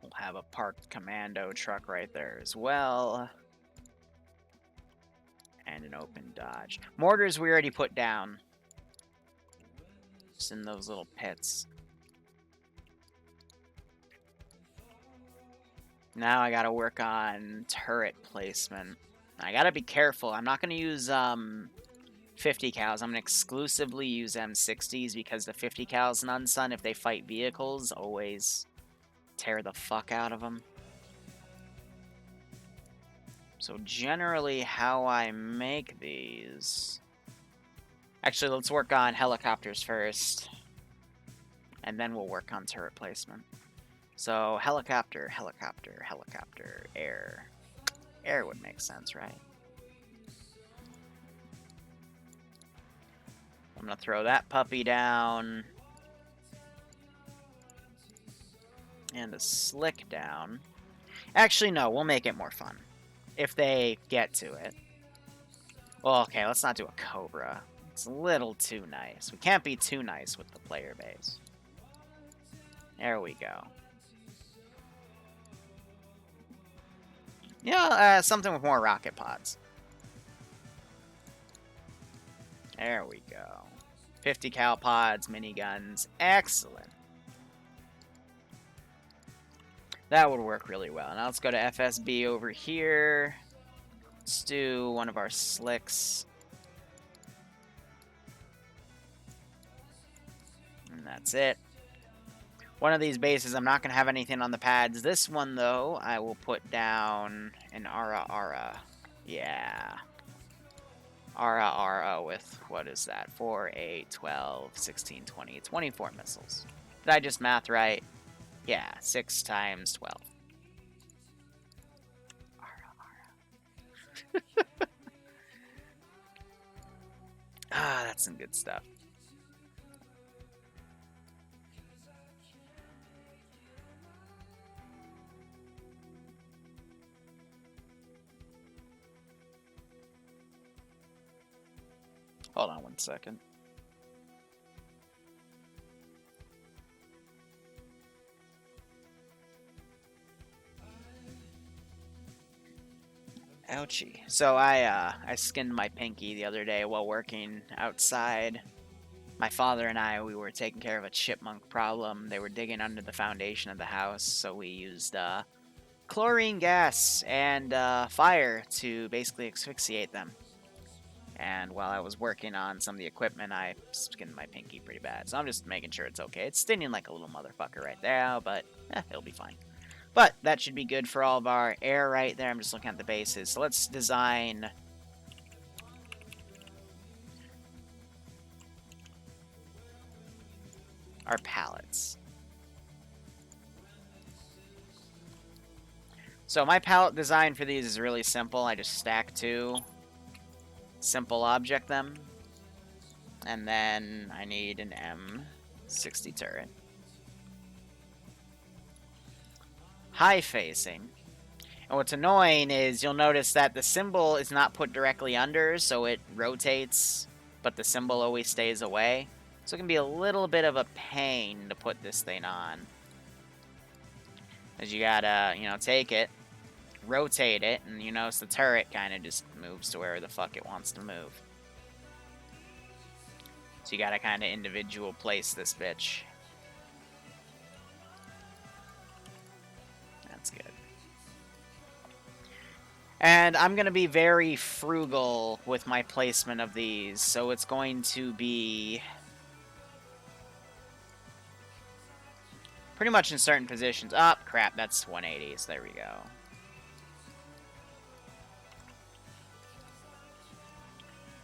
[SPEAKER 1] We'll have a parked commando truck right there as well. And an open Dodge. Mortars we already put down. Just in those little pits. Now I gotta work on turret placement. I gotta be careful. I'm not gonna use 50 cals. I'm gonna exclusively use M60s because the 50 cals in Unsun, if they fight vehicles, always tear the fuck out of them. So generally how I make these... Actually, let's work on helicopters first. And then we'll work on turret placement. So, helicopter, helicopter, helicopter, air. Air would make sense, right? I'm gonna throw that puppy down. And the slick down. Actually, no, we'll make it more fun. If they get to it. Well, okay, let's not do a Cobra. It's a little too nice. We can't be too nice with the player base. There we go. Yeah, something with more rocket pods. There we go. 50 cal pods, miniguns. Excellent. That would work really well. Now let's go to FSB over here. Let's do one of our slicks. And that's it. One of these bases, I'm not going to have anything on the pads. This one, though, I will put down an Ara. Yeah. Ara with, what is that? 4, 8, 12, 16, 20, 24 missiles. Did I just math right? Yeah, 6 times 12. Ah, that's some good stuff. Hold on 1 second. Ouchie. So I skinned my pinky the other day while working outside. My father and I, we were taking care of a chipmunk problem. They were digging under the foundation of the house, so we used chlorine gas and fire to basically asphyxiate them. And while I was working on some of the equipment, I skinned my pinky pretty bad. So I'm just making sure it's okay. It's stinging like a little motherfucker right there, but it'll be fine. But that should be good for all of our air right there. I'm just looking at the bases. So let's design our pallets. So my pallet design for these is really simple. I just stack 2. Simple object them, and then I need an M60 turret. High facing. And what's annoying is you'll notice that the symbol is not put directly under, so it rotates, but the symbol always stays away. So it can be a little bit of a pain to put this thing on. As you gotta, take it, rotate it, and you notice the turret kind of just moves to where the fuck it wants to move. So you gotta kind of individual place this bitch. That's good. And I'm gonna be very frugal with my placement of these, so it's going to be pretty much in certain positions. Oh, crap, that's 180s. There we go.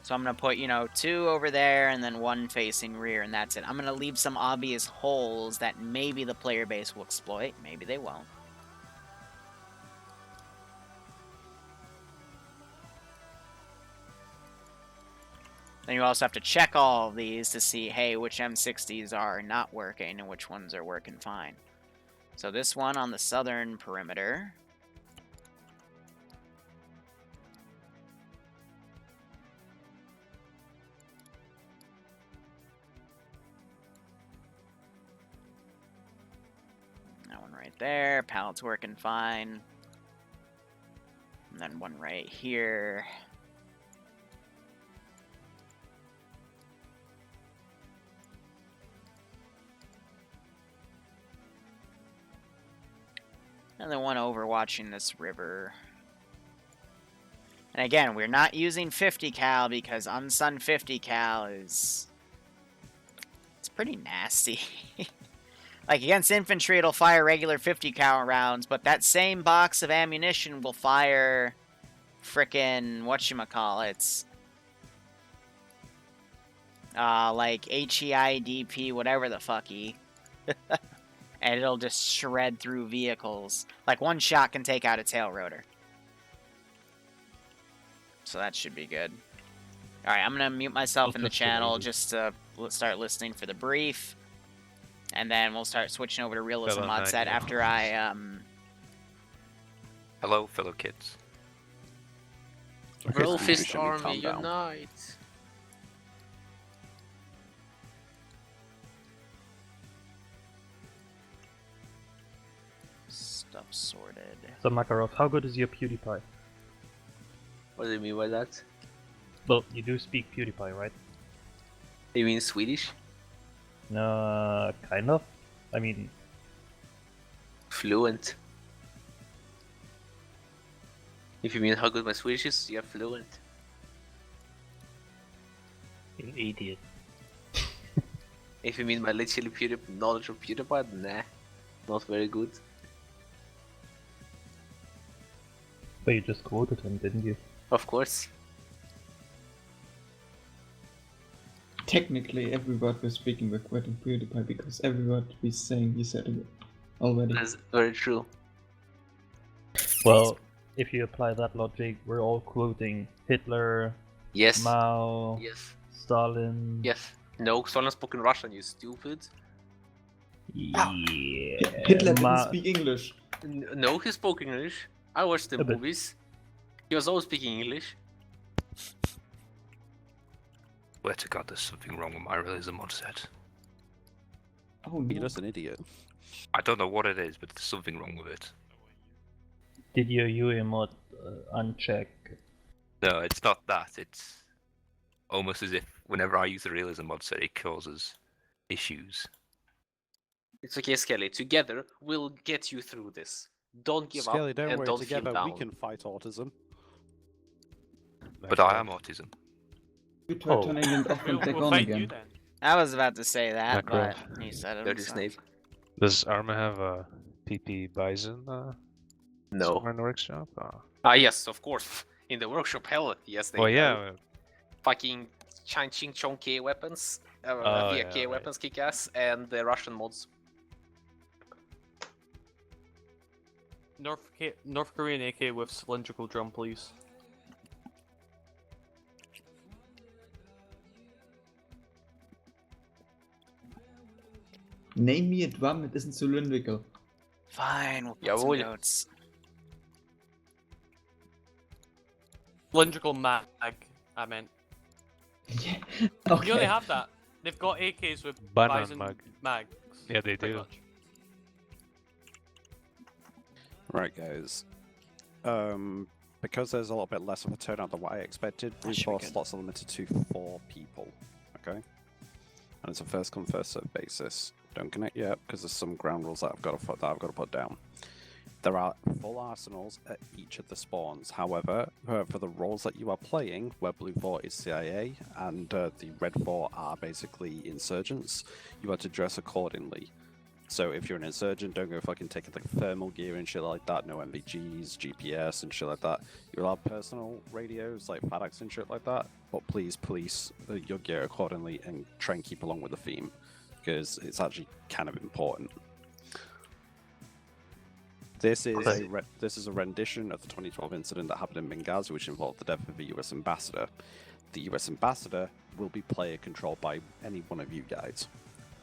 [SPEAKER 1] So I'm going to put, 2 over there and then 1 facing rear, and that's it. I'm going to leave some obvious holes that maybe the player base will exploit. Maybe they won't. Then you also have to check all of these to see, hey, which M60s are not working and which ones are working fine. So this one on the southern perimeter. That one right there. Pallet's working fine. And then one right here. And then one overwatching this river. And again, we're not using 50 cal because Unsun 50 cal is... it's pretty nasty. Like, against infantry, it'll fire regular 50 cal rounds, but that same box of ammunition will fire frickin' whatchamacallits. Like HEIDP, whatever the fucky. And it'll just shred through vehicles. Like, one shot can take out a tail rotor. So that should be good. Alright, I'm gonna mute myself in the channel just to start listening for the brief. And then we'll start switching over to realism mod set after I,
[SPEAKER 2] Hello, fellow kids.
[SPEAKER 10] Rollfist army, unite!
[SPEAKER 1] stuff sorted.
[SPEAKER 7] So Makarov, how good is your PewDiePie?
[SPEAKER 10] What do you mean by that?
[SPEAKER 7] Well, you do speak PewDiePie, right?
[SPEAKER 2] You mean Swedish?
[SPEAKER 7] Kind of. I mean,
[SPEAKER 2] Fluent. If you mean how good my Swedish is, you're fluent.
[SPEAKER 9] You idiot.
[SPEAKER 2] If you mean my literally knowledge of PewDiePie, nah, not very good.
[SPEAKER 7] but you just quoted him, didn't you?
[SPEAKER 2] Of course.
[SPEAKER 11] Technically, every word we're speaking, we're quoting PewDiePie because every word we're saying, he said it already.
[SPEAKER 2] That's very true.
[SPEAKER 7] Well, if you apply that logic, we're all quoting Hitler,
[SPEAKER 2] Yes.
[SPEAKER 7] Mao,
[SPEAKER 2] Yes.
[SPEAKER 7] Stalin.
[SPEAKER 2] Yes. No, Stalin spoke in Russian, you stupid.
[SPEAKER 7] Yeah.
[SPEAKER 11] Hitler didn't speak English.
[SPEAKER 2] No, he spoke English. I watched the
[SPEAKER 7] A bit.
[SPEAKER 2] movies. He was always speaking English.
[SPEAKER 9] Swear to God, there's something wrong with my realism mod set.
[SPEAKER 11] Oh
[SPEAKER 12] You're
[SPEAKER 11] no.
[SPEAKER 12] just an idiot.
[SPEAKER 9] I don't know what it is, but there's something wrong with it.
[SPEAKER 7] Did your UE mod uncheck?
[SPEAKER 9] No, it's not that. It's almost as if whenever I use the realism mod set, it causes issues.
[SPEAKER 2] It's okay, Skelly. Together, we'll get you through this. Don't give
[SPEAKER 12] Skelly,
[SPEAKER 2] up
[SPEAKER 12] don't
[SPEAKER 2] and
[SPEAKER 12] worry,
[SPEAKER 2] don't
[SPEAKER 12] together
[SPEAKER 2] feel down.
[SPEAKER 12] we can fight autism.
[SPEAKER 9] But I am autism.
[SPEAKER 11] You try
[SPEAKER 7] Oh.
[SPEAKER 11] turning it off and back
[SPEAKER 6] We'll
[SPEAKER 11] on
[SPEAKER 6] fight you
[SPEAKER 11] again.
[SPEAKER 6] then.
[SPEAKER 1] I was about to say that,
[SPEAKER 9] Macro.
[SPEAKER 1] but you said it.
[SPEAKER 2] Dirty
[SPEAKER 1] so-
[SPEAKER 2] Snape.
[SPEAKER 9] Does Arma have a PP Bison
[SPEAKER 2] No.
[SPEAKER 9] somewhere in the workshop?
[SPEAKER 2] Ah, yes, of course. In the workshop, hell, yes, they
[SPEAKER 9] Well,
[SPEAKER 2] have.
[SPEAKER 9] yeah.
[SPEAKER 2] Fucking Ching Chong K weapons,
[SPEAKER 9] Oh,
[SPEAKER 2] via
[SPEAKER 9] yeah,
[SPEAKER 2] K
[SPEAKER 9] right.
[SPEAKER 2] weapons kick ass, and the Russian mods.
[SPEAKER 6] North Korean AK with cylindrical drum, please.
[SPEAKER 11] Name me a drum that isn't cylindrical.
[SPEAKER 1] Fine, we'll put
[SPEAKER 2] Jawohl.
[SPEAKER 1] some notes.
[SPEAKER 6] Cylindrical mag, I meant.
[SPEAKER 11] Yeah.
[SPEAKER 6] You
[SPEAKER 11] Okay.
[SPEAKER 6] only have that. They've got AKs with
[SPEAKER 9] Banana
[SPEAKER 6] Bison
[SPEAKER 9] mag.
[SPEAKER 6] mags.
[SPEAKER 9] Yeah, they
[SPEAKER 6] pretty
[SPEAKER 9] do.
[SPEAKER 6] much.
[SPEAKER 12] Right, guys. Because there's a little bit less of a turnout than what I expected,
[SPEAKER 1] That should be
[SPEAKER 12] resource
[SPEAKER 1] good.
[SPEAKER 12] slots are limited to 4 people. Okay? And it's a first come, first served basis. Don't connect yet, because there's some ground rules that I've got to put down. There are full arsenals at each of the spawns. However, for the roles that you are playing, where Blue 4 is CIA and the Red 4 are basically insurgents, you are to dress accordingly. So if you're an insurgent, don't go fucking taking like thermal gear and shit like that, no MVGs, GPS and shit like that. You'll have personal radios like FADX and shit like that, but please police your gear accordingly and try and keep along with the theme, because it's actually kind of important. This is this is a rendition of the 2012 incident that happened in Benghazi, which involved the death of the US ambassador. The US ambassador will be player controlled by any one of you guys.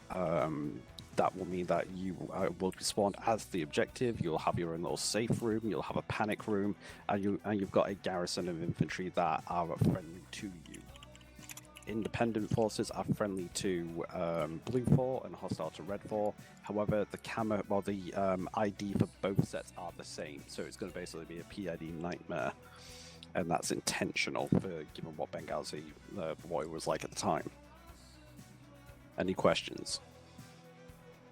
[SPEAKER 12] That will mean that you will be spawned as the objective. You'll have your own little safe room. You'll have a panic room, and you've got a garrison of infantry that are friendly to you. Independent forces are friendly to Blue 4 and hostile to Red 4. However, the ID for both sets are the same, so it's going to basically be a PID nightmare, and that's intentional for given what Benghazi, what it was like at the time. Any questions?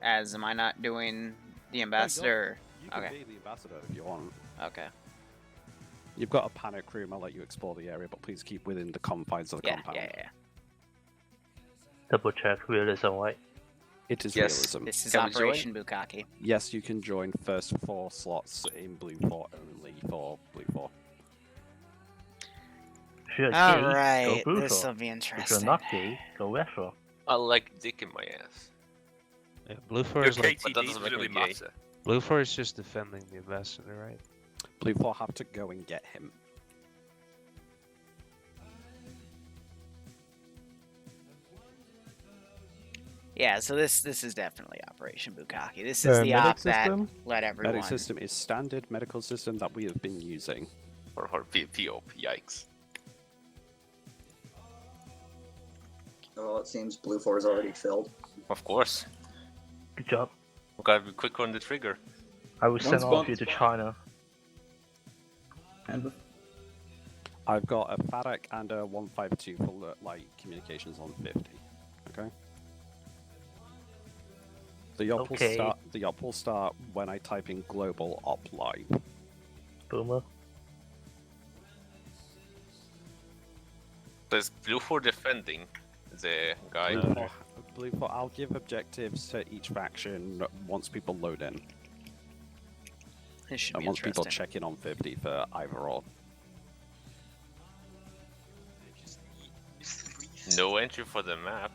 [SPEAKER 1] As am I not doing the ambassador?
[SPEAKER 12] You can
[SPEAKER 1] Okay.
[SPEAKER 12] be the ambassador if you want.
[SPEAKER 1] Okay.
[SPEAKER 12] You've got a panic room. I'll let you explore the area, but please keep within the confines of the
[SPEAKER 1] Yeah,
[SPEAKER 12] compound.
[SPEAKER 1] yeah.
[SPEAKER 7] Double check realism, right?
[SPEAKER 12] It is
[SPEAKER 2] Yes.
[SPEAKER 12] realism.
[SPEAKER 1] This is
[SPEAKER 2] Can we join?
[SPEAKER 1] Operation Bukkake.
[SPEAKER 12] Yes, you can join first 4 slots in Blue 4 only for Blue 4.
[SPEAKER 7] If you're
[SPEAKER 1] All
[SPEAKER 7] gay, go
[SPEAKER 1] right,
[SPEAKER 7] Blue
[SPEAKER 1] this
[SPEAKER 7] 4.
[SPEAKER 1] will be
[SPEAKER 7] If you're
[SPEAKER 1] interesting.
[SPEAKER 7] not gay, go Red 4.
[SPEAKER 2] I like dick in my ass.
[SPEAKER 9] Yeah, Blue 4
[SPEAKER 2] Your
[SPEAKER 9] is like
[SPEAKER 2] KTD doesn't really matter.
[SPEAKER 9] Blue 4 is just defending the ambassador, right?
[SPEAKER 12] Blue 4 have to go and get him.
[SPEAKER 1] Yeah, so this is definitely Operation Bukkake. This is the
[SPEAKER 3] medic
[SPEAKER 1] op that
[SPEAKER 3] system?
[SPEAKER 1] let everyone.
[SPEAKER 12] Medic system is standard medical system that we have been using.
[SPEAKER 2] Or POP, yikes.
[SPEAKER 13] Well, it seems Blue 4 is already filled.
[SPEAKER 2] Of course.
[SPEAKER 7] Good job.
[SPEAKER 2] We gotta be quicker on the trigger.
[SPEAKER 7] I will send all
[SPEAKER 11] spawn.
[SPEAKER 7] of you to China.
[SPEAKER 11] And
[SPEAKER 12] I've got a FADC and a 152 for like communications on 50. Okay. The op will start when I type in global op live.
[SPEAKER 7] Boomer.
[SPEAKER 2] There's blue for defending the guy.
[SPEAKER 12] Blue for I'll give objectives to each faction once people load in.
[SPEAKER 1] This should
[SPEAKER 12] And
[SPEAKER 1] be
[SPEAKER 12] once people
[SPEAKER 1] interesting.
[SPEAKER 12] check in on 50 for either or.
[SPEAKER 2] No entry for the map.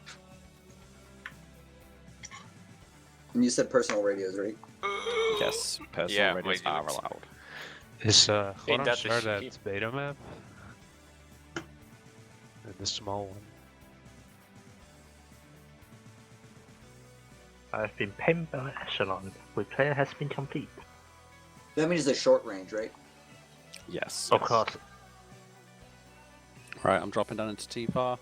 [SPEAKER 13] And you said personal radios, right?
[SPEAKER 12] Yes, personal
[SPEAKER 2] Yeah,
[SPEAKER 12] radios
[SPEAKER 2] my
[SPEAKER 12] are
[SPEAKER 2] dude.
[SPEAKER 12] allowed.
[SPEAKER 14] Is
[SPEAKER 2] Ain't that the
[SPEAKER 14] Horror
[SPEAKER 2] shit?
[SPEAKER 14] that beta map? The small one.
[SPEAKER 7] I've been pinned by Echelon. Repair has been complete.
[SPEAKER 13] That means the short range, right?
[SPEAKER 12] Yes.
[SPEAKER 7] Of course.
[SPEAKER 12] Right, I'm dropping down into T-Far.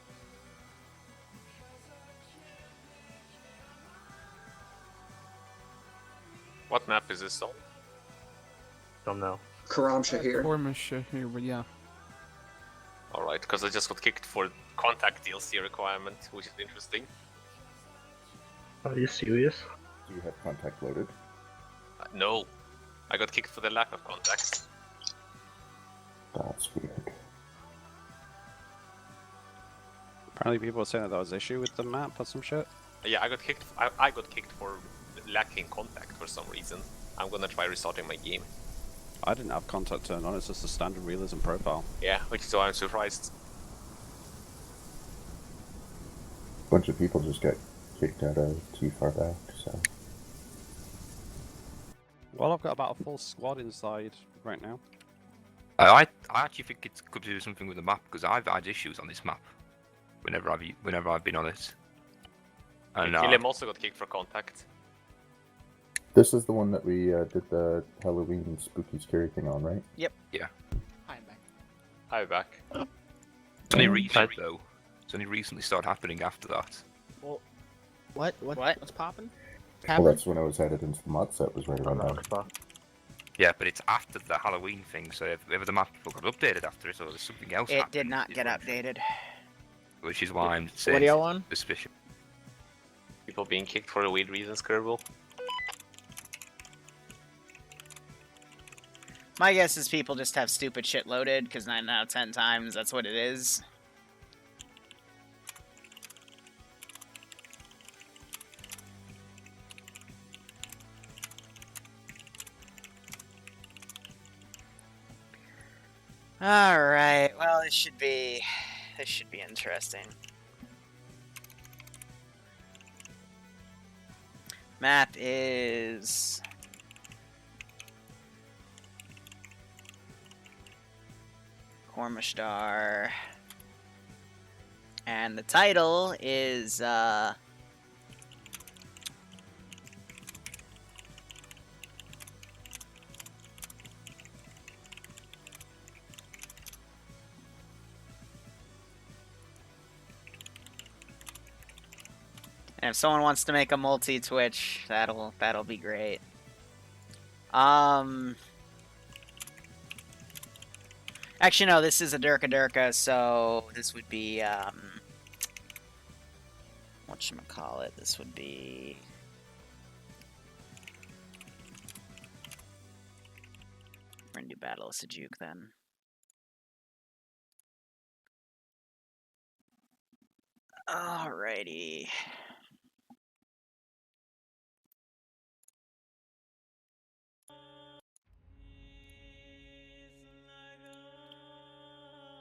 [SPEAKER 2] What map is this on?
[SPEAKER 7] Don't know.
[SPEAKER 13] Karam Shahir.
[SPEAKER 4] Korma Shahir, but yeah.
[SPEAKER 2] Alright, because I just got kicked for contact DLC requirement, which is interesting.
[SPEAKER 7] Are you serious?
[SPEAKER 15] Do you have contact loaded?
[SPEAKER 2] No, I got kicked for the lack of contact.
[SPEAKER 15] That's weird.
[SPEAKER 12] Apparently people are saying that there was an issue with the map or some shit.
[SPEAKER 2] Yeah, I got kicked. I got kicked for lacking contact for some reason. I'm gonna try restarting my game.
[SPEAKER 12] I didn't have contact turned on, it's just a standard realism profile.
[SPEAKER 2] Yeah, which is why I'm surprised.
[SPEAKER 15] A bunch of people just got kicked out of too far back, so.
[SPEAKER 12] Well, I've got about a full squad inside right now.
[SPEAKER 9] I actually think it could do something with the map because I've had issues on this map whenever I've been on it. And
[SPEAKER 2] Killiam also got kicked for contact.
[SPEAKER 15] This is the one that we did the Halloween spooky scary thing on, right?
[SPEAKER 1] Yep.
[SPEAKER 9] Yeah.
[SPEAKER 1] I'm back.
[SPEAKER 2] Hi, back.
[SPEAKER 9] It's only recent though. It's only recently started happening after that.
[SPEAKER 10] Well, what's popping?
[SPEAKER 15] Well, that's when I was headed into the mod set, was right around now.
[SPEAKER 9] Yeah, but it's after the Halloween thing, so if the map got updated after it, or there's something else
[SPEAKER 1] It
[SPEAKER 9] happened,
[SPEAKER 1] did not get updated.
[SPEAKER 9] which is why I'm saying
[SPEAKER 10] What do y'all want?
[SPEAKER 9] suspicious.
[SPEAKER 2] People being kicked for weird reasons, Kerbal.
[SPEAKER 1] My guess is people just have stupid shit loaded, because 9 out of 10 times that's what it is. Alright, well this should be interesting. Map is Kormashtar. And the title is and if someone wants to make a multi-Twitch, that'll be great. Actually, no, this is a Durka, so this would be, whatchamacallit, this would be... We're gonna do Battle of Sejuk, then. Alrighty.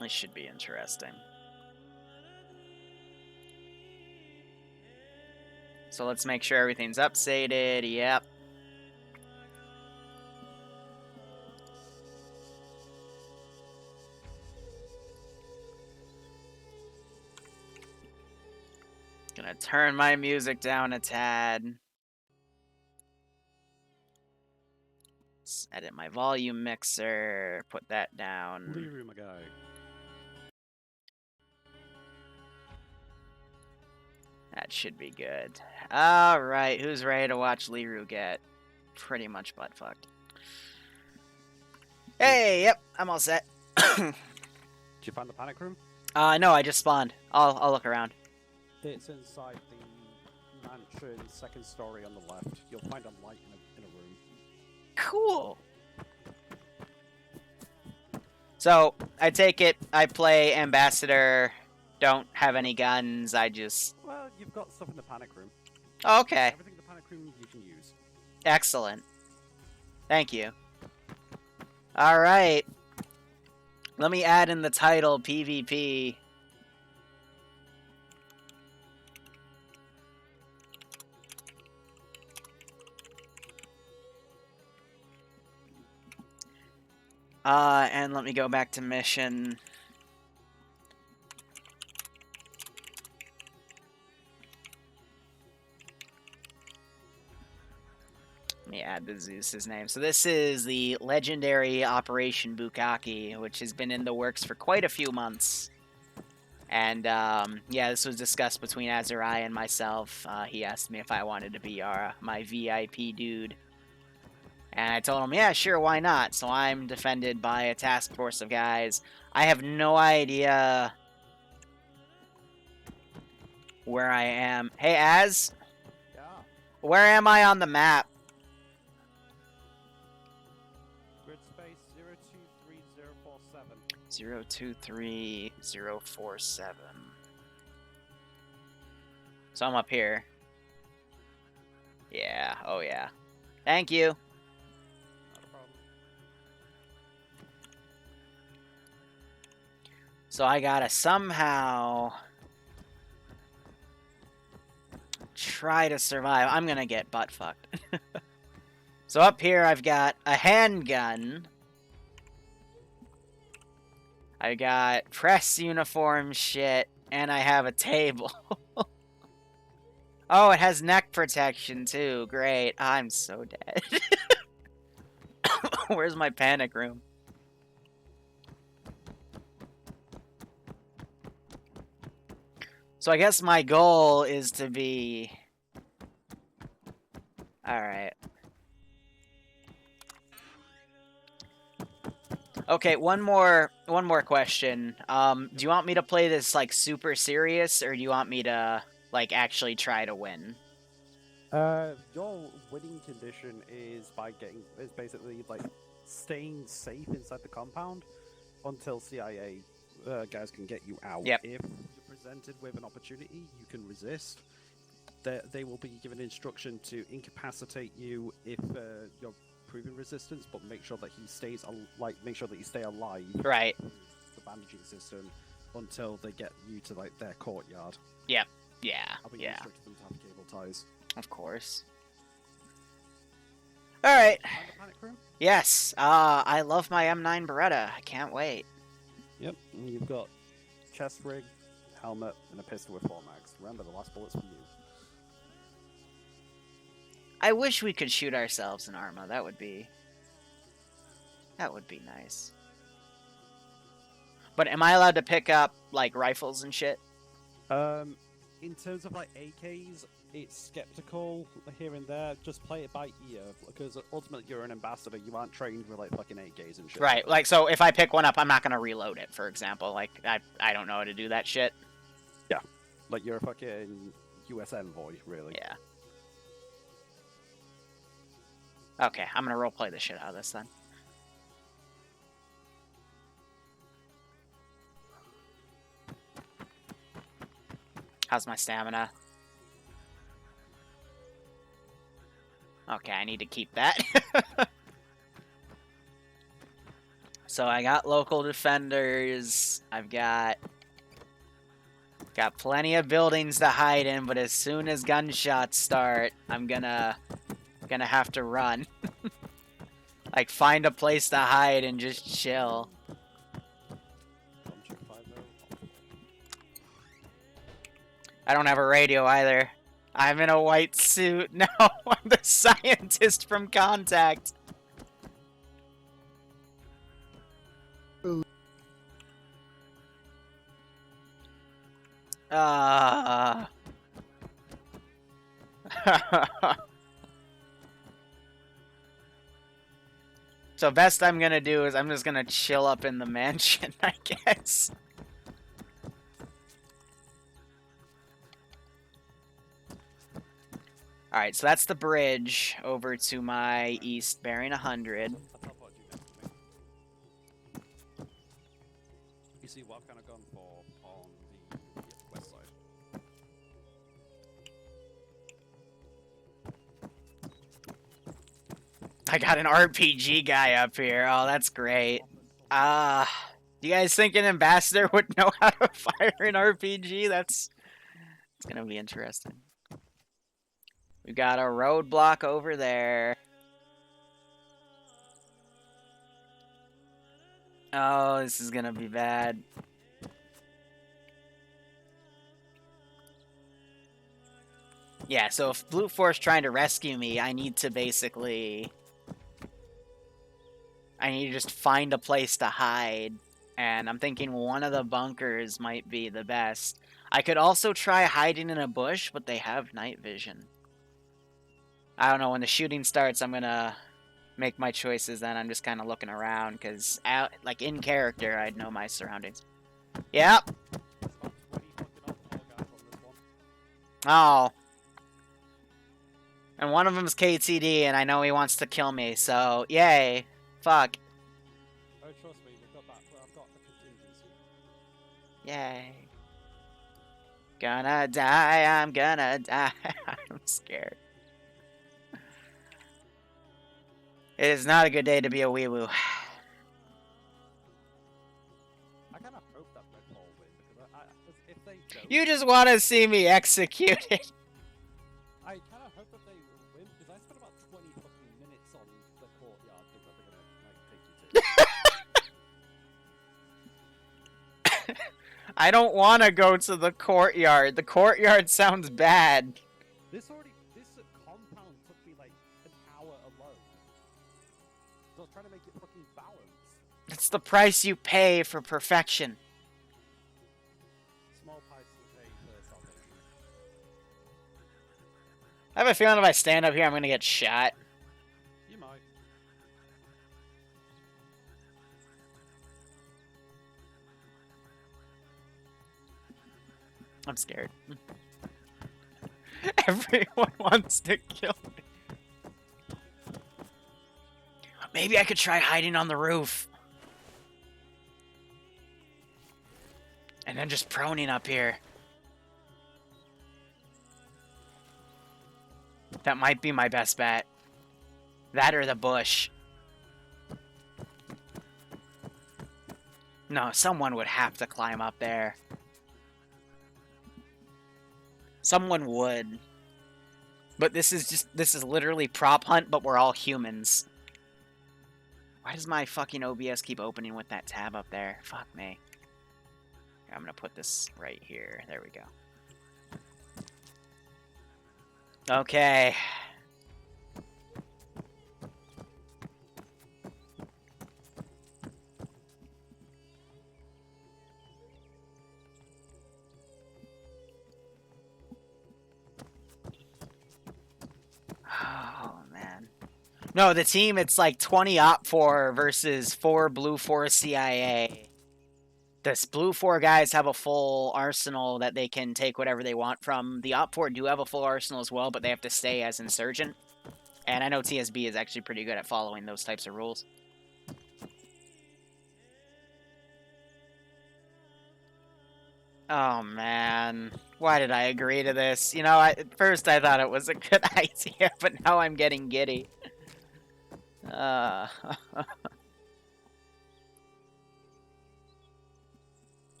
[SPEAKER 1] This should be interesting. So let's make sure everything's updated. Yep. Gonna turn my music down a tad. Let's edit my volume mixer. Put that down.
[SPEAKER 12] Liru, my guy.
[SPEAKER 1] That should be good. Alright, who's ready to watch Liru get pretty much butt fucked? Hey, yep, I'm all set.
[SPEAKER 12] Did you find the panic room?
[SPEAKER 1] No, I just spawned. I'll look around.
[SPEAKER 12] It's inside the mansion, second story on the left. You'll find a light in a room.
[SPEAKER 1] Cool. So, I take it I play Ambassador, don't have any guns, I just...
[SPEAKER 12] Well, you've got stuff in the panic room.
[SPEAKER 1] Oh, okay.
[SPEAKER 12] Everything in the panic room you can use.
[SPEAKER 1] Excellent. Thank you. Alright. Let me add in the title, PvP. And let me go back to mission. Let me add the Zeus's name. So this is the legendary Operation Bukkake, which has been in the works for quite a few months. And, yeah, this was discussed between Azariah and myself. He asked me if I wanted to be my VIP dude. And I told him, yeah, sure, why not? So I'm defended by a task force of guys. I have no idea where I am. Hey, Az?
[SPEAKER 12] Yeah.
[SPEAKER 1] Where am I on the map?
[SPEAKER 12] Grid space 023047.
[SPEAKER 1] 023047. So I'm up here. Yeah, oh yeah. Thank you. So I gotta somehow try to survive. I'm gonna get butt fucked. So up here I've got a handgun. I got press uniform shit, and I have a table. Oh, it has neck protection too. Great. I'm so dead. Where's my panic room? So I guess my goal is to be... Alright. Okay, one more question. Do you want me to play this, like, super serious, or do you want me to, like, actually try to win?
[SPEAKER 12] Your winning condition is basically like staying safe inside the compound until CIA guys can get you out.
[SPEAKER 1] Yep.
[SPEAKER 12] If you're presented with an opportunity, you can resist. They will be given instruction to incapacitate you if you're proving resistance, but make sure that he stays make sure that you stay alive.
[SPEAKER 1] Right.
[SPEAKER 12] The bandaging system until they get you to like their courtyard.
[SPEAKER 1] Yep. Yeah.
[SPEAKER 12] I'll be
[SPEAKER 1] Yeah.
[SPEAKER 12] instructing them to have cable ties.
[SPEAKER 1] Of course. Alright.
[SPEAKER 12] Find the panic room?
[SPEAKER 1] Yes. I love my M9 Beretta. I can't wait.
[SPEAKER 12] Yep, and you've got chest rig, helmet, and a pistol with 4 mags. Remember, the last bullet's for you.
[SPEAKER 1] I wish we could shoot ourselves in Arma. That would be nice. But am I allowed to pick up, like, rifles and shit?
[SPEAKER 12] In terms of, like, AKs, it's skeptical here and there. Just play it by ear, because ultimately you're an ambassador. You aren't trained with, like, fucking AKs and shit.
[SPEAKER 1] Right, like, so if I pick one up, I'm not gonna reload it, for example. Like, I don't know how to do that shit.
[SPEAKER 12] Yeah. Like, you're a fucking US envoy, really.
[SPEAKER 1] Yeah. Okay, I'm gonna roleplay the shit out of this then. How's my stamina? Okay, I need to keep that. So I got local defenders. I've got plenty of buildings to hide in, but as soon as gunshots start, I'm gonna have to run. Like, find a place to hide and just chill. I don't have a radio either. I'm in a white suit. No, I'm the scientist from Contact. So best I'm gonna do is I'm just gonna chill up in the mansion, I guess. Alright, so that's the bridge over to my east, bearing 100.
[SPEAKER 12] You see what I've kind of gone for on the west side?
[SPEAKER 1] I got an RPG guy up here. Oh, that's great. Do you guys think an ambassador would know how to fire an RPG? It's gonna be interesting. We got a roadblock over there. Oh, this is gonna be bad. Yeah, so if Blue Force trying to rescue me, I need to just find a place to hide. And I'm thinking one of the bunkers might be the best. I could also try hiding in a bush, but they have night vision. I don't know, when the shooting starts, I'm gonna make my choices then. I'm just kind of looking around, because like in character, I'd know my surroundings. Yep. Oh. And one of them's KTD, and I know he wants to kill me, so yay. Fuck.
[SPEAKER 12] Oh, trust me, we've got that. Well, I've got a contingency.
[SPEAKER 1] Yay. Gonna die, I'm gonna die. I'm scared. It is not a good day to be a weewoo.
[SPEAKER 12] I kind of hope that Red Bull win, because if they don't...
[SPEAKER 1] You just want to see me executed.
[SPEAKER 12] I kind of hope that they will win, because I spent about 20 fucking minutes on the courtyard, because they're gonna, take you to.
[SPEAKER 1] I don't want to go to the courtyard. The courtyard sounds bad.
[SPEAKER 12] This compound took me like an hour alone. So I was trying to make it fucking balanced.
[SPEAKER 1] It's the price you pay for perfection.
[SPEAKER 12] Small price to pay for salvation.
[SPEAKER 1] I have a feeling if I stand up here, I'm gonna get shot.
[SPEAKER 12] You might.
[SPEAKER 1] I'm scared. Everyone wants to kill me. Maybe I could try hiding on the roof. And then just proning up here. That might be my best bet. That or the bush. No, someone would have to climb up there. Someone would. But this is literally prop hunt, but we're all humans. Why does my fucking OBS keep opening with that tab up there? Fuck me. I'm gonna put this right here. There we go. Okay. Oh, man. No, the team, it's like 20 Op4 versus 4 Blue 4 CIA. The Blue 4 guys have a full arsenal that they can take whatever they want from. The Op4 do have a full arsenal as well, but they have to stay as Insurgent. And I know TSB is actually pretty good at following those types of rules. Oh, man. Why did I agree to this? You know, at first I thought it was a good idea, but now I'm getting giddy. Oh,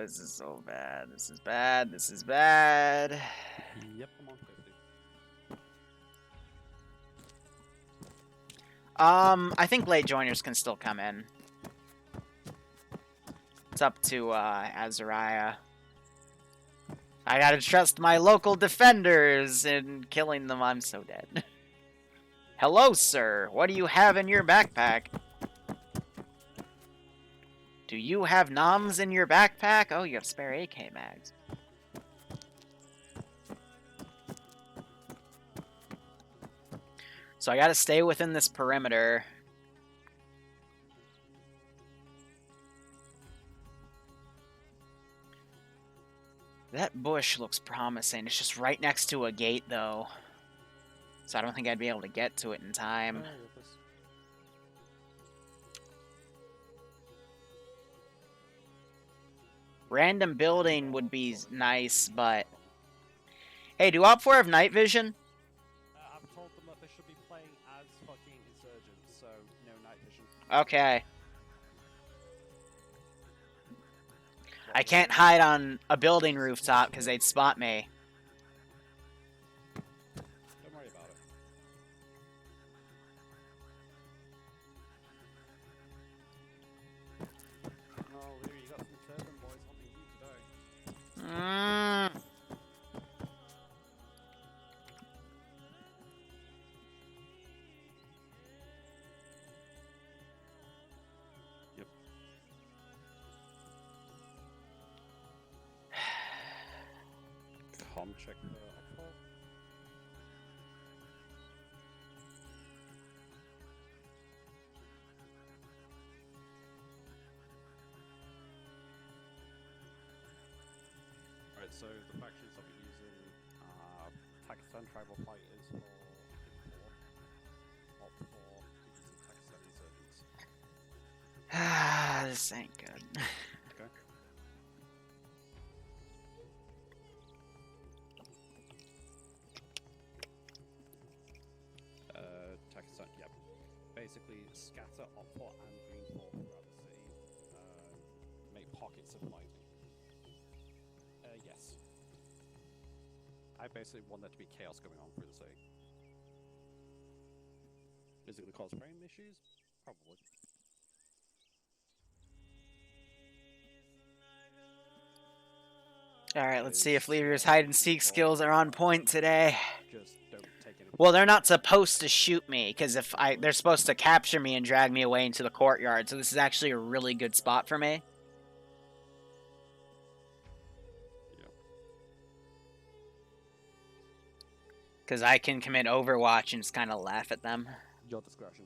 [SPEAKER 1] this is so bad. This is bad. This is bad.
[SPEAKER 12] Yep, I'm on 50.
[SPEAKER 1] I think late joiners can still come in. It's up to Azariah. I gotta trust my local defenders in killing them. I'm so dead. Hello, sir. What do you have in your backpack? Do you have noms in your backpack? Oh, you have spare AK mags. So I gotta stay within this perimeter. That bush looks promising. It's just right next to a gate, though. So I don't think I'd be able to get to it in time. Random building would be nice, but... Hey, do Op 4 have night vision?
[SPEAKER 12] I've told them that they should be playing as fucking insurgents, so no night vision.
[SPEAKER 1] Okay. I can't hide on a building rooftop because they'd spot me.
[SPEAKER 12] Don't worry about it. Oh, Liru, you got some turban boys hunting you today. Yep. Check for Upfall. Alright, so the factions I'll be using Pakistan tribal fighters for import, Op 4 using Pakistan insurgents.
[SPEAKER 1] This ain't good.
[SPEAKER 12] Okay. Pakistan, yep. Basically, scatter Op 4 and Green 4 throughout the city. Make pockets of fighting. Yes. I basically want there to be chaos going on through the city. Is it going to cause frame issues? Probably.
[SPEAKER 1] Alright, let's see if Liru's hide-and-seek skills are on point today. Well, they're not supposed to shoot me, because they're supposed to capture me and drag me away into the courtyard, so this is actually a really good spot for me. Because I can commit Overwatch and just kind of laugh at them.
[SPEAKER 12] Your discretion.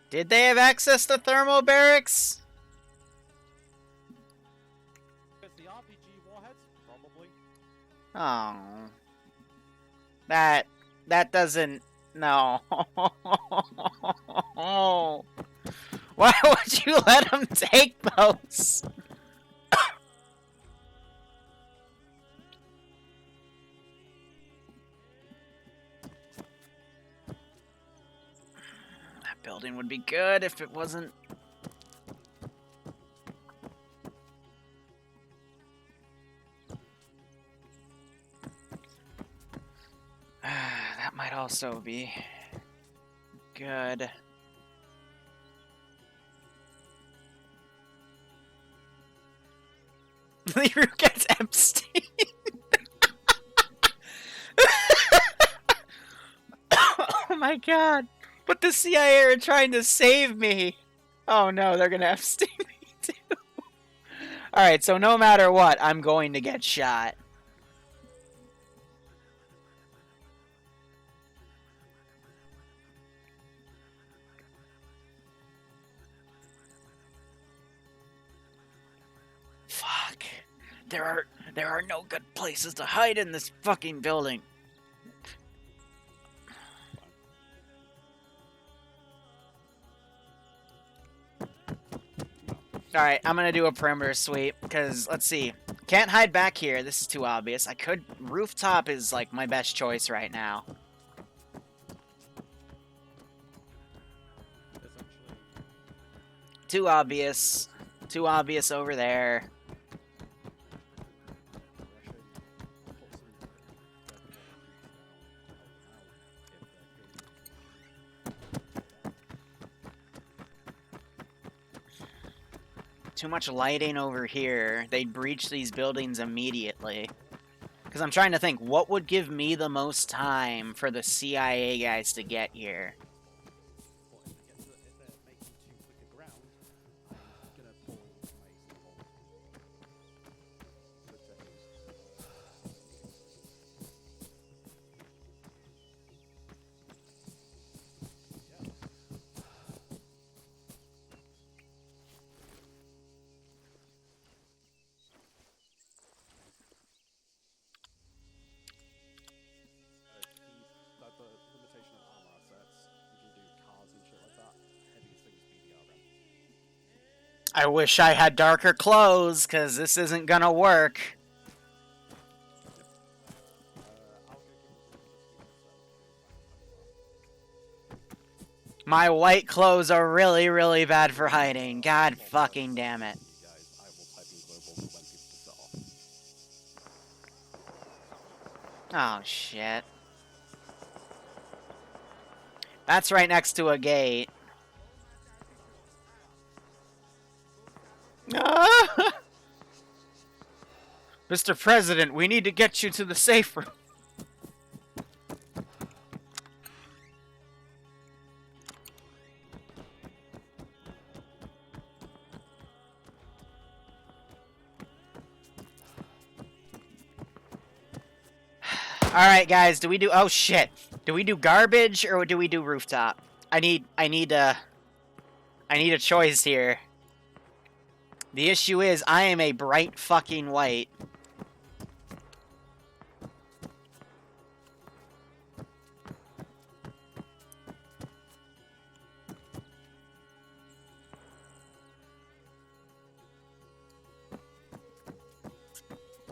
[SPEAKER 1] Did they have access to thermal barracks?
[SPEAKER 12] It's the RPG warheads? Probably.
[SPEAKER 1] Oh. That doesn't... No. Why would you let him take those? That building would be good if it wasn't... That might also be good. Liru gets Epstein. Oh my god. But the CIA are trying to save me. Oh no, they're gonna Epstein me too. Alright, so no matter what, I'm going to get shot. Fuck. There are no good places to hide in this fucking building. Alright, I'm gonna do a perimeter sweep, because, let's see. Can't hide back here, this is too obvious. I could... Rooftop is, like, my best choice right now. Too obvious. Too obvious over there. Too much lighting over here. They'd breach these buildings immediately. Because I'm trying to think, what would give me the most time for the CIA guys to get here? I wish I had darker clothes, because this isn't gonna work. My white clothes are really, really bad for hiding. God fucking damn it. Oh, shit. That's right next to a gate. Ah! Mr. President, we need to get you to the safe room. Alright, guys, do we do... Oh, shit. Do we do garbage, or do we do rooftop? I need a choice here. The issue is, I am a bright fucking white.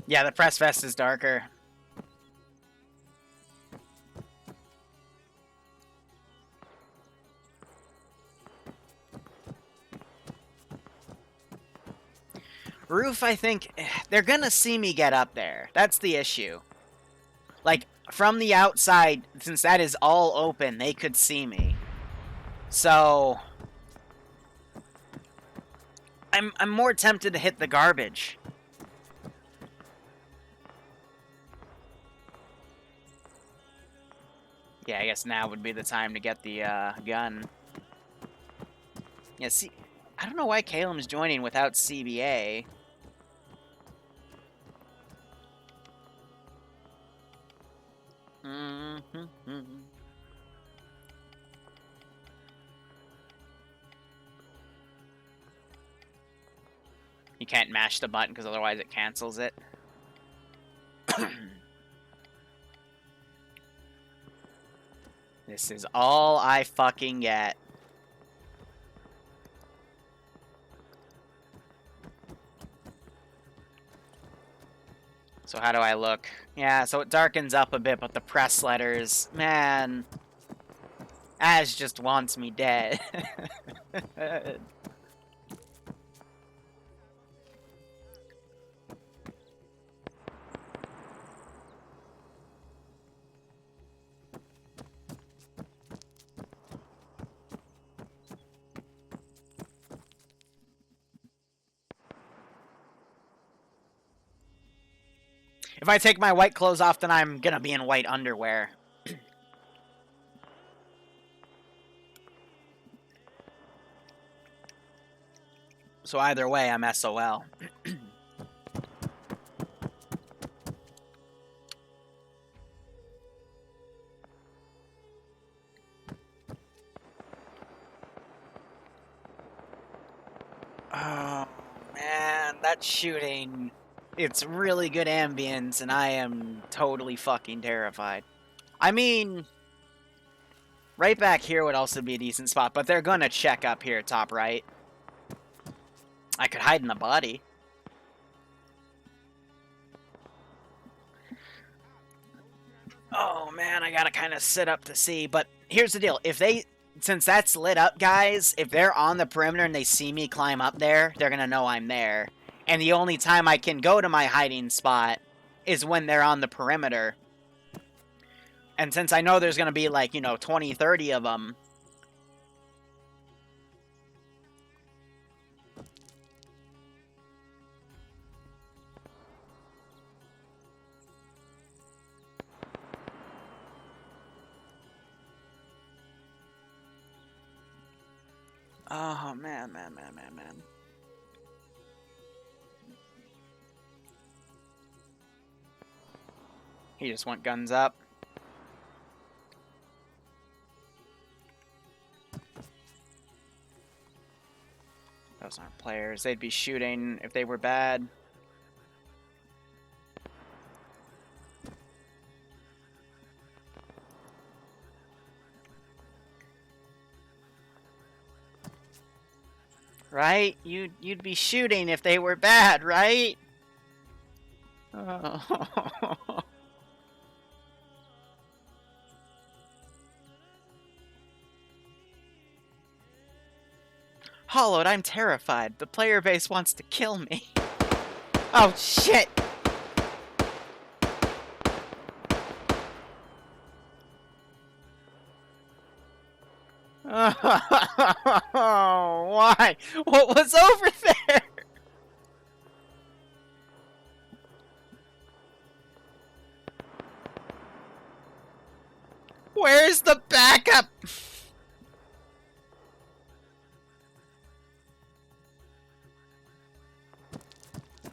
[SPEAKER 1] Yeah, the press vest is darker. Roof, I think, they're gonna see me get up there. That's the issue. Like, from the outside, since that is all open, they could see me. So... I'm more tempted to hit the garbage. Yeah, I guess now would be the time to get the gun. Yeah, see, I don't know why Calum's joining without CBA. You can't mash the button because otherwise it cancels it. This is all I fucking get. So how do I look? Yeah, so it darkens up a bit, but the press letters, man, Az just wants me dead. If I take my white clothes off, then I'm gonna be in white underwear. So either way, I'm SOL. Oh, man, that shooting... It's really good ambience, and I am totally fucking terrified. I mean, right back here would also be a decent spot, but they're gonna check up here top right. I could hide in the body. Oh, man, I gotta kind of sit up to see, but here's the deal. If they... Since that's lit up, guys, if they're on the perimeter and they see me climb up there, they're gonna know I'm there. And the only time I can go to my hiding spot is when they're on the perimeter. And since I know there's going to be, like, 20, 30 of them. Oh, man. He just went guns up. Those aren't players. They'd be shooting if they were bad. right? You'd be shooting if they were bad, right? Oh. Hollowed, I'm terrified. The player base wants to kill me. Oh, shit! Oh, why? What was over there? Where's the backup?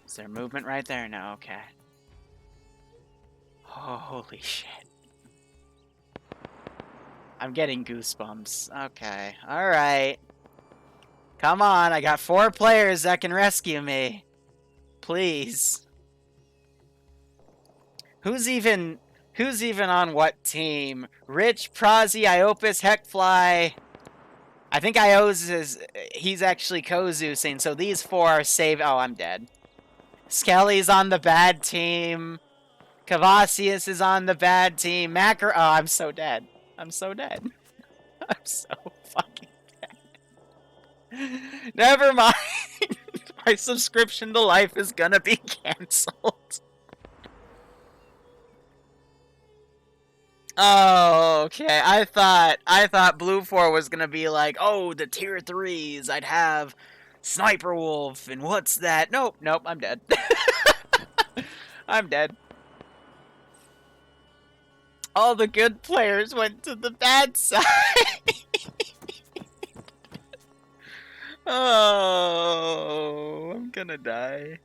[SPEAKER 1] Is there movement right there? No, okay. Oh, holy shit. I'm getting goosebumps. Okay, alright. Come on, I got 4 players that can rescue me. Please. Who's even on what team? Rich, Prazi, Iopus, Heckfly. I think he's actually Kozusin, so these 4 are saved. Oh, I'm dead. Skelly's on the bad team. Cavasius is on the bad team. Macro. Oh, I'm so dead. I'm so dead. I'm so fucking dead. Never mind. My subscription to life is gonna be cancelled. Oh, okay. I thought Blue 4 was gonna be like, oh, the tier 3s. I'd have Sniper Wolf, and what's that? Nope, I'm dead. I'm dead. All the good players went to the bad side. Oh, I'm gonna die.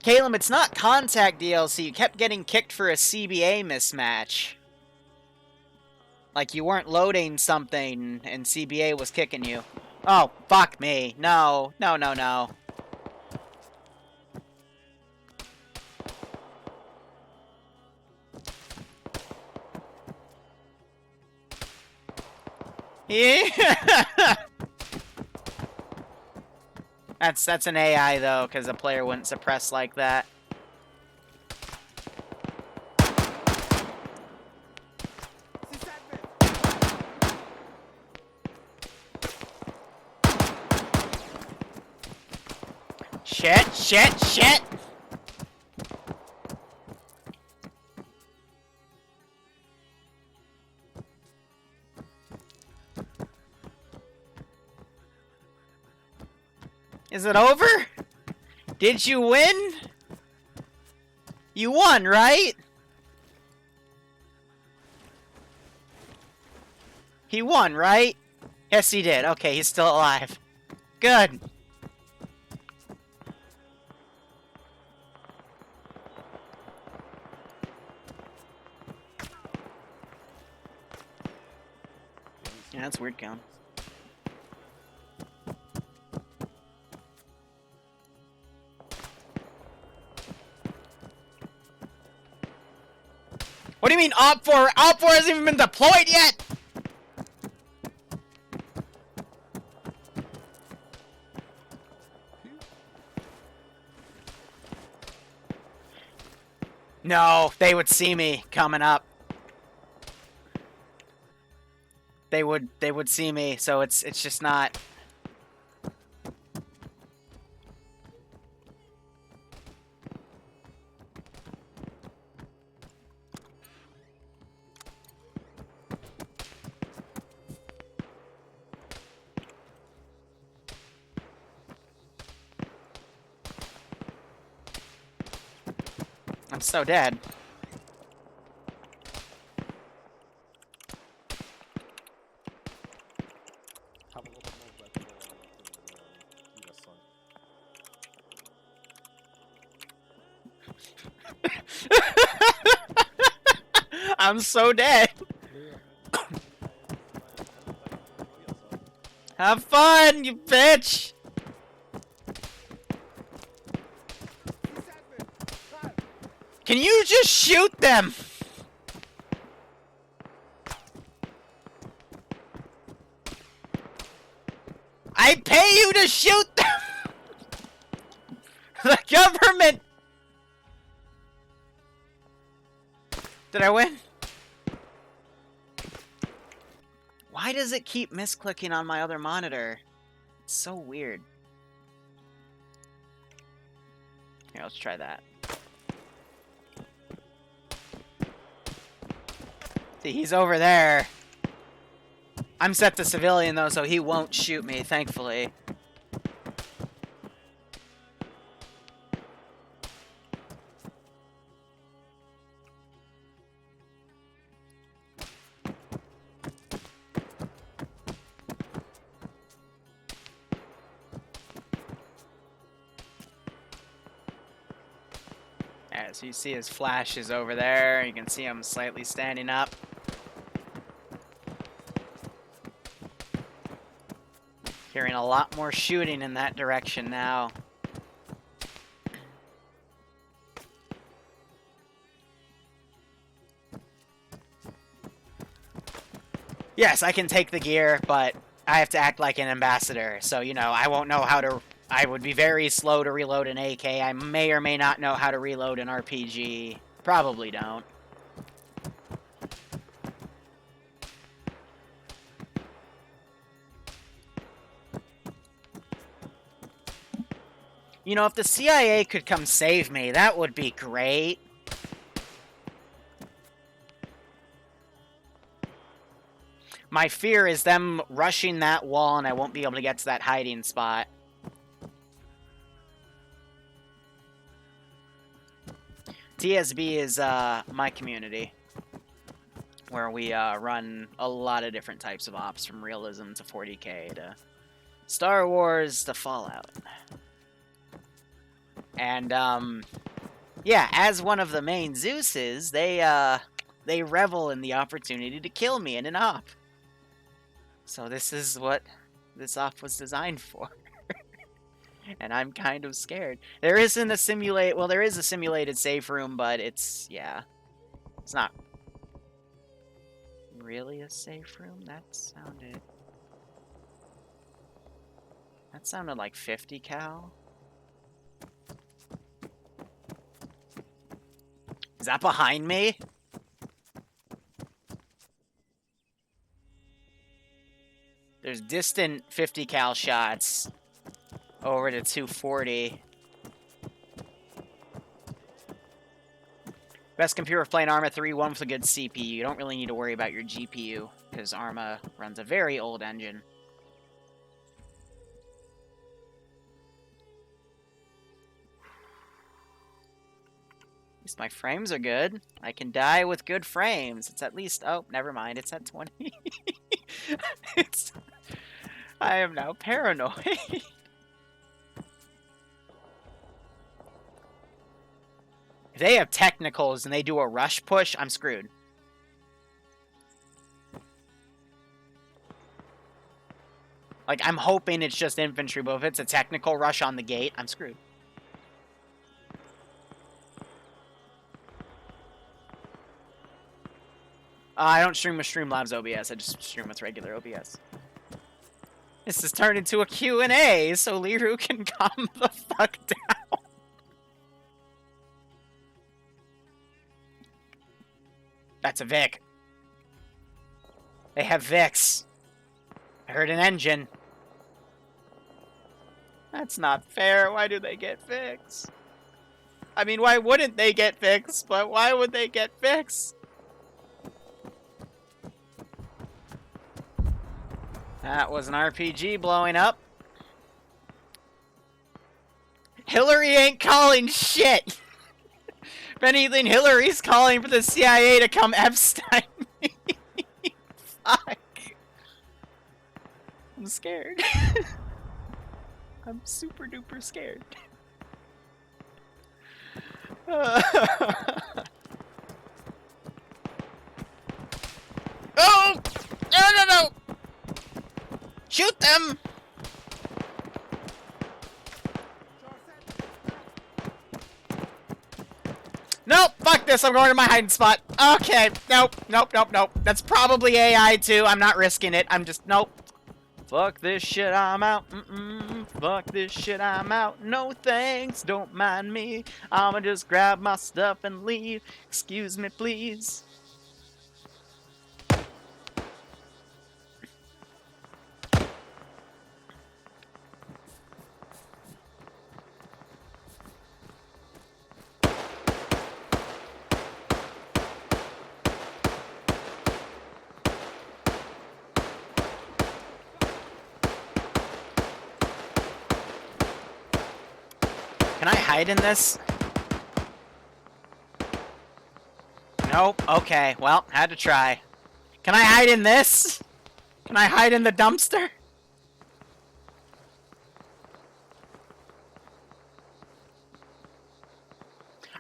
[SPEAKER 1] Caleb, it's not Contact DLC. You kept getting kicked for a CBA mismatch. Like you weren't loading something and CBA was kicking you. Oh, fuck me. No. Yeah. That's an AI though, because a player wouldn't suppress like that. Shit! Is it over? Did you win? You won, right? He won, right? Yes, he did. Okay, he's still alive. Good. Yeah, that's weird count. What do you mean Op 4? Op 4 hasn't even been deployed yet! No, they would see me coming up. They would see me, so it's just not. I'm so dead. I'm so dead. Have fun, you bitch! Can you just shoot them? I pay you to shoot them! The government! Did I win? Why does it keep misclicking on my other monitor? It's so weird. Here, let's try that. See, he's over there. I'm set to civilian, though, so he won't shoot me, thankfully. Alright, so you see his flash is over there. You can see him slightly standing up. Hearing a lot more shooting in that direction now. Yes, I can take the gear, but I have to act like an ambassador. So, you know, I won't know how to... I would be very slow to reload an AK. I may or may not know how to reload an RPG. Probably don't. You know, if the CIA could come save me, that would be great. My fear is them rushing that wall and I won't be able to get to that hiding spot. TSB is my community, where we run a lot of different types of ops, from realism to 40k to Star Wars to Fallout. And yeah, as one of the main Zeuses, they revel in the opportunity to kill me in an op. So this is what this op was designed for. And I'm kind of scared. There isn't a simulate. Well, there is a simulated safe room, but it's, yeah, it's not really a safe room. That sounded like 50 cal. Is that behind me? There's distant 50 cal shots over to 240. Best computer for playing Arma 3, one with a good CPU. You don't really need to worry about your GPU, because Arma runs a very old engine. At least my frames are good. I can die with good frames. It's at least... Oh, never mind. It's at 20. I am now paranoid. If they have technicals and they do a rush push, I'm screwed. Like, I'm hoping it's just infantry, but if it's a technical rush on the gate, I'm screwed. I don't stream with Streamlabs OBS, I just stream with regular OBS. This has turned into a Q&A, so Liru can calm the fuck down. That's a Vic. They have Vics. I heard an engine. That's not fair. Why do they get Vics? I mean, why wouldn't they get Vics? But why would they get Vics? That was an RPG blowing up. Hillary ain't calling shit. If anything, Hillary's calling for the CIA to come Epstein me. Fuck. I'm scared. I'm super duper scared. Oh! No! Shoot them! Nope, fuck this, I'm going to my hiding spot. Okay, nope. That's probably AI too, I'm not risking it, I'm just, nope. Fuck this shit, I'm out. Fuck this shit, I'm out. No thanks, don't mind me. I'ma just grab my stuff and leave. Excuse me, please. Can I hide in this? Nope. Okay. Well, had to try. Can I hide in this? Can I hide in the dumpster?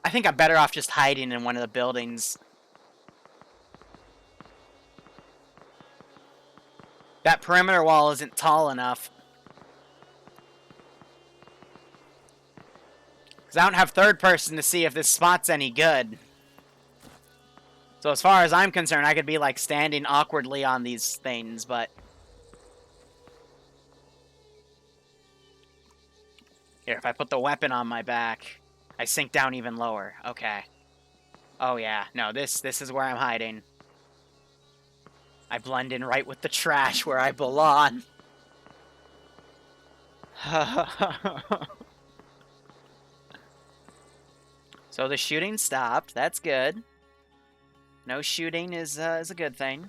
[SPEAKER 1] I think I'm better off just hiding in one of the buildings. That perimeter wall isn't tall enough. Because I don't have third person to see if this spot's any good. So as far as I'm concerned, I could be like standing awkwardly on these things, but... Here, if I put the weapon on my back, I sink down even lower. Okay. Oh yeah, no, this is where I'm hiding. I blend in right with the trash where I belong. So the shooting stopped. That's good. No shooting is a good thing.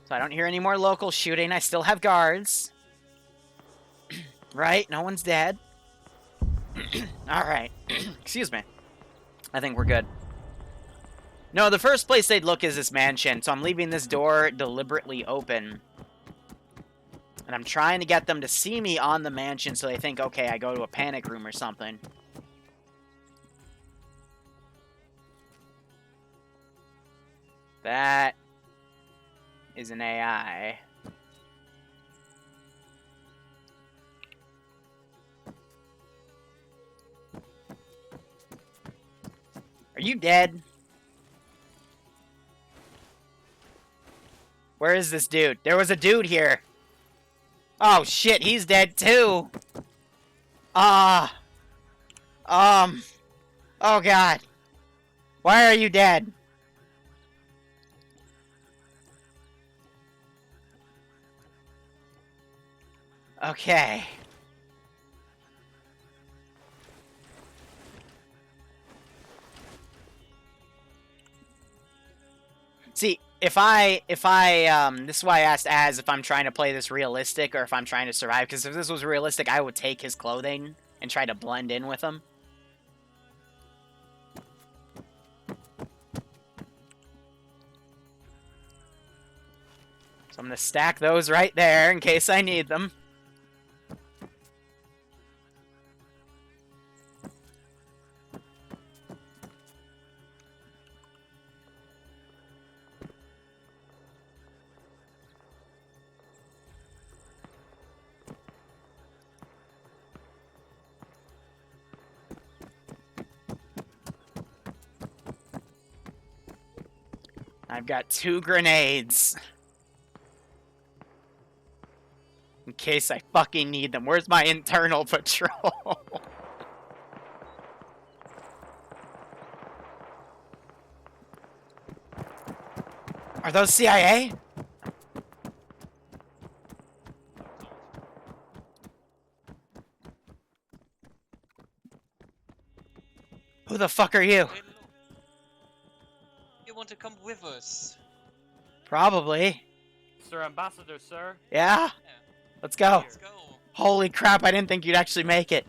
[SPEAKER 1] So I don't hear any more local shooting. I still have guards. Right? No one's dead. Alright. Excuse me. I think we're good. No, the first place they'd look is this mansion, so I'm leaving this door deliberately open. And I'm trying to get them to see me on the mansion so they think, okay, I go to a panic room or something. That is an AI. Are you dead? Where is this dude? There was a dude here. Oh shit, he's dead too. Oh god. Why are you dead? Okay. See, if I, this is why I asked Az if I'm trying to play this realistic or if I'm trying to survive, because if this was realistic, I would take his clothing and try to blend in with him. So I'm going to stack those right there in case I need them. I've got 2 grenades. In case I fucking need them. Where's my internal patrol? Are those CIA? Who the fuck are you?
[SPEAKER 16] You want to come with us?
[SPEAKER 1] Probably.
[SPEAKER 6] Sir Ambassador, sir.
[SPEAKER 1] Yeah? Let's go.
[SPEAKER 16] Let's go.
[SPEAKER 1] Holy crap, I didn't think you'd actually make it.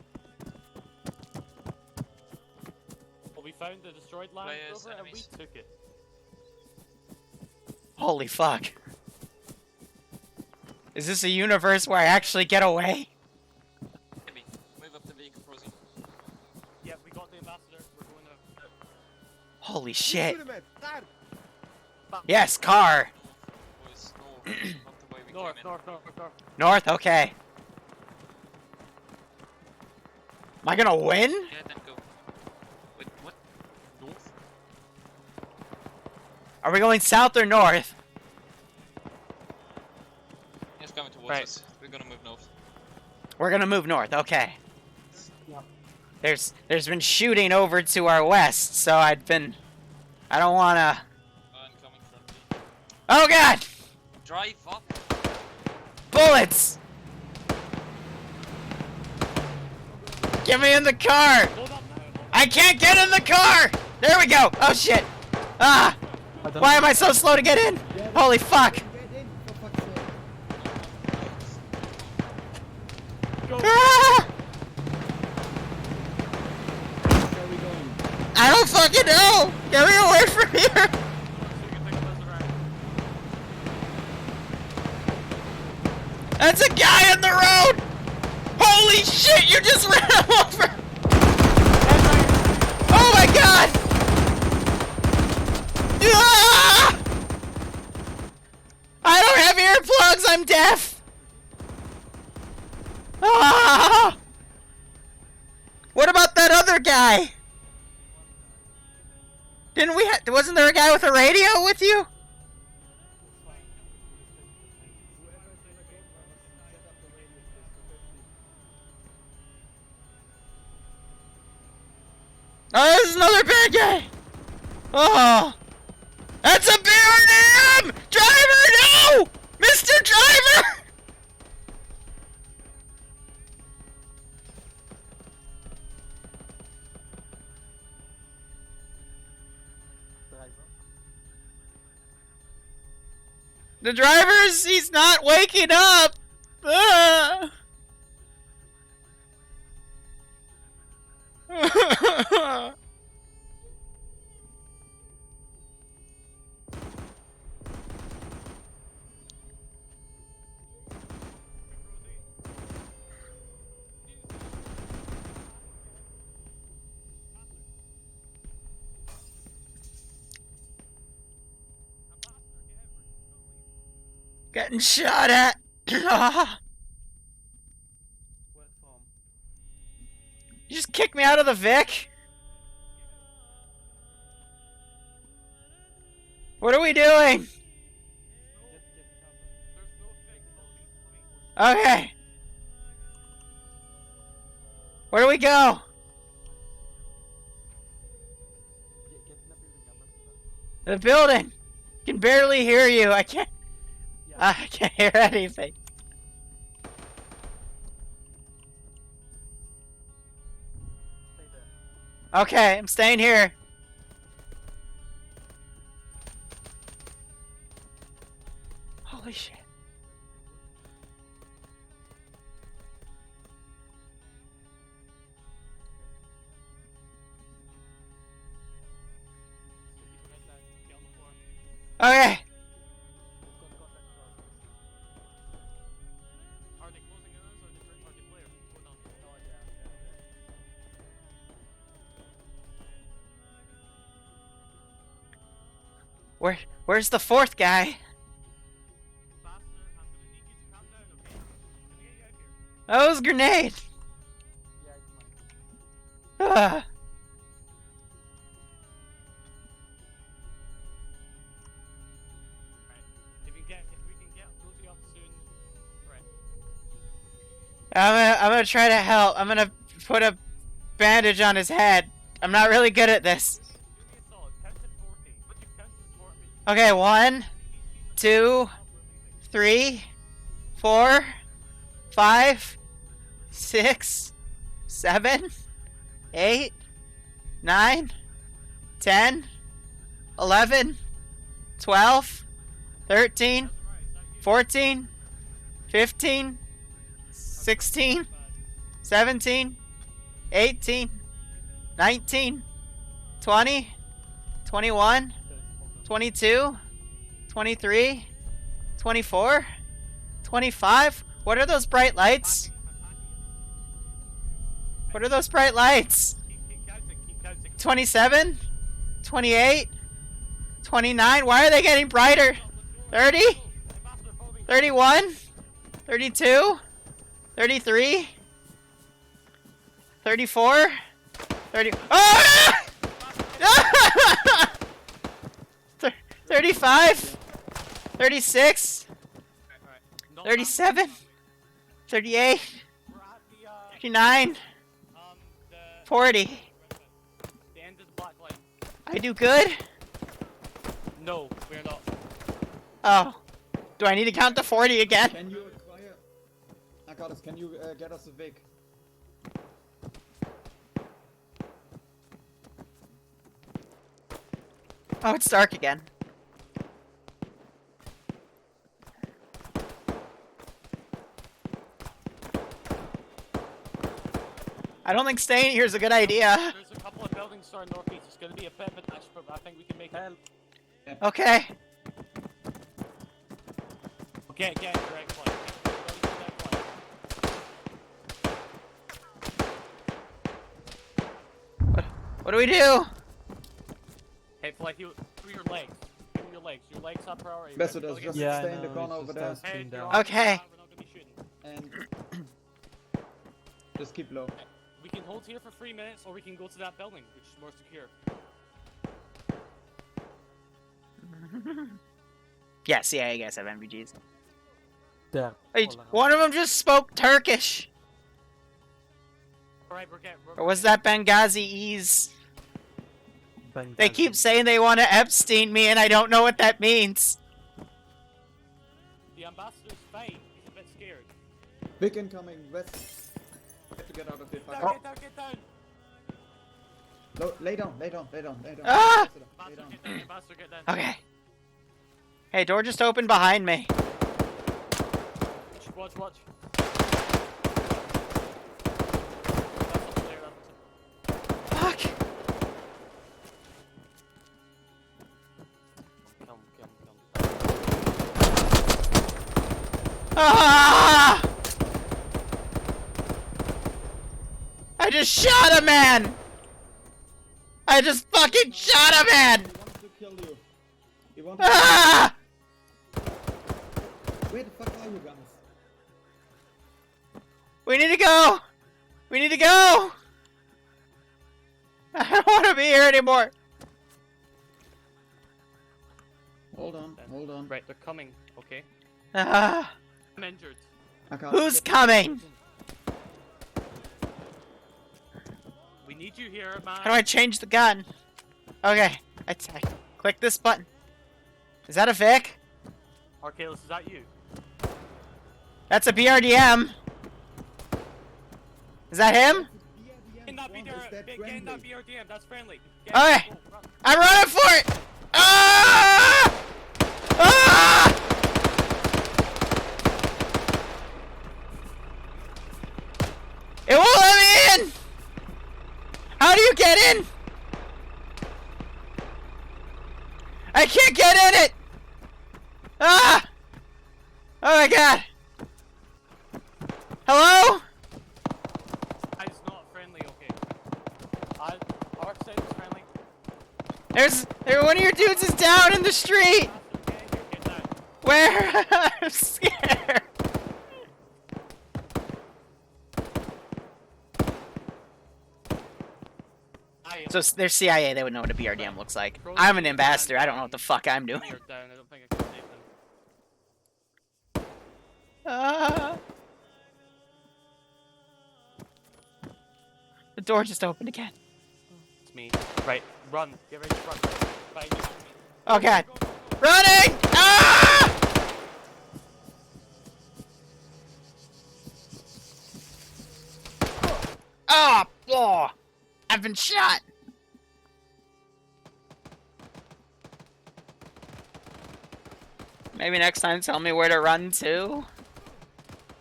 [SPEAKER 6] Well, we found the destroyed Land Rover and we took it.
[SPEAKER 1] Holy fuck. Is this a universe where I actually get away?
[SPEAKER 16] Heavy. Move up the vehicle, Rosie.
[SPEAKER 6] Yeah, we got the ambassador. We're going to...
[SPEAKER 1] Holy shit. Yes, car.
[SPEAKER 16] Boys, north. Not the way we
[SPEAKER 6] North,
[SPEAKER 16] came in.
[SPEAKER 6] north.
[SPEAKER 1] North, okay. Am I gonna win?
[SPEAKER 16] Yeah, then go. Wait, what? North?
[SPEAKER 1] Are we going south or north?
[SPEAKER 16] northwest. We're gonna move north.
[SPEAKER 1] We're gonna move north. Okay. There's been shooting over to our west, so I don't wanna.
[SPEAKER 16] Incoming friendly.
[SPEAKER 1] Oh God!
[SPEAKER 16] Drive up.
[SPEAKER 1] Bullets! Get me in the car! I can't get in the car! There we go! Oh shit! Ah! Why am I so slow to get in? Holy fuck! Ah! I don't fucking know! Get me away from here! That's a guy in the road! Holy shit, you just ran him over! Oh my God! Ah! I don't have earplugs, I'm deaf! Ah! What about that other guy? Wasn't there a guy with a radio with you? Oh, this is another bad guy! Oh! That's a BRDM! Driver, no! Mr. Driver! The driver's, he's not waking up! Ah. Getting shot at! You just kicked me out of the Vic? What are we doing? Okay. Where do we go? The building! I can barely hear you. I can't hear anything. Okay, I'm staying here. Holy shit. Okay. Where's the fourth guy? Oh, it was a grenade. Ah. I'm gonna try to help. I'm gonna put a bandage on his head. I'm not really good at this. Okay, 1, 2, 3, 4, 5, 6, 7, 8, 9, 10, 11, 12, 13, 14, 15, 16, 17, 18, 19, 20, 21, 22, 23, 24, 25. What are those bright lights? What are those bright lights? 27, 28, 29. Why are they getting brighter? 30, 31, 32, 33, 34, 30. Ah! 35, 36, 37, 38, 39, 40.
[SPEAKER 6] The end of the black line.
[SPEAKER 1] I do good?
[SPEAKER 6] No, we're not.
[SPEAKER 1] Oh. Do I need to count to 40 again?
[SPEAKER 11] Can you acquire... Arcadis, can you get us a Vic?
[SPEAKER 1] Oh, it's dark again. I don't think staying here is a good idea.
[SPEAKER 6] There's a couple of buildings to our northeast. It's going to be a bit of a dash, but I think we can make it.
[SPEAKER 1] Okay.
[SPEAKER 6] Okay, get direct flight.
[SPEAKER 1] What do we do?
[SPEAKER 6] Hey, fly through your legs. Through your legs. Your legs have priority.
[SPEAKER 11] Ambassadors, just stay in the corner over there.
[SPEAKER 6] Hey,
[SPEAKER 1] okay.
[SPEAKER 6] We're not going to be shooting.
[SPEAKER 11] And just keep low.
[SPEAKER 6] We can hold here for 3 minutes, or we can go to that building, which is more secure.
[SPEAKER 1] Yes, yeah, I guess I have MVGs.
[SPEAKER 7] There.
[SPEAKER 1] Wait, one of them just spoke Turkish.
[SPEAKER 6] Alright,
[SPEAKER 1] Or was that Benghazi-ese?
[SPEAKER 7] Benghazi.
[SPEAKER 1] They keep saying they want to Epstein me, and I don't know what that means.
[SPEAKER 6] The ambassador's fine. He's a bit scared.
[SPEAKER 11] Vic incoming, west. Have to get out of here.
[SPEAKER 6] Get down, get down.
[SPEAKER 11] Lay down, lay down, lay down, lay down.
[SPEAKER 1] Ah!
[SPEAKER 11] Lay down.
[SPEAKER 6] Ambassador, get down.
[SPEAKER 1] Okay. Hey, door just opened behind me.
[SPEAKER 6] Watch, watch.
[SPEAKER 1] Fuck.
[SPEAKER 6] Come.
[SPEAKER 1] Ah! I just shot a man! I just fucking shot a man!
[SPEAKER 11] He wants to kill you. He wants
[SPEAKER 1] Ah!
[SPEAKER 11] Where the fuck are you guys?
[SPEAKER 1] We need to go! We need to go! I don't want to be here anymore!
[SPEAKER 11] Hold on, hold on.
[SPEAKER 6] Right, they're coming, okay?
[SPEAKER 1] Ah!
[SPEAKER 6] I'm injured.
[SPEAKER 1] Who's coming?
[SPEAKER 6] We need you here, man.
[SPEAKER 1] How do I change the gun? Okay, I click this button. Is that a Vic?
[SPEAKER 6] Arcalis, is that you?
[SPEAKER 1] That's a BRDM. Is that him?
[SPEAKER 6] Get that BRDM, that's friendly.
[SPEAKER 1] Okay, I'm running for it! Ah! Ah! It won't let me in! How do you get in? I can't get in it! Ah! Oh my god! Hello?
[SPEAKER 6] It's not friendly, okay. Our side is friendly.
[SPEAKER 1] One of your dudes is down in the street! Where? I'm scared. So they're CIA, they would know what a BRDM looks like. I'm an ambassador, I don't know what the fuck I'm doing.
[SPEAKER 6] Down. I don't think I can save them.
[SPEAKER 1] Ah. The door just opened again.
[SPEAKER 6] It's me. Right, run. Get ready to run. Find you.
[SPEAKER 1] Oh god. Running! Ah! Oh! I've been shot! Maybe next time tell me where to run to?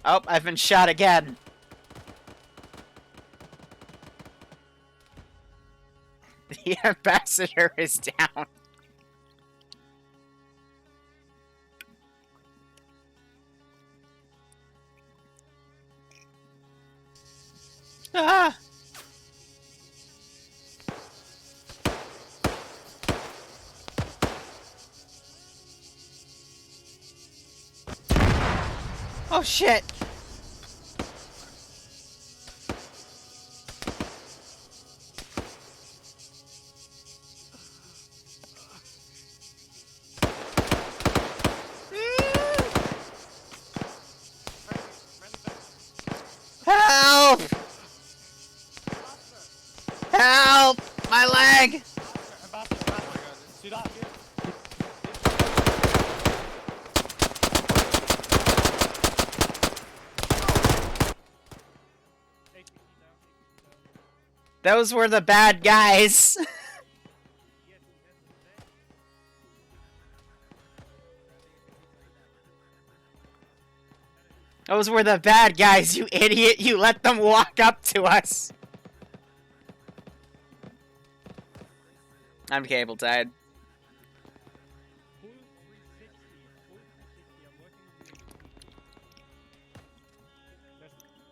[SPEAKER 1] Oh, I've been shot again. The ambassador is down. Ah! Oh shit!
[SPEAKER 6] See that here?
[SPEAKER 1] Those were the bad guys. Those were the bad guys, you idiot. You let them walk up to us. I'm cable tied.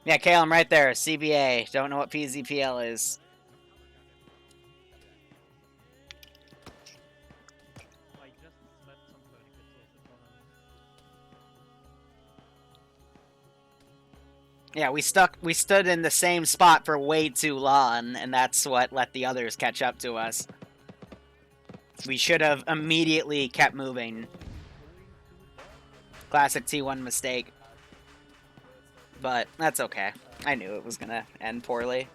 [SPEAKER 1] Yeah, Kale, I'm right there. CBA. Don't know what PZPL is. Yeah, we stood in the same spot for way too long, and that's what let the others catch up to us. We should have immediately kept moving. Classic T1 mistake. But that's okay. I knew it was gonna end poorly.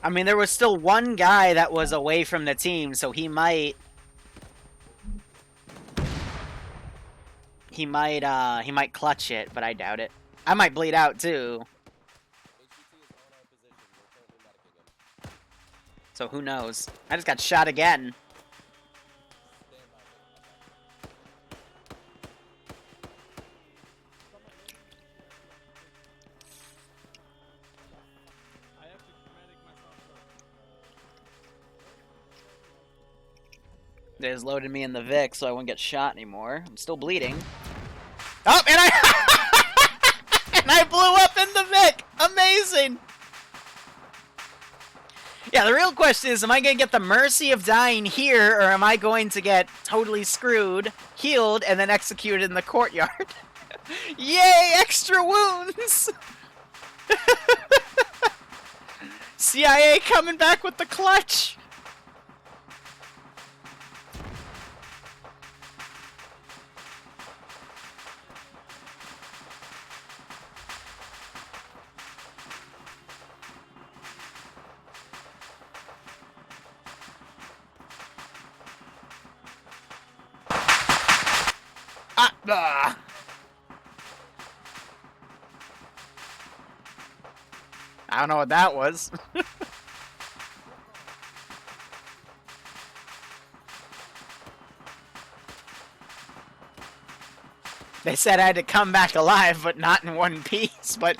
[SPEAKER 1] I mean, there was still one guy that was away from the team, so he might clutch it, but I doubt it. I might bleed out too. So who knows? I just got shot again. They just loaded me in the Vic so I wouldn't get shot anymore. I'm still bleeding. Oh, and I blew up in the Vic! Amazing! Yeah, the real question is, am I going to get the mercy of dying here, or am I going to get totally screwed, healed, and then executed in the courtyard? Yay, extra wounds! CIA coming back with the clutch! Ah! I don't know what that was. They said I had to come back alive, but not in one piece. But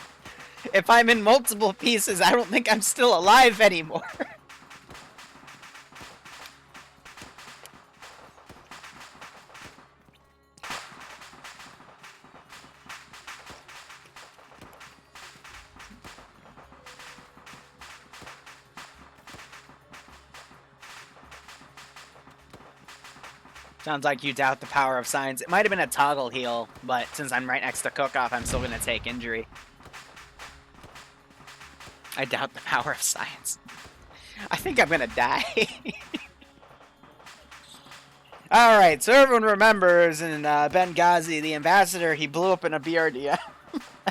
[SPEAKER 1] if I'm in multiple pieces, I don't think I'm still alive anymore. Sounds like you doubt the power of science. It might have been a toggle heal, but since I'm right next to Cook-Off, I'm still going to take injury. I doubt the power of science. I think I'm going to die. Alright, so everyone remembers in Benghazi, the ambassador, he blew up in a BRDM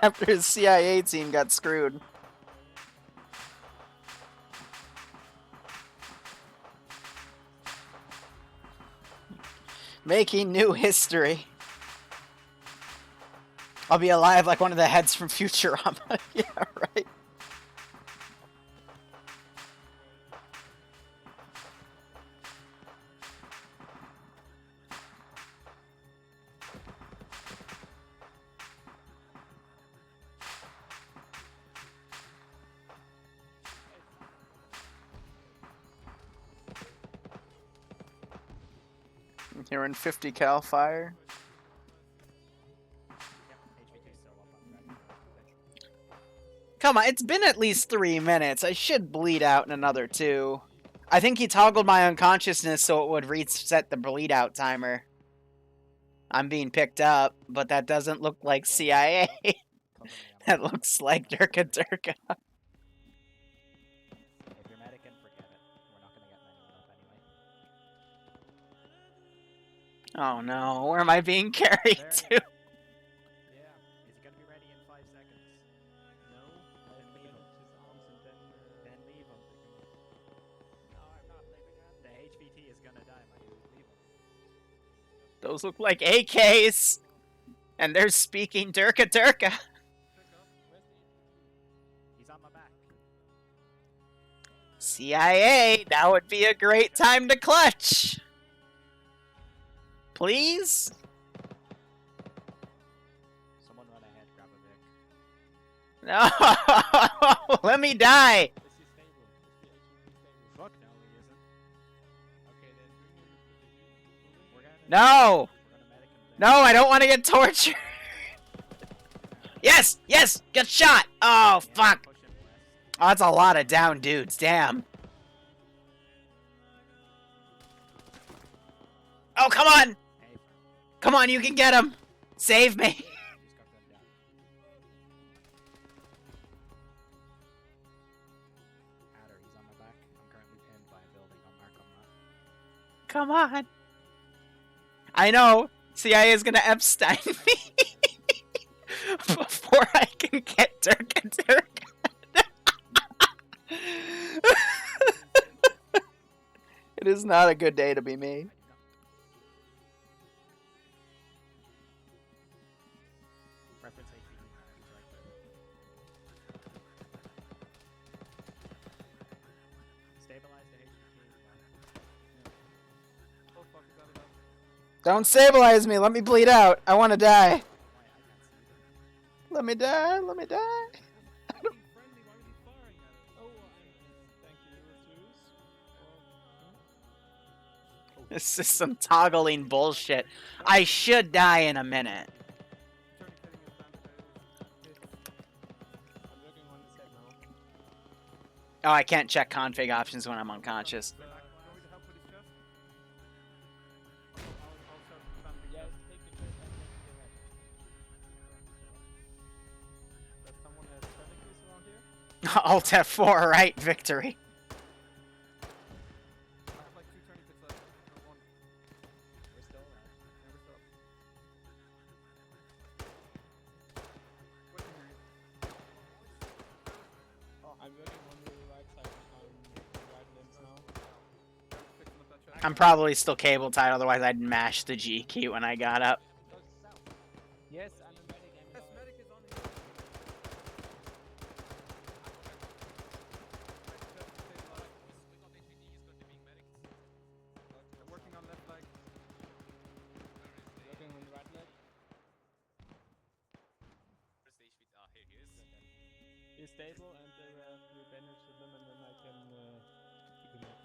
[SPEAKER 1] after his CIA team got screwed. Making new history. I'll be alive like one of the heads from Futurama. Yeah, right. You're in 50 cal fire. Come on, it's been at least 3 minutes. I should bleed out in another 2. I think he toggled my unconsciousness so it would reset the bleed out timer. I'm being picked up, but that doesn't look like CIA. That looks like Durka Durka. Oh no, where am I being carried to?
[SPEAKER 10] Yeah. Is he gonna be ready in 5 seconds? No? Leave him. His arms and then leave him. No, I'm not leaving him. The HVT is gonna die, my dude. Leave him.
[SPEAKER 1] Those look like AKs! And they're speaking Durka Durka!
[SPEAKER 10] He's on my back.
[SPEAKER 1] CIA, now would be a great time to clutch! Please?
[SPEAKER 10] Someone run ahead, grab a Vic.
[SPEAKER 1] No! Let me die!
[SPEAKER 10] Is he stable? Is the HVT stable? Fuck no, he isn't. Okay, then bring him to the building. We're gonna
[SPEAKER 1] No!
[SPEAKER 10] medic him
[SPEAKER 1] No, I don't want to get tortured! Yes! Yes! Get shot! Oh, fuck! Oh, that's a lot of down dudes, damn. Oh, come on! Come on, you can get him! Save me!
[SPEAKER 10] Adder, he's on my back. I'm currently pinned by a building. I'll mark him now.
[SPEAKER 1] Come on. I know. CIA is gonna Epstein me before I can get Durka Durka. It is not a good day to be me.
[SPEAKER 10] Reference HVT. He's right there. Stabilize the HVT.
[SPEAKER 4] Oh fuck, is that enough?
[SPEAKER 1] Don't stabilize me. Let me bleed out. I want to die. Let me die. Let me die.
[SPEAKER 4] Friendly, why are you firing at it? Oh, thank you, Zeus.
[SPEAKER 1] This is some toggling bullshit. I should die in a minute.
[SPEAKER 4] I'm looking on this head now.
[SPEAKER 1] Oh, I can't check config options when I'm unconscious.
[SPEAKER 4] You want me to help with his chest? I'll start vamping. Yes, take the chest and take your head. Does someone have tourniquets around here?
[SPEAKER 1] Alt F4, right? Victory.
[SPEAKER 4] I have like 2 tourniquets left. Not one.
[SPEAKER 10] We're still alive.
[SPEAKER 4] Yeah, we're still up. I'm looking on the right side of my right limbs now. Fixing up that chest.
[SPEAKER 1] I'm probably still cable tied, otherwise I'd mash the G key when I got up.
[SPEAKER 4] Yes, I'm a medic. Yes, medic is on the working on left leg. Working on the right leg. He's stable and we bandage them and then I can pick him up.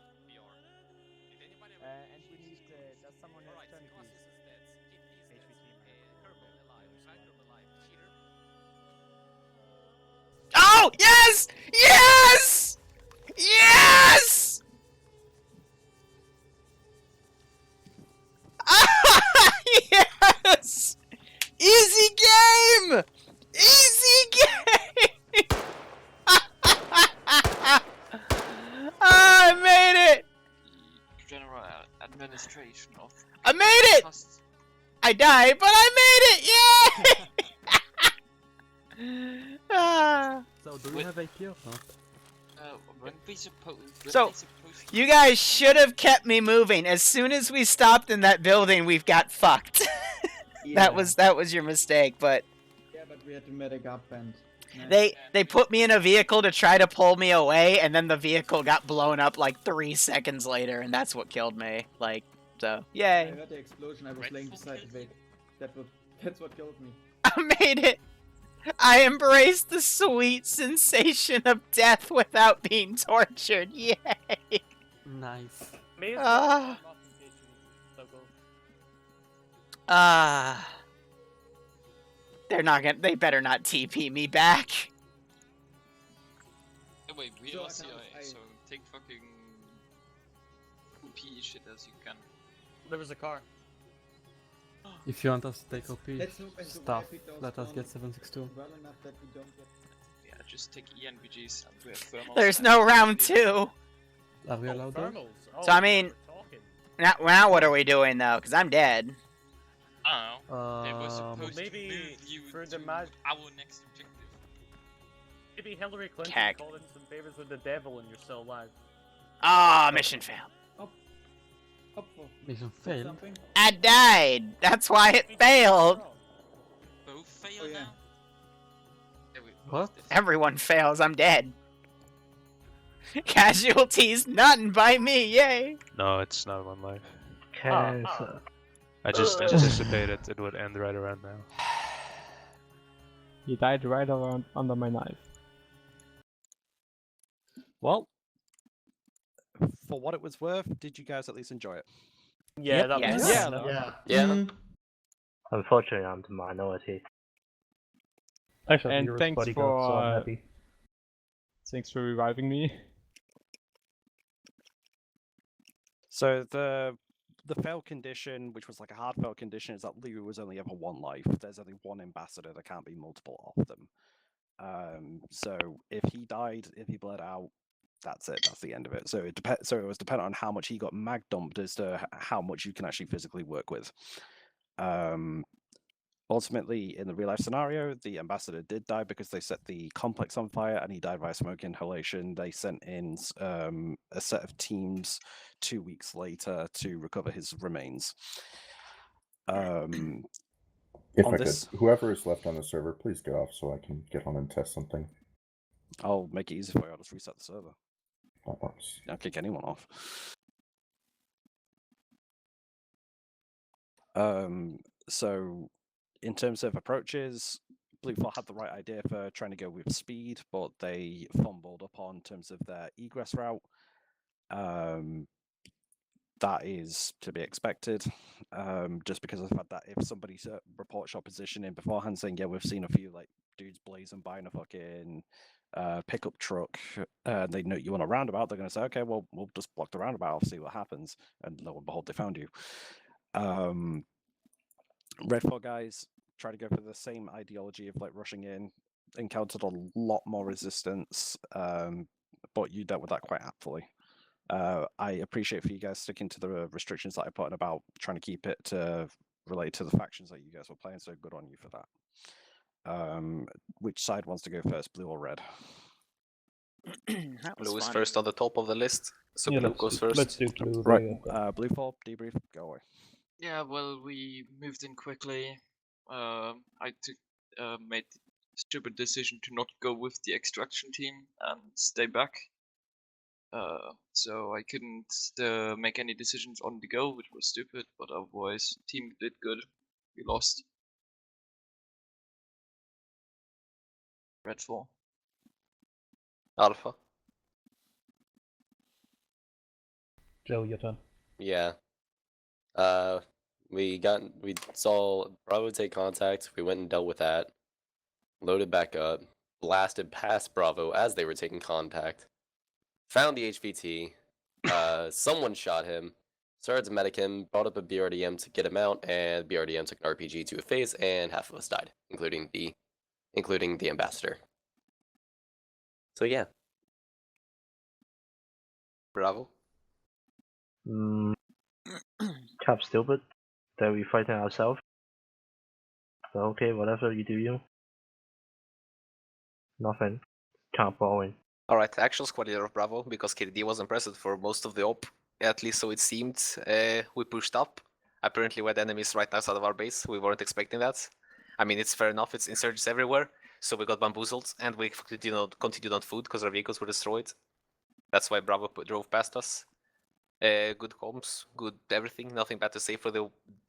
[SPEAKER 10] And we need, does someone have tourniquets? HVT.
[SPEAKER 1] Oh, yes! Yes! Yes! Yes! Easy game! Easy game! I made it!
[SPEAKER 16] General administration of.
[SPEAKER 1] I made it! I died, but I made it! Yay! Ah.
[SPEAKER 12] So, do we have AP or not?
[SPEAKER 16] When we supposed.
[SPEAKER 1] So, you guys should have kept me moving. As soon as we stopped in that building, we've got fucked. That was your mistake, but
[SPEAKER 11] Yeah, but we had to medic up and...
[SPEAKER 1] they put me in a vehicle to try to pull me away, and then the vehicle got blown up like 3 seconds later, and that's what killed me. Like, so,
[SPEAKER 11] I
[SPEAKER 1] yay.
[SPEAKER 11] heard the explosion, I was laying beside the Vic. That's what killed me.
[SPEAKER 1] I made it! I embraced the sweet sensation of death without being tortured. Yay!
[SPEAKER 12] Nice.
[SPEAKER 1] Ah. They're not gonna. They better not TP me back.
[SPEAKER 16] Anyway, we
[SPEAKER 11] So
[SPEAKER 16] are
[SPEAKER 11] I
[SPEAKER 16] CIA,
[SPEAKER 11] can't-
[SPEAKER 16] so take fucking OP shit as you can.
[SPEAKER 6] There was a car.
[SPEAKER 12] If you want us to take OP
[SPEAKER 11] Let's hope and
[SPEAKER 12] stuff,
[SPEAKER 11] survive those
[SPEAKER 12] let us get
[SPEAKER 11] tunnels
[SPEAKER 12] 762.
[SPEAKER 11] well enough that we don't get...
[SPEAKER 16] Yeah, just take ENVGs and we have thermals.
[SPEAKER 1] There's no round 2.
[SPEAKER 12] Are we allowed those?
[SPEAKER 1] So I mean, now what are we doing though? Because I'm dead.
[SPEAKER 16] I don't know. They were supposed
[SPEAKER 6] maybe
[SPEAKER 16] to move you
[SPEAKER 6] for
[SPEAKER 16] to
[SPEAKER 6] the
[SPEAKER 16] our next objective.
[SPEAKER 6] maybe Hillary Clinton
[SPEAKER 1] Cack.
[SPEAKER 6] called in some favors with the devil and you're still alive.
[SPEAKER 1] Ah, mission failed.
[SPEAKER 4] Up for
[SPEAKER 10] Mission failed.
[SPEAKER 4] something.
[SPEAKER 1] I died. That's why it failed.
[SPEAKER 16] Both fail
[SPEAKER 4] Oh, yeah.
[SPEAKER 16] now? Yeah,
[SPEAKER 10] What?
[SPEAKER 1] Everyone fails. I'm dead. Casualties, none by me. Yay.
[SPEAKER 14] No, it's not one life.
[SPEAKER 7] Cancel.
[SPEAKER 14] I just anticipated it would end right around now.
[SPEAKER 10] You died right around under my knife.
[SPEAKER 12] Well, for what it was worth, did you guys at least enjoy it?
[SPEAKER 6] Yeah, that
[SPEAKER 1] Yes.
[SPEAKER 6] was
[SPEAKER 1] Yeah.
[SPEAKER 6] that was-
[SPEAKER 2] Yeah.
[SPEAKER 7] Unfortunately, I'm the minority. Actually,
[SPEAKER 10] And
[SPEAKER 7] you're a
[SPEAKER 10] thanks
[SPEAKER 7] bodyguard, so I'm
[SPEAKER 10] for
[SPEAKER 7] happy.
[SPEAKER 10] thanks for reviving me.
[SPEAKER 12] So the fail condition, which was like a hard fail condition, is that Liru was only ever one life. There's only one ambassador. There can't be multiple of them. So if he died, if he bled out, that's it. That's the end of it. So it So it was dependent on how much he got mag dumped as to how much you can actually physically work with. Ultimately, in the real life scenario, the ambassador did die because they set the complex on fire, and he died via smoke inhalation. They sent in a set of teams 2 weeks later to recover his remains.
[SPEAKER 15] If
[SPEAKER 12] on
[SPEAKER 15] I
[SPEAKER 12] this-
[SPEAKER 15] could, whoever is left on the server, please get off so I can get on and test something.
[SPEAKER 12] I'll make it easy for you. I'll just reset the server.
[SPEAKER 15] That works.
[SPEAKER 12] I'll kick anyone off. So in terms of approaches, Bluefall had the right idea for trying to go with speed, but they fumbled upon in terms of their egress route. That is to be expected, just because of the fact that if somebody reports your position in beforehand saying, yeah, we've seen a few like dudes blazing by in a fucking pickup truck, they know you on a roundabout, they're going to say, okay, well, we'll just block the roundabout, I'll see what happens. And lo and behold, they found you. Red 4 guys try to go for the same ideology of like rushing in, encountered a lot more resistance, but you dealt with that quite aptly. I appreciate for you guys sticking to the restrictions that I put in about trying to keep it related to the factions that you guys were playing, so good on you for that. Which side wants to go first, blue or red?
[SPEAKER 1] That was
[SPEAKER 2] Blue is
[SPEAKER 1] fun.
[SPEAKER 2] first on the top of the list, so
[SPEAKER 7] Yeah,
[SPEAKER 2] blue goes first.
[SPEAKER 7] Let's do blue.
[SPEAKER 12] Right, blue 4, debrief, go away.
[SPEAKER 16] Yeah, well, we moved in quickly. I made the stupid decision to not go with the extraction team and stay back. So I couldn't make any decisions on the go, which was stupid, but otherwise, team did good. We lost. Red 4.
[SPEAKER 2] Alpha.
[SPEAKER 7] Joe, your turn.
[SPEAKER 17] Yeah. We saw Bravo take contact. We went and dealt with that. Loaded back up. Blasted past Bravo as they were taking contact. Found the HVT. Someone shot him. Started to medic him. Brought up a BRDM to get him out, and BRDM took an RPG to a phase, and half of us died, including the ambassador. So yeah.
[SPEAKER 2] Bravo.
[SPEAKER 7] Cap stupid. That we fighting ourselves. So okay, whatever you do, you. Nothing. Can't boring.
[SPEAKER 2] Alright, actual squad leader of Bravo, because KD wasn't present for most of the op, at least so it seemed. We pushed up. Apparently we had enemies right outside of our base. We weren't expecting that. I mean, it's fair enough, it's insurgents everywhere, so we got bamboozled, and we continued on food because our vehicles were destroyed. That's why Bravo drove past us. Good comms, good everything, nothing bad to say for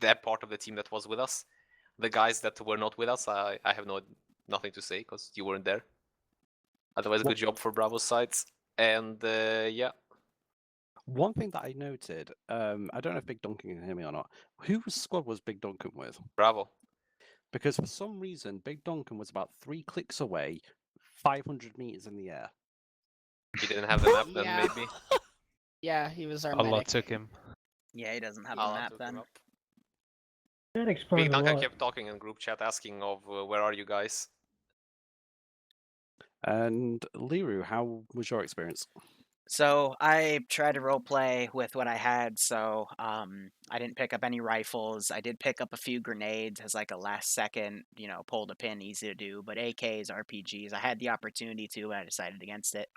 [SPEAKER 2] that part of the team that was with us. The guys that were not with us, I have nothing to say, because you weren't there. Otherwise, good job for Bravo's sides, and yeah.
[SPEAKER 12] One thing that I noted, I don't know if Big Duncan can hear me or not. Whose squad was Big Duncan with?
[SPEAKER 2] Bravo.
[SPEAKER 12] Because for some reason, Big Duncan was about 3 clicks away, 500 meters in the air.
[SPEAKER 2] He didn't have the map then,
[SPEAKER 18] Yeah.
[SPEAKER 2] maybe.
[SPEAKER 18] Yeah, he was our
[SPEAKER 14] Allah
[SPEAKER 18] medic.
[SPEAKER 14] took him.
[SPEAKER 1] Yeah, he doesn't have
[SPEAKER 2] Allah
[SPEAKER 1] the map
[SPEAKER 2] took
[SPEAKER 1] then.
[SPEAKER 2] him up.
[SPEAKER 7] That
[SPEAKER 2] Big
[SPEAKER 7] explains a
[SPEAKER 2] Duncan
[SPEAKER 7] lot.
[SPEAKER 2] kept talking in group chat, asking of where are you guys?
[SPEAKER 12] And Liru, how was your experience?
[SPEAKER 1] So I tried to roleplay with what I had, so I didn't pick up any rifles. I did pick up a few grenades as like a last second, pull the pin, easy to do. But AKs, RPGs, I had the opportunity to, but I decided against it.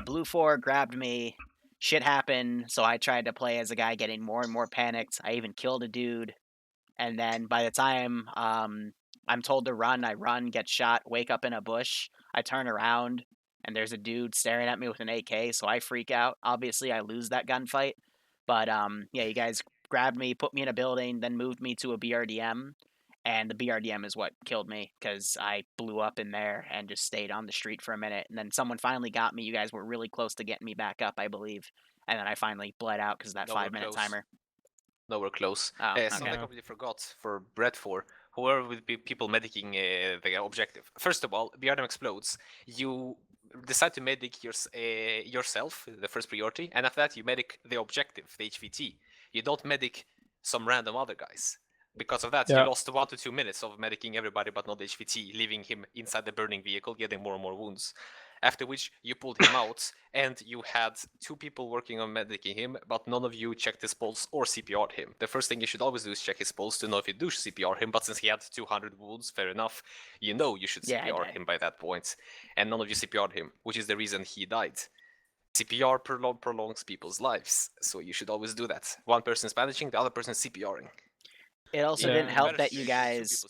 [SPEAKER 1] Blue 4 grabbed me. Shit happened, so I tried to play as a guy getting more and more panicked. I even killed a dude. And then by the time I'm told to run, I run, get shot, wake up in a bush. I turn around, and there's a dude staring at me with an AK, so I freak out. Obviously, I lose that gunfight. But yeah, you guys grabbed me, put me in a building, then moved me to a BRDM. And the BRDM is what killed me because I blew up in there and just stayed on the street for a minute. And then someone finally got me. You guys were really close to getting me back up, I believe. And then I finally bled out because of that
[SPEAKER 2] No, we're
[SPEAKER 1] 5-minute
[SPEAKER 2] close.
[SPEAKER 1] timer.
[SPEAKER 2] Nowhere close.
[SPEAKER 1] Oh,
[SPEAKER 2] Something I
[SPEAKER 1] okay.
[SPEAKER 2] completely forgot for Bread 4. Whoever would be people medicing the objective. First of all, BRDM explodes. You decide to medic yourself, the first priority, and after that you medic the objective, the HVT. You don't medic some random other guys. Because of that, you lost 1 to 2 minutes of medicing everybody but not the HVT, leaving him inside the burning vehicle, getting more and more wounds. After which, you pulled him out, and you had 2 people working on medicing him, but none of you checked his pulse or CPR'd him. The first thing you should always do is check his pulse to know if you do CPR him, but since he had 200 wounds, fair enough, you know you should CPR him by that point. And none of you CPR'd him, which is the reason he died. CPR prolongs people's lives, so you should always do that. One person's bandaging, the other person's CPRing.
[SPEAKER 1] It also didn't help that you guys.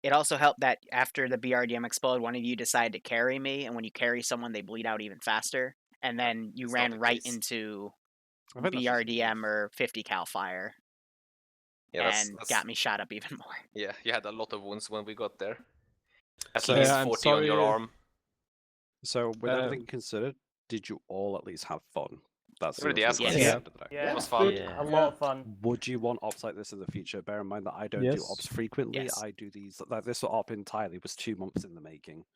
[SPEAKER 1] It also helped that after the BRDM explode, one of you decided to carry me, and when you carry someone, they bleed out even faster. And then you ran right into BRDM or 50 cal fire, and got me shot up even more.
[SPEAKER 2] Yeah, you had a lot of wounds when we got there. At
[SPEAKER 12] So-
[SPEAKER 2] least
[SPEAKER 12] Yeah, I'm
[SPEAKER 2] 40 on your
[SPEAKER 12] sorry.
[SPEAKER 2] arm.
[SPEAKER 12] So, with everything considered, did you all at least have fun? That's the
[SPEAKER 2] Everybody
[SPEAKER 12] ultimate
[SPEAKER 2] asked
[SPEAKER 12] question
[SPEAKER 2] us.
[SPEAKER 12] at the end of the day.
[SPEAKER 6] Yeah,
[SPEAKER 2] It was fun.
[SPEAKER 6] a lot of fun.
[SPEAKER 12] Would you want ops like this in the future? Bear in mind that I don't do
[SPEAKER 11] Yes.
[SPEAKER 12] ops frequently.
[SPEAKER 1] Yes.
[SPEAKER 12] I do these. Like this op entirely was 2 months in the making,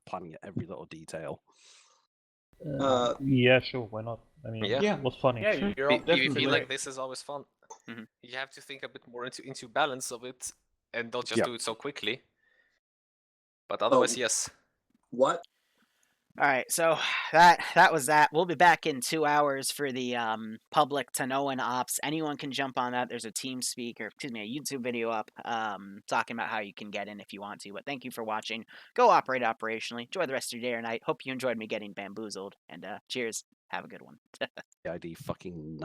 [SPEAKER 12] planning every little detail.
[SPEAKER 11] Yeah, sure, why not? I mean,
[SPEAKER 2] Yeah.
[SPEAKER 11] it was funny.
[SPEAKER 6] Yeah, you're all
[SPEAKER 2] PvP
[SPEAKER 6] definitely
[SPEAKER 2] like this is always fun. You have to think a bit more into balance of it, and don't just do it so quickly. But otherwise, yes.
[SPEAKER 13] What?
[SPEAKER 1] All right, so that was that. We'll be back in 2 hours for the public Tanoan ops. Anyone can jump on that. There's a TeamSpeak, or excuse me, a YouTube video up talking about how you can get in if you want to. But thank you for watching. Go operate operationally. Enjoy the rest of your day or night. Hope you enjoyed me getting bamboozled. And cheers. Have a good one.
[SPEAKER 12] ID fucking night.